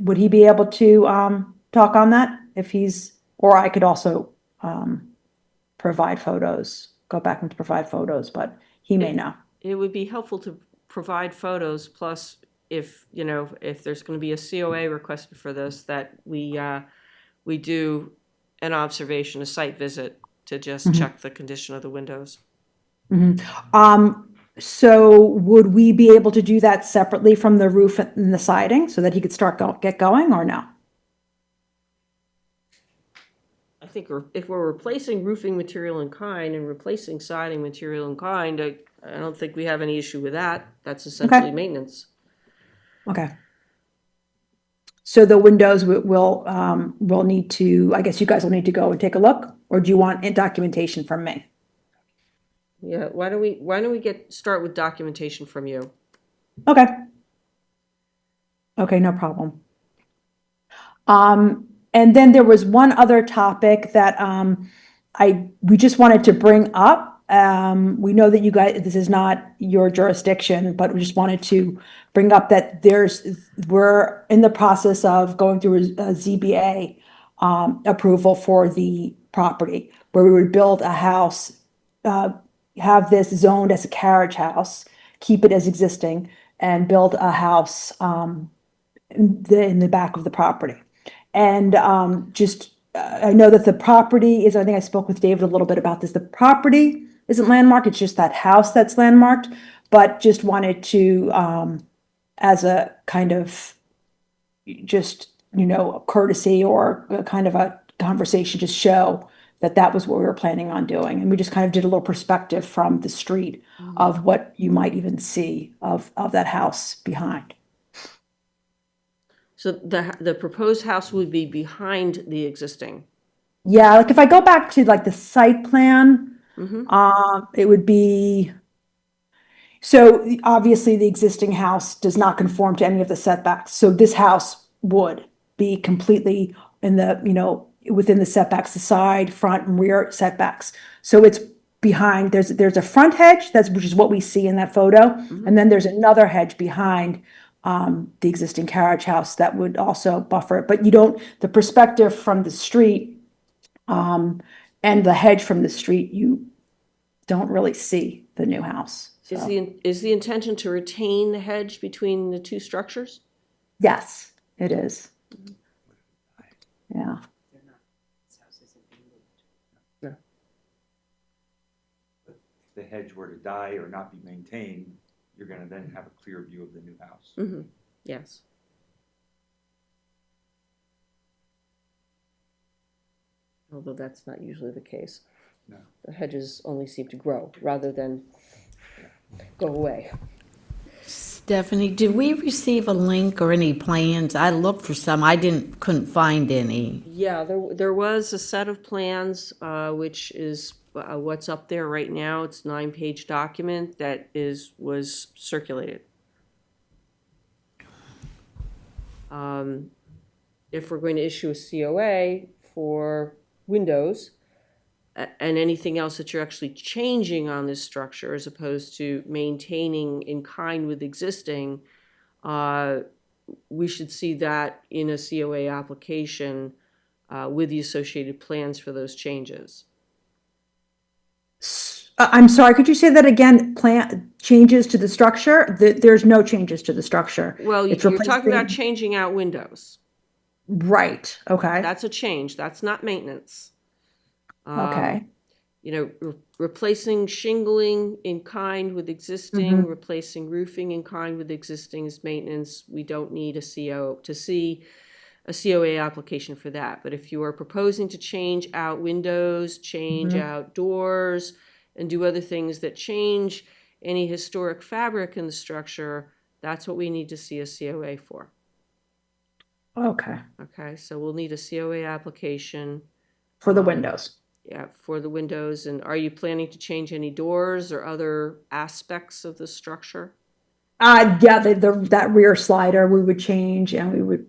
Speaker 20: would he be able to talk on that or I could also provide photos, go back and provide photos, but he may know.
Speaker 1: It would be helpful to provide photos, plus if there's going to be a COA requested for this, that we do an observation, a site visit to just check the condition of the windows.
Speaker 20: Mm-hmm. So would we be able to do that separately from the roof and the siding so that he could get going, or no?
Speaker 1: I think if we're replacing roofing material in kind and replacing siding material in kind, I don't think we have any issue with that. That's essentially maintenance.
Speaker 20: Okay. So the windows will need to, I guess you guys will need to go and take a look, or do you want documentation from me?
Speaker 1: Yeah, why don't we start with documentation from you?
Speaker 20: Okay. Okay, no problem. And then there was one other topic that we just wanted to bring up. We know that you guys, this is not your jurisdiction, but we just wanted to bring up that we're in the process of going through a ZBA approval for the property, where we would build a house, have this zoned as a carriage house, keep it as existing, and build a house in the back of the property. And I know that the property is, I think I spoke with David a little bit about this, the property isn't landmarked, it's just that house that's landmarked, but just wanted to, as a kind of just, courtesy or a kind of a conversation, just show that was what we were planning on doing. And we just kind of did a little perspective from the street of what you might even see of that house behind.
Speaker 1: So the proposed house would be behind the existing.
Speaker 20: Yeah, like if I go back to like the site plan,
Speaker 1: Mm-hmm.
Speaker 20: it would be, so obviously the existing house does not conform to any of the setbacks. So this house would be completely in the, within the setbacks, the side, front and rear setbacks. So it's behind, there's a front hedge, which is what we see in that photo. And then there's another hedge behind the existing carriage house that would also buffer it. But the perspective from the street and the hedge from the street, you don't really see the new house. So.
Speaker 1: Is the intention to retain the hedge between the two structures?
Speaker 20: Yes, it is. Yeah.
Speaker 11: If the hedge were to die or not be maintained, you're gonna then have a clear view of the new house.
Speaker 1: Mm-hmm. Yes. Although that's not usually the case.
Speaker 11: No.
Speaker 1: The hedges only seem to grow rather than go away.
Speaker 5: Stephanie, did we receive a link or any plans? I looked for some, couldn't find any.
Speaker 1: Yeah, there was a set of plans, which is what's up there right now. It's a 9-page document that was circulated. If we're going to issue a COA for windows and anything else that you're actually changing on this structure as opposed to maintaining in kind with existing, we should see that in a COA application with the associated plans for those changes.
Speaker 20: I'm sorry, could you say that again? Plan changes to the structure? There's no changes to the structure.
Speaker 1: Well,
Speaker 20: It's
Speaker 1: you're talking about
Speaker 20: replacing-
Speaker 1: changing out windows.
Speaker 20: Right, okay.
Speaker 1: That's a change. That's not maintenance.
Speaker 20: Okay.
Speaker 1: Replacing shingling in kind with existing, replacing roofing in kind with existing is maintenance. We don't need to see a COA application for that. But if you are proposing to change out windows, change out doors, and do other things that change any historic fabric in the structure, that's what we need to see a COA for.
Speaker 20: Okay.
Speaker 1: Okay, so we'll need a COA application.
Speaker 20: For the windows.
Speaker 1: Yeah, for the windows. And are you planning to change any doors or other aspects of the structure?
Speaker 20: Yeah, that rear slider we would change, and we would,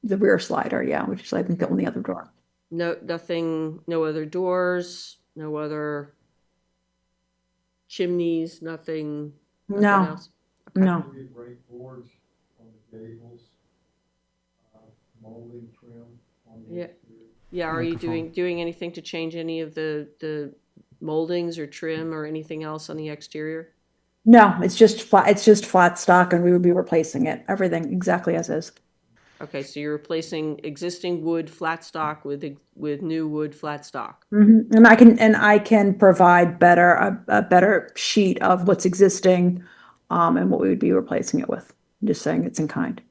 Speaker 20: the rear slider, yeah, which is I think the only other door.
Speaker 1: No, nothing, no other doors, no other chimneys, nothing
Speaker 20: No,
Speaker 1: else?
Speaker 20: no.
Speaker 6: Boards on the gables, molding trim on the
Speaker 1: Yeah. Yeah, are you doing anything to change any of the moldings or trim or anything else on the exterior?
Speaker 20: No, it's just flat stock, and we would be replacing it, everything exactly as is.
Speaker 1: Okay, so you're replacing existing wood flat stock with new wood flat stock.
Speaker 20: And I can provide a better sheet of what's existing, and what we would be replacing it with. I'm just saying it's in kind.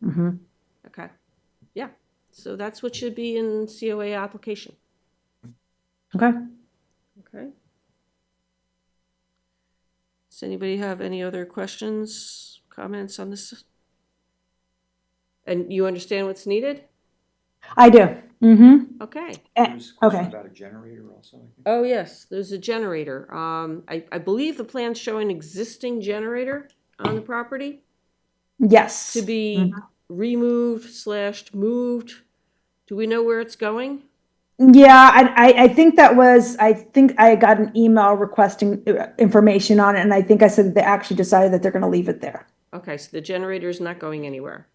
Speaker 1: Okay, yeah, so that's what should be in COA application.
Speaker 20: Okay.
Speaker 1: Okay. Does anybody have any other questions, comments on this? And you understand what's needed?
Speaker 20: I do.
Speaker 1: Okay.
Speaker 11: There's a question
Speaker 20: Okay.
Speaker 11: about a generator also, I think.
Speaker 1: Oh, yes, there's a generator. I believe the plans show an existing generator on the property
Speaker 20: Yes.
Speaker 1: to be removed/moved. Do we know where it's going?
Speaker 20: Yeah, I think I think I got an email requesting information on it, and I think I said that they actually decided that they're going to leave it there.
Speaker 1: Okay, so the generator is not going anywhere.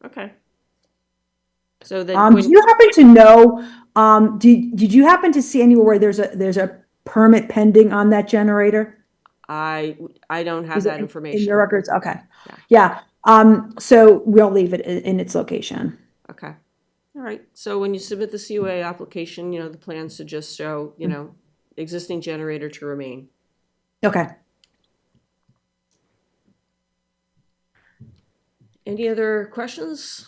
Speaker 1: Okay. So then,
Speaker 20: Do you happen to know? Did you happen to see anywhere where there's a permit pending on that generator?
Speaker 1: I don't have
Speaker 20: Is it
Speaker 1: that information.
Speaker 20: in your records? Okay. Yeah. So we'll leave it in its location.
Speaker 1: Okay. All right. So when you submit the COA application, the plans to just show, existing generator to remain.
Speaker 20: Okay.
Speaker 1: Any other questions?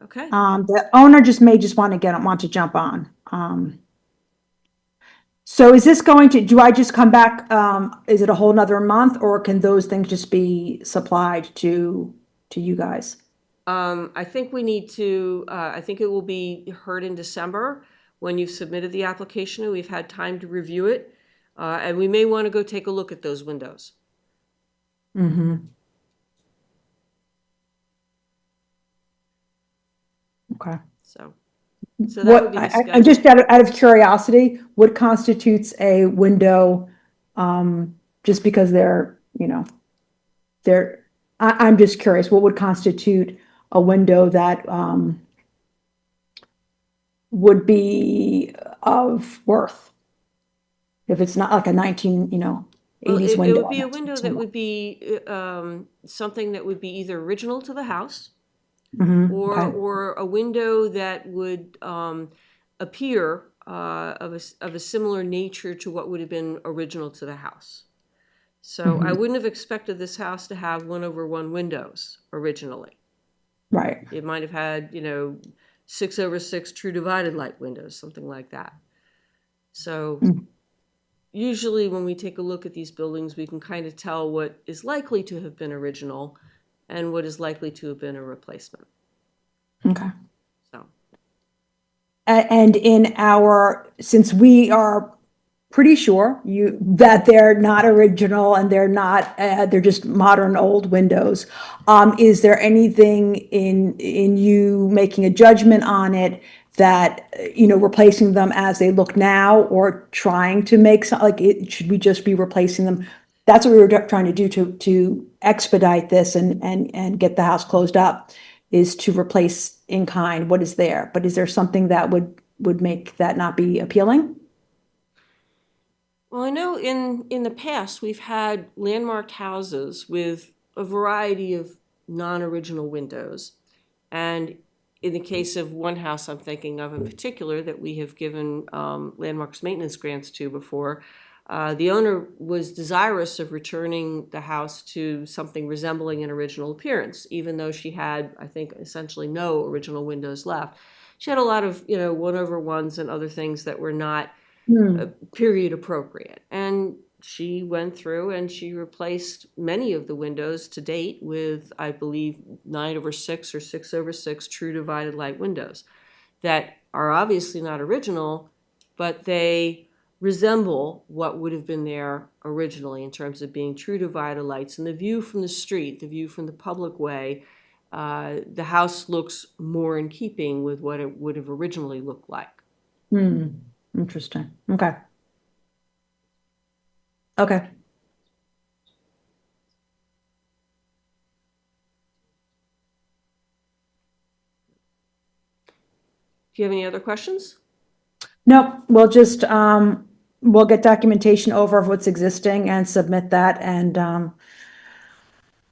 Speaker 1: Okay. Okay.
Speaker 20: The owner may just want to jump on. So is this do I just come back, is it a whole nother month, or can those things just be supplied to you guys?
Speaker 1: I think we need to, I think it will be heard in December when you've submitted the application and we've had time to review it. And we may want to go take a look at those windows.
Speaker 20: Mm-hmm. Okay.
Speaker 1: So that would be the schedule.
Speaker 20: I'm just out of curiosity, what constitutes a window, just because I'm just curious, what would constitute a window that, would be of worth? If it's not like a 80s
Speaker 1: It
Speaker 20: window.
Speaker 1: would be a window that would be something that would be either original to the house, or a window that would appear of a similar nature to what would have been original to the house. So I wouldn't have expected this house to have 1/1 windows originally.
Speaker 20: Right.
Speaker 1: It might have had 6/6 true divided light windows, something like that. So usually when we take a look at these buildings, we can kind of tell what is likely to have been original and what is likely to have been a replacement.
Speaker 20: Okay.
Speaker 1: So.
Speaker 20: And since we are pretty sure that they're not original and they're just modern old windows, is there anything in you making a judgment on it that, replacing them as they look now, or trying to make should we just be replacing them? That's what we were trying to do to expedite this and get the house closed up, is to replace in kind what is there. But is there something that would make that not be appealing?
Speaker 1: Well, I know in the past we've had landmarked houses with a variety of non-original windows. And in the case of one house I'm thinking of in particular that we have given landmarks maintenance grants to before, the owner was desirous of returning the house to something resembling an original appearance, even though she had, I think, essentially no original windows left. She had a lot of 1/1s and other things that were not period appropriate. And she went through and she replaced many of the windows to date with, I believe, 9/6 or 6/6 true divided light windows that are obviously not original, but they resemble what would have been there originally in terms of being true divided lights. And the view from the street, the view from the public way, the house looks more in keeping with what it would have originally looked like.
Speaker 20: Interesting. Okay. Okay.
Speaker 1: Do you have any other questions?
Speaker 20: Nope. We'll just, we'll get documentation over of what's existing and submit that and,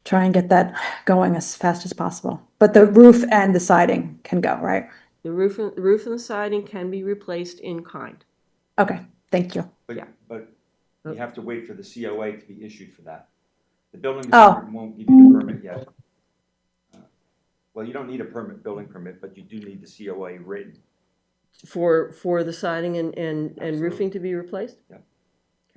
Speaker 20: try and get that going as fast as possible. But the roof and the siding can go, right?
Speaker 1: The roof and the siding can be replaced in kind.
Speaker 20: Okay, thank you.
Speaker 11: But you have to wait for the COA to be issued for that. The building
Speaker 20: Oh.
Speaker 11: department won't give you the permit yet. Well, you don't need a building permit, but you do need the COA written.
Speaker 1: For the siding and roofing to be replaced?
Speaker 11: Yep.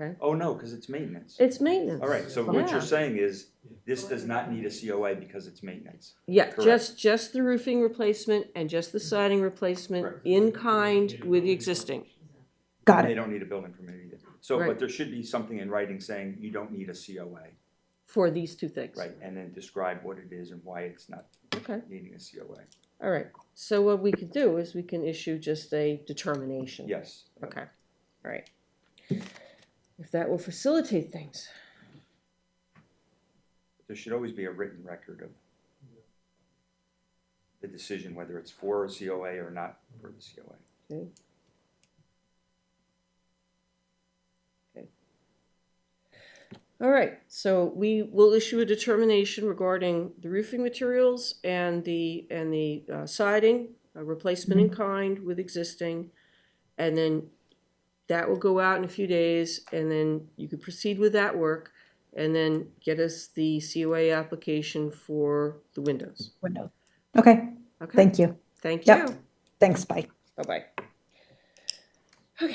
Speaker 1: Okay.
Speaker 11: Oh, no, because it's maintenance.
Speaker 1: It's maintenance.
Speaker 11: All right, so what you're saying is, this does not need a COA because it's maintenance.
Speaker 1: Yeah,
Speaker 11: Correct.
Speaker 1: just the roofing replacement and just the siding replacement in kind with the existing.
Speaker 20: Got
Speaker 11: They
Speaker 20: it.
Speaker 11: don't need a building permit either. So,
Speaker 1: Right.
Speaker 11: but there should be something in writing saying you don't need a COA.
Speaker 1: For these two things.
Speaker 11: Right, and then describe what it is and why it's not
Speaker 1: Okay.
Speaker 11: needing a COA.
Speaker 1: All right. So what we could do is we can issue just a determination.
Speaker 11: Yes.
Speaker 1: Okay. All right. If that will facilitate things.
Speaker 11: There should always be a written record of the decision, whether it's for a COA or not for the COA.
Speaker 1: Okay. Okay. All right, so we will issue a determination regarding the roofing materials and the siding, a replacement in kind with existing, and then that will go out in a few days, and then you could proceed with that work, and then get us the COA application for the windows.
Speaker 20: Window. Okay,
Speaker 1: Okay.
Speaker 20: thank you.
Speaker 1: Thank
Speaker 20: Yep.
Speaker 1: you.
Speaker 20: Thanks, bye.
Speaker 1: Bye-bye.
Speaker 6: You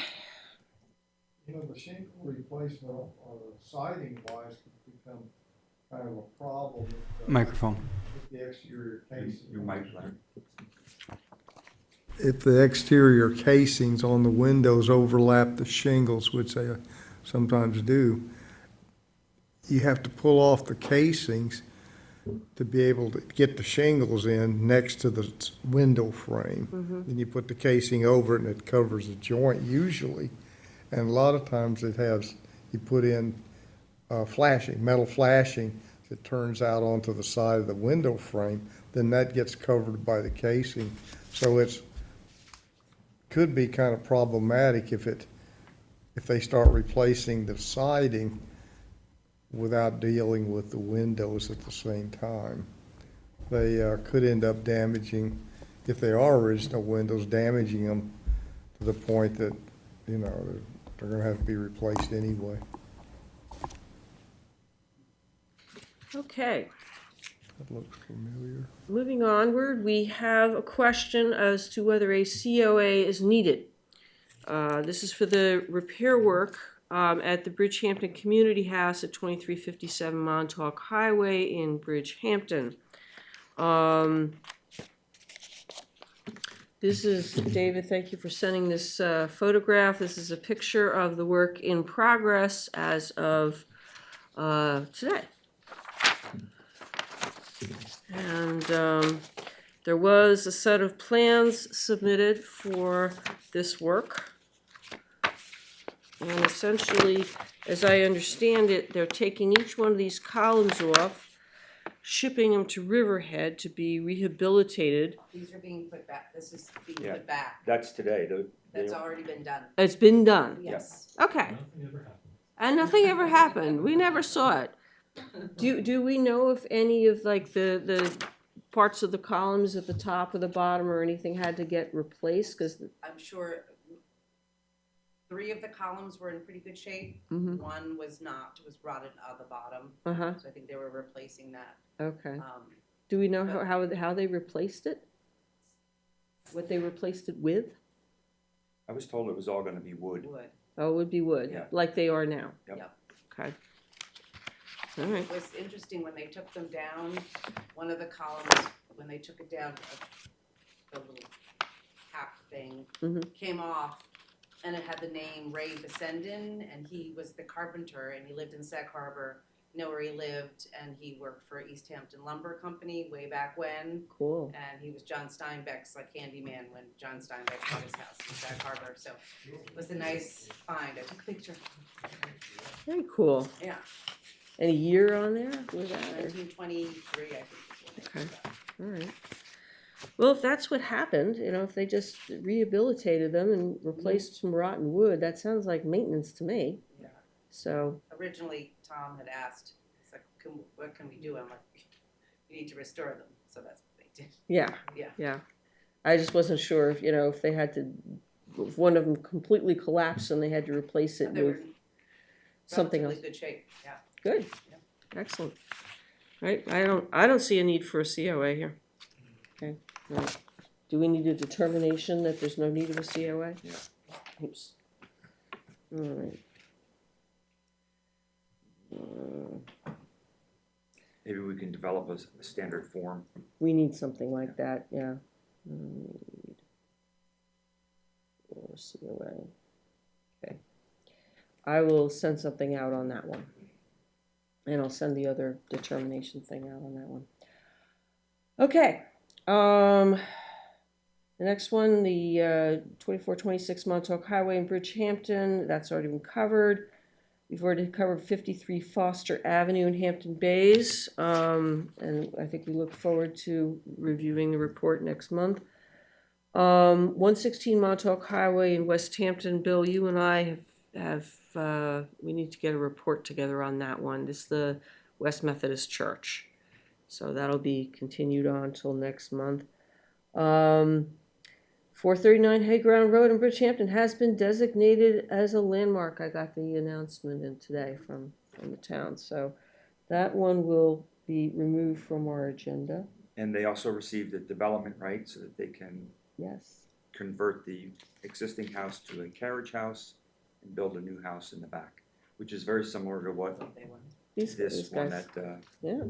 Speaker 6: know, the shingle replacement or siding wise could become kind of a problem
Speaker 18: Microphone.
Speaker 6: with the exterior casing.
Speaker 11: Your mic, Larry.
Speaker 6: If the exterior casings on the windows overlap the shingles, which they sometimes do, you have to pull off the casings to be able to get the shingles in next to the window frame. Then you put the casing over it and it covers the joint usually. And a lot of times it has, you put in flashing, metal flashing that turns out onto the side of the window frame, then that gets covered by the casing. So it's, could be kind of problematic if they start replacing the siding without dealing with the windows at the same time. They could end up damaging, if they are original windows, damaging them to the point that, you know, they're gonna have to be replaced anyway.
Speaker 1: Okay.
Speaker 6: That looks familiar.
Speaker 1: Moving onward, we have a question as to whether a COA is needed. This is for the repair work at the Bridgehampton Community House at 2357 Montauk Highway in Bridgehampton. This is, David, thank you for sending this photograph. This is a picture of the work in progress as of today. And there was a set of plans submitted for this work. And essentially, as I understand it, they're taking each one of these columns off, shipping them to Riverhead to be rehabilitated.
Speaker 8: These are being put back, this is being
Speaker 11: Yeah.
Speaker 8: put back.
Speaker 11: That's today.
Speaker 8: That's already been done.
Speaker 1: It's been done.
Speaker 8: Yes.
Speaker 1: Okay. And nothing ever happened. We never saw it. Do we know if any of like the parts of the columns at the top or the bottom or anything had to get replaced? Because
Speaker 8: I'm sure 3 of the columns were in pretty good shape.
Speaker 1: Mhm.
Speaker 8: One was not, was rotted out the bottom.
Speaker 1: Uh-huh.
Speaker 8: So I think they were replacing that.
Speaker 1: Okay. Do we know how they replaced it? What they replaced it with?
Speaker 11: I was told it was all gonna be wood.
Speaker 8: Wood.
Speaker 1: Oh, it would be wood,
Speaker 11: Yeah.
Speaker 1: like they are now.
Speaker 11: Yep.
Speaker 1: Okay. All right.
Speaker 8: It was interesting when they took them down, one of the columns, when they took it down, the little cap thing
Speaker 1: Mhm.
Speaker 8: came off, and it had the name Ray Besenden, and he was the carpenter, and he lived in Sag Harbor, know where he lived, and he worked for East Hampton Lumber Company way back when.
Speaker 1: Cool.
Speaker 8: And he was John Steinbeck's like handyman when John Steinbeck bought his house in Sag Harbor, so it was a nice find. I took a picture.
Speaker 1: Very cool.
Speaker 8: Yeah,
Speaker 1: Any year on there? Was that?
Speaker 8: 1923, I think.
Speaker 1: Okay. All right. Well, if that's what happened, you know, if they just rehabilitated them and replaced some rotten wood, that sounds like maintenance to me.
Speaker 8: Yeah.
Speaker 1: So,
Speaker 8: Originally, Tom had asked, he's like, what can we do? I'm like, you need to restore them, so that's what they did.
Speaker 1: yeah.
Speaker 8: Yeah.
Speaker 1: Yeah. I just wasn't sure if, you know, if they had to, if one of them completely collapsed and they had to replace it
Speaker 8: They were
Speaker 1: with
Speaker 8: in
Speaker 1: something else.
Speaker 8: relatively good shape, yeah.
Speaker 1: Good. Excellent. Right. I don't see a need for a COA here. Okay. All right. Do we need a determination that there's no need of a COA? Yeah. Oops. All right.
Speaker 11: Maybe we can develop a standard form.
Speaker 1: We need something like that, yeah. Or COA. Okay. I will send something out on that one. And I'll send the other determination thing out on that one. Okay. The next one, the 2426 Montauk Highway in Bridgehampton, that's already been covered. We've already covered 53 Foster Avenue in Hampton Bays, and I think we look forward to reviewing the report next month. 116 Montauk Highway in West Hampton, Bill, you and I have we need to get a report together on that one. This is the West Methodist Church. So that'll be continued on till next month. 439 Hayground Road in Bridgehampton has been designated as a landmark. I got the announcement in today from the town. So that one will be removed from our agenda.
Speaker 11: And they also received a development right so that they can
Speaker 1: Yes.
Speaker 11: convert the existing house to a carriage house and build a new house in the back, which is very similar to what
Speaker 1: These
Speaker 11: this one
Speaker 1: guys.
Speaker 11: at
Speaker 1: Yeah,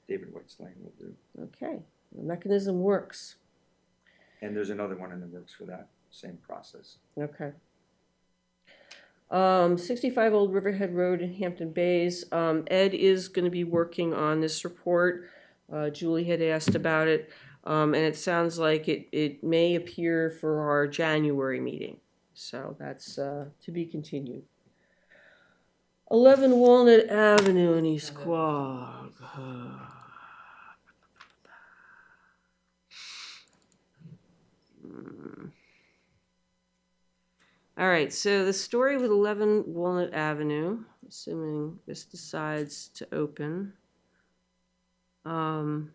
Speaker 11: David White's Lane will do.
Speaker 1: okay. The mechanism works.
Speaker 11: And there's another one in the works for that same process.
Speaker 1: Okay. 65 Old Riverhead Road in Hampton Bays. Ed is going to be working on this report. Julie had asked about it, and it sounds like it may appear for our January meeting. So that's to be continued. 11 Walnut Avenue in East Quogue. All right, so the story with 11 Walnut Avenue, assuming this decides to open. Oh,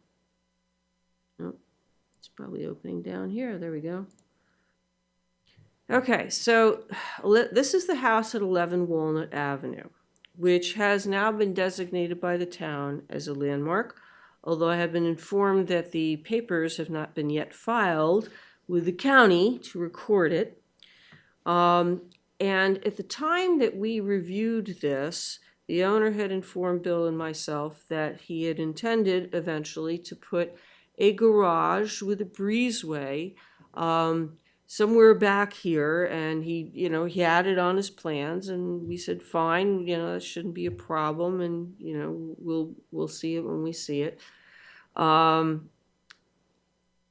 Speaker 1: it's probably opening down here. There we go. Okay, so this is the house at 11 Walnut Avenue, which has now been designated by the town as a landmark, although I have been informed that the papers have not been yet filed with the county to record it. And at the time that we reviewed this, the owner had informed Bill and myself that he had intended eventually to put a garage with a breezeway somewhere back here, and he had it on his plans, and we said, fine, that shouldn't be a problem, and we'll see it when we see it.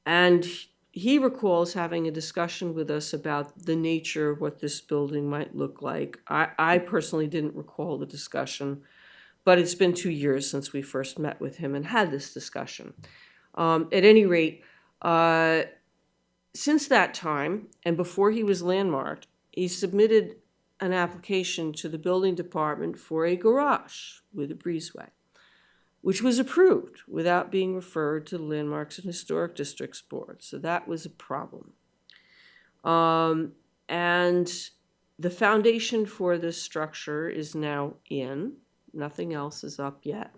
Speaker 1: And he recalls having a discussion with us about the nature of what this building might look like. I personally didn't recall the discussion, but it's been 2 years since we first met with him and had this discussion. At any rate, since that time, and before he was landmarked, he submitted an application to the building department for a garage with a breezeway, which was approved without being referred to the Landmarks and Historic Districts Board. So that was a problem. And the foundation for this structure is now in. Nothing else is up yet.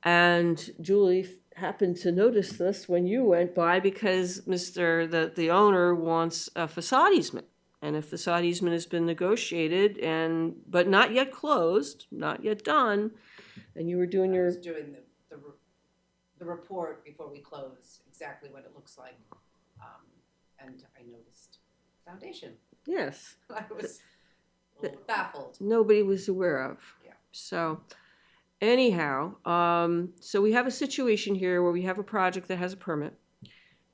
Speaker 1: And Julie happened to notice this when you went by because the owner wants a facade easement. And a facade easement has been negotiated but not yet closed, not yet done. And you were doing
Speaker 8: I was doing the report before we close, exactly what it looks like. And I noticed foundation.
Speaker 1: Yes.
Speaker 8: I was a little baffled.
Speaker 1: Nobody was aware of.
Speaker 8: Yeah.
Speaker 1: So anyhow, so we have a situation here where we have a project that has a permit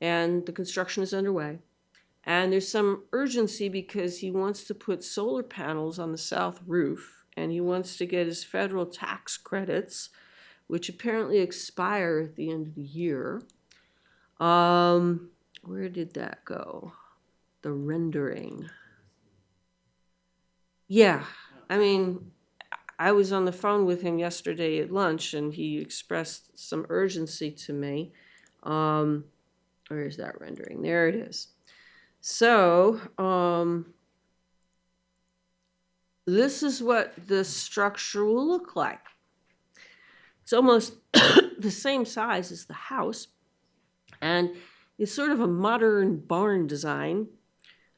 Speaker 1: and the construction is underway. And there's some urgency because he wants to put solar panels on the south roof and he wants to get his federal tax credits, which apparently expire at the end of the year. Where did that go? The rendering. Yeah, I mean, I was on the phone with him yesterday at lunch and he expressed some urgency to me. Where is that rendering? There it is. So, this is what the structure will look like. It's almost the same size as the house, and it's sort of a modern barn design.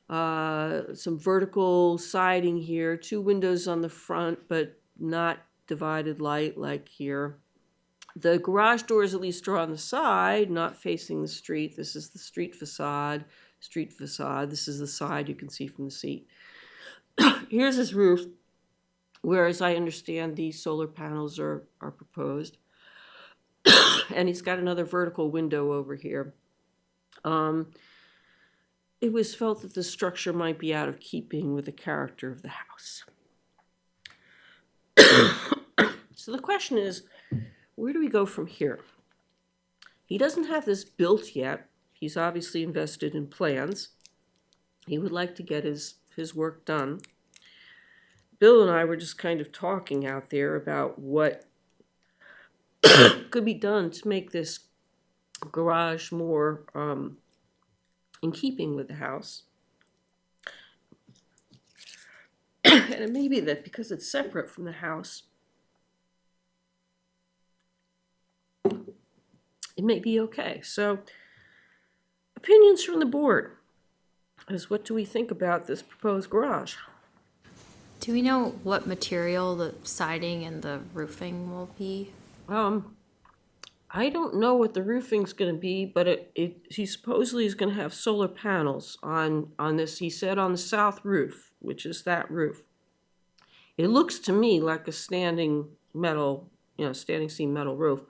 Speaker 1: Some vertical siding here, 2 windows on the front, but not divided light like here. The garage doors at least are on the side, not facing the street. This is the street facade. This is the side you can see from the seat. Here's his roof, where, as I understand, these solar panels are proposed. And he's got another vertical window over here. It was felt that the structure might be out of keeping with the character of the house. So the question is, where do we go from here? He doesn't have this built yet. He's obviously invested in plans. He would like to get his work done. Bill and I were just kind of talking out there about what could be done to make this garage more in keeping with the house. And it may be that because it's separate from the house, it may be okay. So, opinions from the board is what do we think about this proposed garage?
Speaker 14: Do we know what material the siding and the roofing will be?
Speaker 1: I don't know what the roofing's gonna be, but he supposedly is gonna have solar panels on this, he said on the south roof, which is that roof. It looks to me like a standing seam metal roof.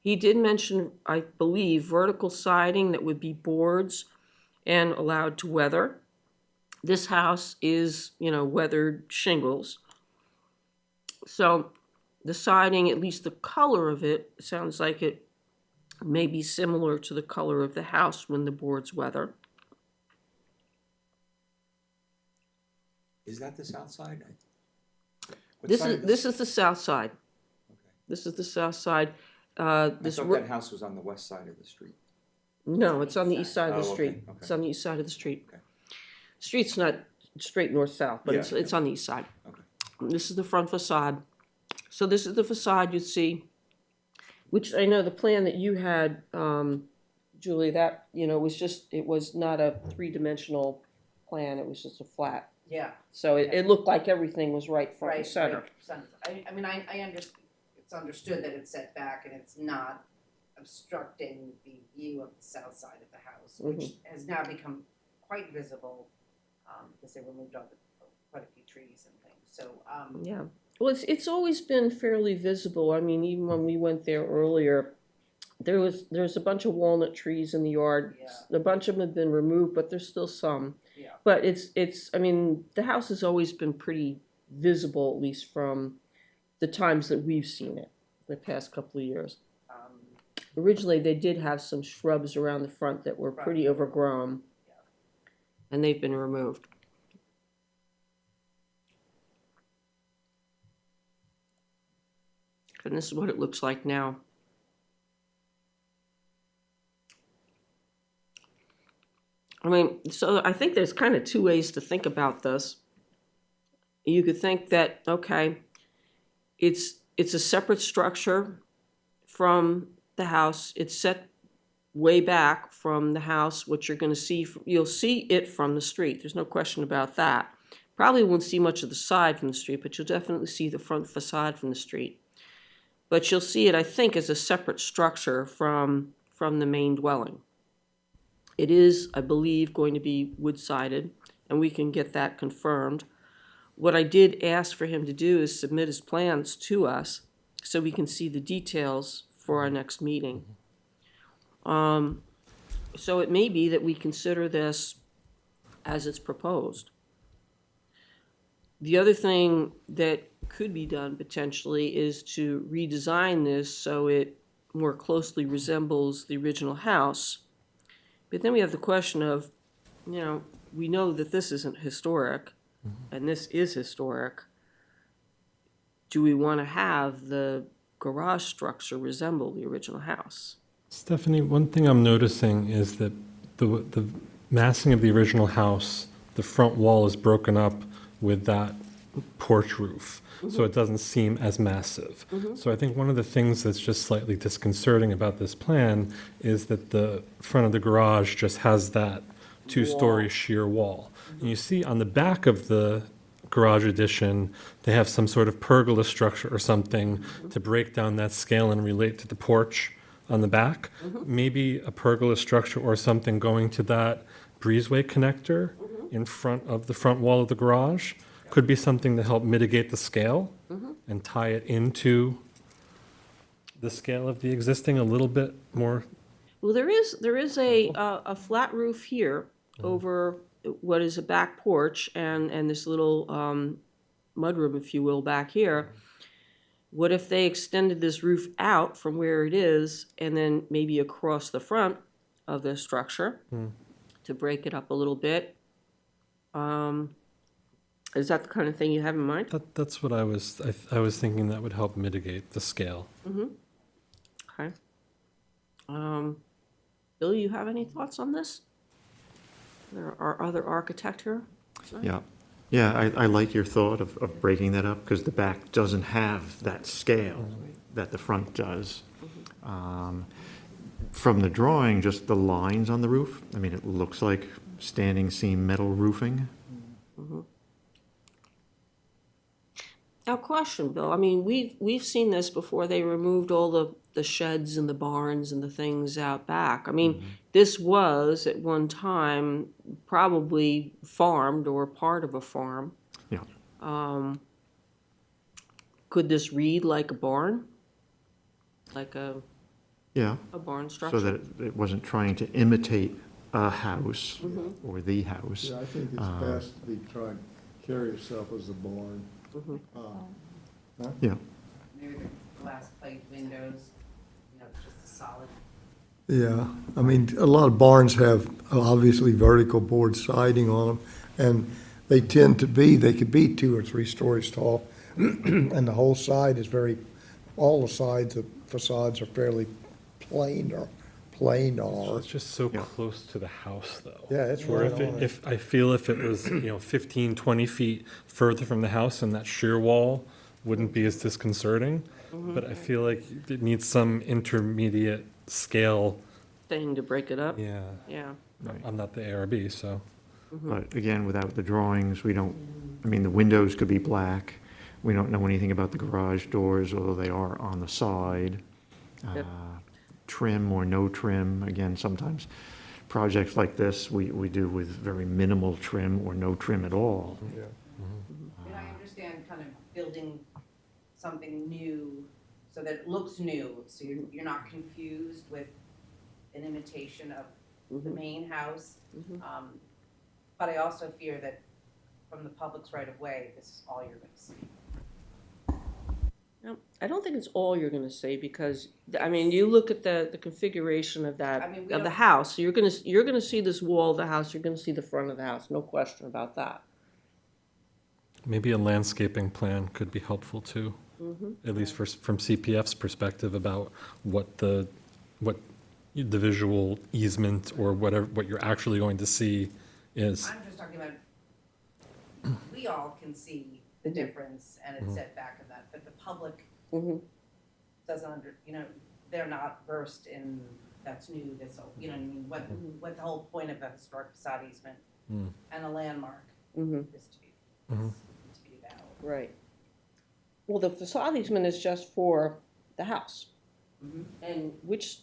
Speaker 1: He did mention, I believe, vertical siding that would be boards and allowed to weather. This house is, weathered shingles. So the siding, at least the color of it, sounds like it may be similar to the color of the house when the boards weather.
Speaker 11: Is that the south side? What
Speaker 1: This
Speaker 11: side
Speaker 1: is
Speaker 11: of
Speaker 1: this is the south side. This is the south side.
Speaker 11: I thought that house was on the west side of the street.
Speaker 1: No, it's on the east side of the
Speaker 11: Oh,
Speaker 1: street.
Speaker 11: okay.
Speaker 1: It's on the east side of the street.
Speaker 11: Okay.
Speaker 1: Street's not straight north-south, but
Speaker 11: Yeah,
Speaker 1: it's on the east side.
Speaker 11: Okay.
Speaker 1: This is the front facade. So this is the facade you see, which I know the plan that you had, Julie, that, it was not a three-dimensional plan, it was just a flat.
Speaker 8: Yeah.
Speaker 1: So it looked like everything was right front and
Speaker 8: Right,
Speaker 1: center.
Speaker 8: I mean, I understand, it's understood that it's set back and it's not obstructing the view of the south side of the house, which has now become quite visible, because they removed quite a few trees and things, so,
Speaker 1: Yeah, well, it's always been fairly visible. I mean, even when we went there earlier, there's a bunch of walnut trees in the yard.
Speaker 8: Yeah.
Speaker 1: A bunch of them have been removed, but there's still some.
Speaker 8: Yeah.
Speaker 1: But I mean, the house has always been pretty visible, at least from the times that we've seen it, the past couple of years. Originally, they did have some shrubs around the front that were pretty overgrown, and they've been removed. And this is what it looks like now. I mean, so I think there's kind of two ways to think about this. You could think that, okay, it's a separate structure from the house. It's set way back from the house, what you're going to see. You'll see it from the street. There's no question about that. Probably won't see much of the side from the street, but you'll definitely see the front facade from the street. But you'll see it, I think, as a separate structure from the main dwelling. It is, I believe, going to be wood-sided, and we can get that confirmed. What I did ask for him to do is submit his plans to us so we can see the details for our next meeting. So it may be that we consider this as it's proposed. The other thing that could be done potentially is to redesign this so it more closely resembles the original house. But then we have the question of, we know that this isn't historic, and this is historic. Do we want to have the garage structure resemble the original house?
Speaker 13: Stephanie, one thing I'm noticing is that the massing of the original house, the front wall is broken up with that porch roof, so it doesn't seem as massive. So I think one of the things that's just slightly disconcerting about this plan is that the front of the garage just has that two-story sheer wall. And you see on the back of the garage addition, they have some sort of pergola structure or something to break down that scale and relate to the porch on the back. Maybe a pergola structure or something going to that breezeway connector in front of the front wall of the garage could be something to help mitigate the scale and tie it into the scale of the existing a little bit more.
Speaker 1: Well, there is a flat roof here over what is a back porch and this little mudroom, if you will, back here. What if they extended this roof out from where it is and then maybe across the front of the structure to break it up a little bit? Is that the kind of thing you have in mind?
Speaker 13: That's what I was thinking that would help mitigate the scale.
Speaker 1: Okay. Bill, you have any thoughts on this? There are other architect here?
Speaker 7: Yeah. Yeah, I like your thought of breaking that up, because the back doesn't have that scale that the front does. From the drawing, just the lines on the roof, I mean, it looks like standing seam metal roofing.
Speaker 1: Now, question, Bill, I mean, we've seen this before they removed all the sheds and the barns and the things out back. I mean, this was at one time probably farmed or part of a farm.
Speaker 7: Yeah.
Speaker 1: Could this read like a barn? Like a
Speaker 7: Yeah.
Speaker 1: barn structure?
Speaker 7: So that it wasn't trying to imitate a house or the house.
Speaker 6: Yeah, I think it's best to be trying to carry yourself as a barn.
Speaker 7: Yeah.
Speaker 8: Maybe the glass plate windows, just a solid.
Speaker 6: Yeah, I mean, a lot of barns have obviously vertical board siding on them, and they tend to be, they could be 2 or 3 stories tall, and the whole side is all the sides of facades are fairly plain or
Speaker 13: It's just so close to the house, though.
Speaker 6: Yeah, it's
Speaker 13: Where
Speaker 6: right
Speaker 13: if
Speaker 6: on it.
Speaker 13: if I feel if it was, 15, 20 feet further from the house and that sheer wall wouldn't be as disconcerting. But I feel like it needs some intermediate scale.
Speaker 1: Thing to break it up?
Speaker 13: Yeah.
Speaker 1: Yeah.
Speaker 13: I'm not the ARB, so.
Speaker 7: But again, without the drawings, we don't, I mean, the windows could be black. We don't know anything about the garage doors, although they are on the side.
Speaker 1: Yep.
Speaker 7: Trim or no trim, again, sometimes projects like this, we do with very minimal trim or no trim at all.
Speaker 8: And I understand kind of building something new so that it looks new, so you're not confused with an imitation of the main house. But I also fear that from the public's right of way, this is all you're gonna see.
Speaker 1: No, I don't think it's all you're gonna see, because, I mean, you look at the configuration of that,
Speaker 8: I mean, we
Speaker 1: of the
Speaker 8: don't-
Speaker 1: house, you're gonna see this wall of the house, you're gonna see the front of the house, no question about that.
Speaker 13: Maybe a landscaping plan could be helpful too, at least from CPF's perspective about what the visual easement or whatever, what you're actually going to see is.
Speaker 8: I'm just talking about, we all can see the difference and it's set back in that, but the public doesn't they're not versed in that's new, this, you know what I mean? What the whole point of a historic facade easement and a landmark is to be about.
Speaker 1: Right. Well, the facade easement is just for the house. And which,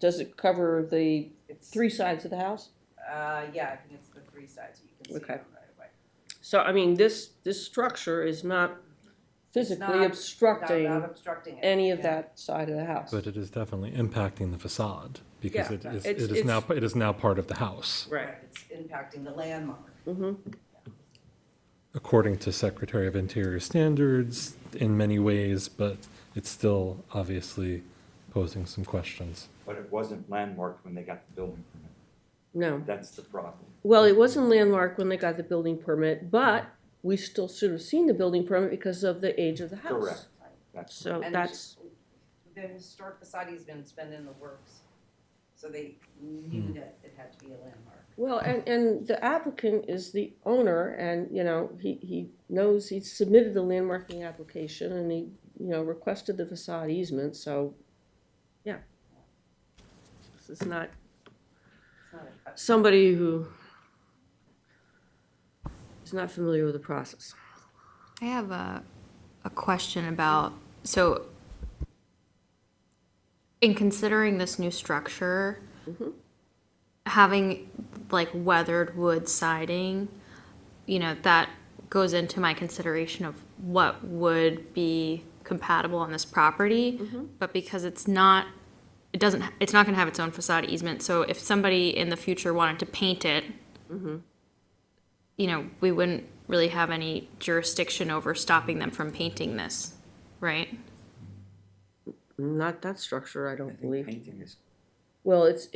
Speaker 1: does it cover the 3 sides of the house?
Speaker 8: Yeah, I think it's the 3 sides, you can see
Speaker 1: Okay.
Speaker 8: them right away.
Speaker 1: So, I mean, this structure is not physically
Speaker 8: not
Speaker 1: obstructing
Speaker 8: obstructing it,
Speaker 1: any of
Speaker 8: yeah.
Speaker 1: that side of the house.
Speaker 13: But it is definitely impacting the facade, because
Speaker 1: Yeah,
Speaker 13: it is now part of the house,
Speaker 1: Right.
Speaker 8: It's impacting the landmark.
Speaker 13: according to Secretary of Interior standards in many ways, but it's still obviously posing some questions.
Speaker 11: But it wasn't landmarked when they got the building permit.
Speaker 1: No.
Speaker 11: That's the problem.
Speaker 1: Well, it wasn't landmarked when they got the building permit, but we still should have seen the building permit because of the age of the house.
Speaker 11: Correct. That's
Speaker 1: So
Speaker 8: And
Speaker 1: that's,
Speaker 8: the historic facade easement's been in the works, so they knew that it had to be a landmark.
Speaker 1: well, and the applicant is the owner, and, he knows, he submitted the landmarking application, and he, requested the facade easement, so, yeah. This is not
Speaker 8: It's not a cut.
Speaker 1: somebody who is not familiar with the process.
Speaker 14: I have a question about, so in considering this new structure, having like weathered wood siding, that goes into my consideration of what would be compatible on this property. But because it's not going to have its own facade easement. So if somebody in the future wanted to paint it, we wouldn't really have any jurisdiction over stopping them from painting this, right?
Speaker 1: Not that structure, I
Speaker 11: I
Speaker 1: don't
Speaker 11: think
Speaker 1: believe.
Speaker 11: painting is,
Speaker 1: Well, it's,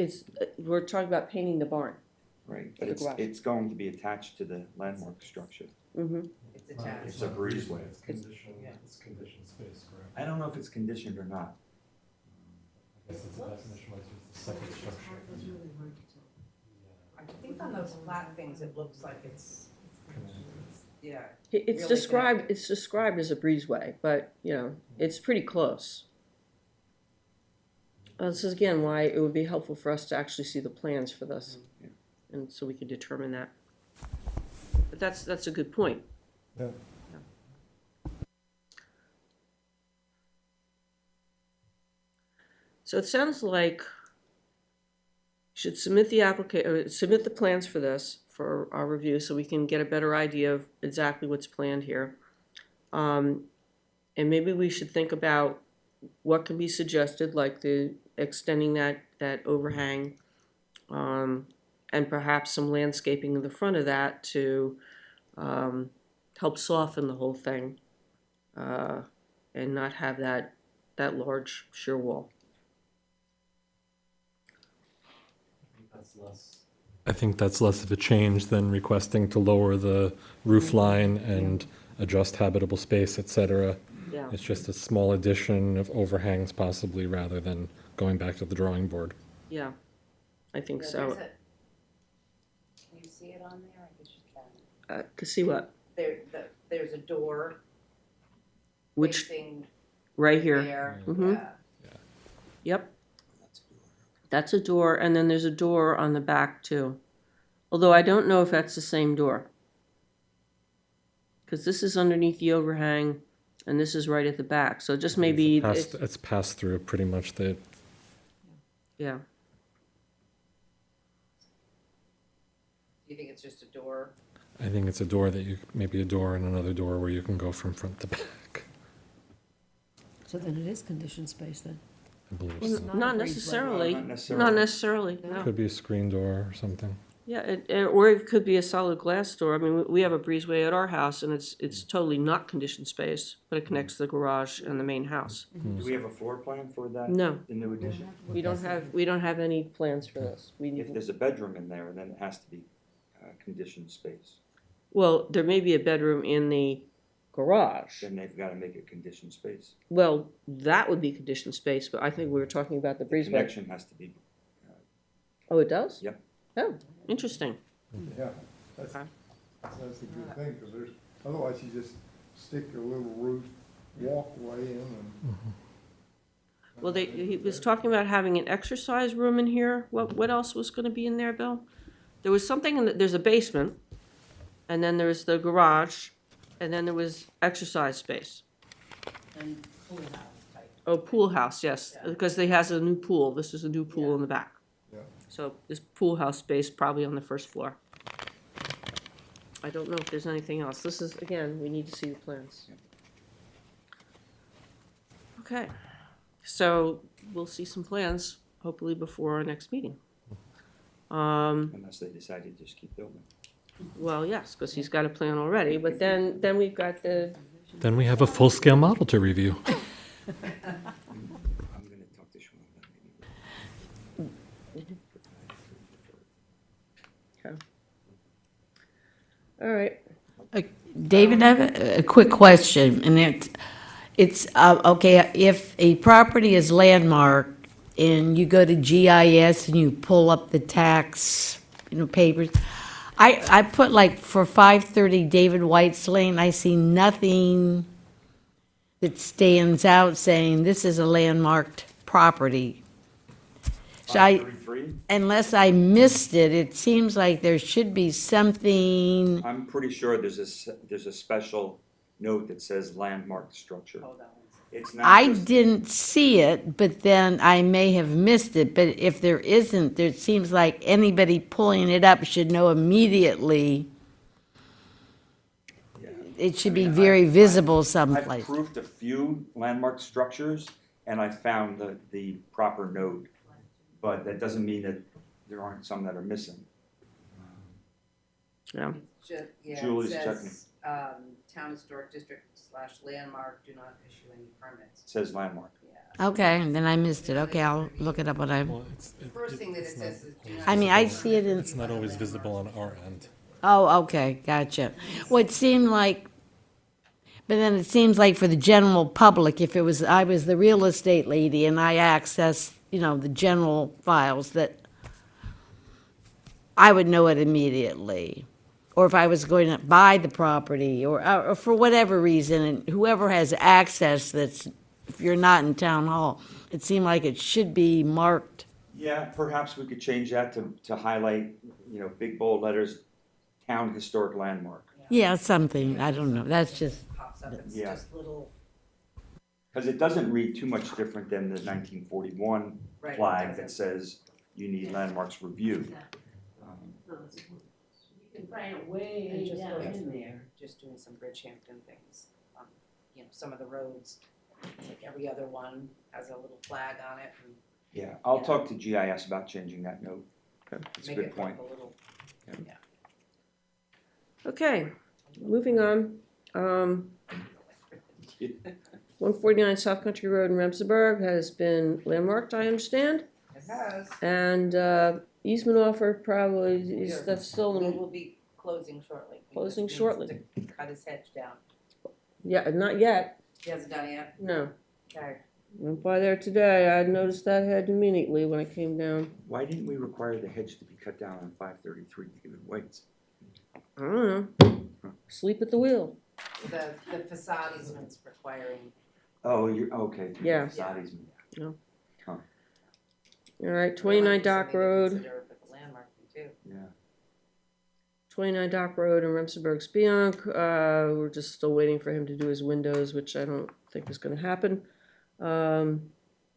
Speaker 1: we're talking about painting the barn.
Speaker 11: right, but
Speaker 1: The garage.
Speaker 11: it's going to be attached to the landmark structure.
Speaker 8: It's attached.
Speaker 11: It's a breezeway.
Speaker 13: It's conditioned space, correct?
Speaker 11: I don't know if it's conditioned or not.
Speaker 13: I guess it's a definition, like it's the second structure.
Speaker 8: I think on those flat things, it looks like it's, yeah.
Speaker 1: It's
Speaker 8: really
Speaker 1: described as a breezeway, but, it's pretty close. This is again why it would be helpful for us to actually see the plans for this, and so we can determine that. But that's a good point.
Speaker 6: Yeah.
Speaker 1: So it sounds like you should submit submit the plans for this, for our review, so we can get a better idea of exactly what's planned here. And maybe we should think about what can be suggested, like the extending that overhang, and perhaps some landscaping in the front of that to help soften the whole thing, and not have that large sheer wall.
Speaker 13: I think that's less of a change than requesting to lower the roof line and adjust habitable space, et cetera.
Speaker 1: Yeah.
Speaker 13: It's just a small addition of overhangs possibly, rather than going back to the drawing board.
Speaker 1: Yeah, I think
Speaker 8: Yeah,
Speaker 1: so.
Speaker 8: Can you see it on there? I guess you can.
Speaker 1: To see what?
Speaker 8: There's a door
Speaker 1: Which,
Speaker 8: facing
Speaker 1: right here.
Speaker 8: there.
Speaker 1: Mhm.
Speaker 8: Yeah.
Speaker 1: Yep. That's a door, and then there's a door on the back too. Although I don't know if that's the same door. Because this is underneath the overhang, and this is right at the back, so just maybe,
Speaker 13: It's passed through pretty much the,
Speaker 1: yeah.
Speaker 8: Do you think it's just a door?
Speaker 13: I think it's a door that maybe a door and another door where you can go from front to back.
Speaker 4: So then it is conditioned space then?
Speaker 13: I believe
Speaker 1: Well,
Speaker 13: so.
Speaker 1: not necessarily.
Speaker 11: Not necessarily.
Speaker 1: Not necessarily, no.
Speaker 13: Could be a screen door or something.
Speaker 1: Yeah, or it could be a solid glass door. I mean, we have a breezeway at our house, and it's totally not conditioned space, but it connects the garage and the main house.
Speaker 11: Do we have a floor plan for that?
Speaker 1: No.
Speaker 11: The new addition?
Speaker 1: We don't have any plans for this.
Speaker 11: If there's a bedroom in there, then it has to be conditioned space.
Speaker 1: Well, there may be a bedroom in the garage.
Speaker 11: Then they've got to make it conditioned space.
Speaker 1: Well, that would be conditioned space, but I think we were talking about the
Speaker 11: The
Speaker 1: breezeway.
Speaker 11: connection has to be,
Speaker 1: Oh, it does?
Speaker 11: Yep.
Speaker 1: Oh, interesting.
Speaker 6: Yeah, that's
Speaker 1: Okay.
Speaker 6: a good thing, because otherwise you just stick your little roof walkway in and.
Speaker 1: Well, he was talking about having an exercise room in here. What else was gonna be in there, Bill? There was something there's a basement, and then there's the garage, and then there was exercise space.
Speaker 8: And pool house type.
Speaker 1: Oh, pool house, yes, because they has a new pool. This is a new pool in the back.
Speaker 6: Yeah.
Speaker 1: So this pool house space probably on the first floor. I don't know if there's anything else. This is, again, we need to see the plans. Okay, so we'll see some plans hopefully before our next meeting.
Speaker 11: unless they decide to just keep building.
Speaker 1: Well, yes, because he's got a plan already, but then we've got the,
Speaker 13: Then we have a full-scale model to review.
Speaker 11: I'm gonna talk to Sean about maybe.
Speaker 1: okay. All right.
Speaker 5: David, I have a quick question, and it's okay, if a property is landmarked and you go to GIS and you pull up the tax, papers, I put like for 530 David White's Lane, I see nothing that stands out saying this is a landmarked property. So
Speaker 11: 533?
Speaker 5: unless I missed it, it seems like there should be something.
Speaker 11: I'm pretty sure there's a special note that says landmarked structure. It's not
Speaker 5: I
Speaker 11: just-
Speaker 5: didn't see it, but then I may have missed it. But if there isn't, it seems like anybody pulling it up should know immediately. It should be very visible someplace.
Speaker 11: I've proved a few landmark structures, and I found the proper note, but that doesn't mean that there aren't some that are missing.
Speaker 1: Yeah.
Speaker 8: Yeah,
Speaker 11: Julie's
Speaker 8: it
Speaker 11: checking.
Speaker 8: says, Town Historic District / landmark, do not issue any permits.
Speaker 11: It says landmark.
Speaker 5: Okay, then I missed it. Okay, I'll look it up when I.
Speaker 8: First thing that it says is do not.
Speaker 5: I mean, I see it in.
Speaker 13: It's not always visible on our end.
Speaker 5: Oh, okay, gotcha. Well, it seemed like, but then it seems like for the general public, if I was the real estate lady and I accessed, the general files, that I would know it immediately. Or if I was going to buy the property, or for whatever reason, and whoever has access that's if you're not in town hall. It seemed like it should be marked.
Speaker 11: Yeah, perhaps we could change that to highlight, big bold letters, town historic landmark.
Speaker 5: Yeah, something, I don't know, that's just,
Speaker 8: Pops up, it's
Speaker 11: Yeah.
Speaker 8: just little,
Speaker 11: Because it doesn't read too much different than the 1941
Speaker 8: Right, it
Speaker 11: flag
Speaker 8: doesn't.
Speaker 11: that says you need landmarks review.
Speaker 12: You can find it way
Speaker 8: and just
Speaker 12: down
Speaker 8: going
Speaker 12: in
Speaker 8: through,
Speaker 12: there.
Speaker 8: just doing some Bridgehampton things. Some of the roads, it's like every other one has a little flag on it and
Speaker 11: Yeah, I'll talk to GIS about changing that note. It's a
Speaker 8: make
Speaker 11: good
Speaker 8: it
Speaker 11: point.
Speaker 8: look a little, yeah.
Speaker 1: Okay, moving on. 149 South Country Road in Remsenburg has been landmarked, I understand.
Speaker 8: It has.
Speaker 1: And easement offer probably, that's still
Speaker 8: We
Speaker 1: in,
Speaker 8: will be closing shortly. He
Speaker 1: Closing
Speaker 8: just needs
Speaker 1: shortly.
Speaker 8: to cut his hedge down.
Speaker 1: yeah, not yet,
Speaker 8: He hasn't done it yet?
Speaker 1: no.
Speaker 8: Okay.
Speaker 1: Went by there today, I noticed that head immediately when I came down.
Speaker 11: Why didn't we require the hedge to be cut down on 533 to give it weights?
Speaker 1: I don't know, sleep at the wheel.
Speaker 8: The facade easements requiring,
Speaker 11: Oh, you're, okay.
Speaker 1: Yeah.
Speaker 11: Facade easement.
Speaker 1: All right, 29 Dock Road.
Speaker 8: consider it for the landmarking too.
Speaker 11: Yeah.
Speaker 1: 29 Dock Road in Remsenburg, Spionk. We're just still waiting for him to do his windows, which I don't think is going to happen.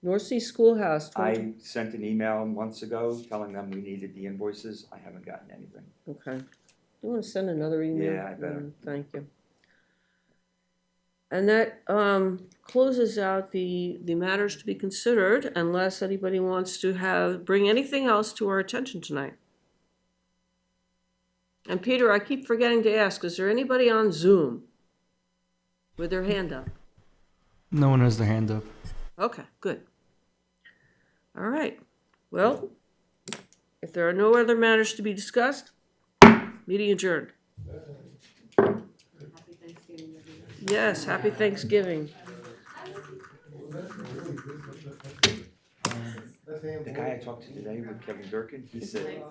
Speaker 1: North Sea Schoolhouse.
Speaker 11: I sent an email months ago telling them we needed the invoices. I haven't gotten anything.
Speaker 1: Okay. Do you want to send another email?
Speaker 11: Yeah, I better.
Speaker 1: Thank you. And that closes out the matters to be considered, unless anybody wants to bring anything else to our attention tonight. And Peter, I keep forgetting to ask, is there anybody on Zoom with their hand up?
Speaker 18: No one has their hand up.
Speaker 1: Okay, good. All right. Well, if there are no other matters to be discussed, meeting adjourned.
Speaker 12: Happy Thanksgiving, everyone.
Speaker 1: Yes, happy Thanksgiving.
Speaker 11: The guy I talked to today with Kevin Durkin, he said,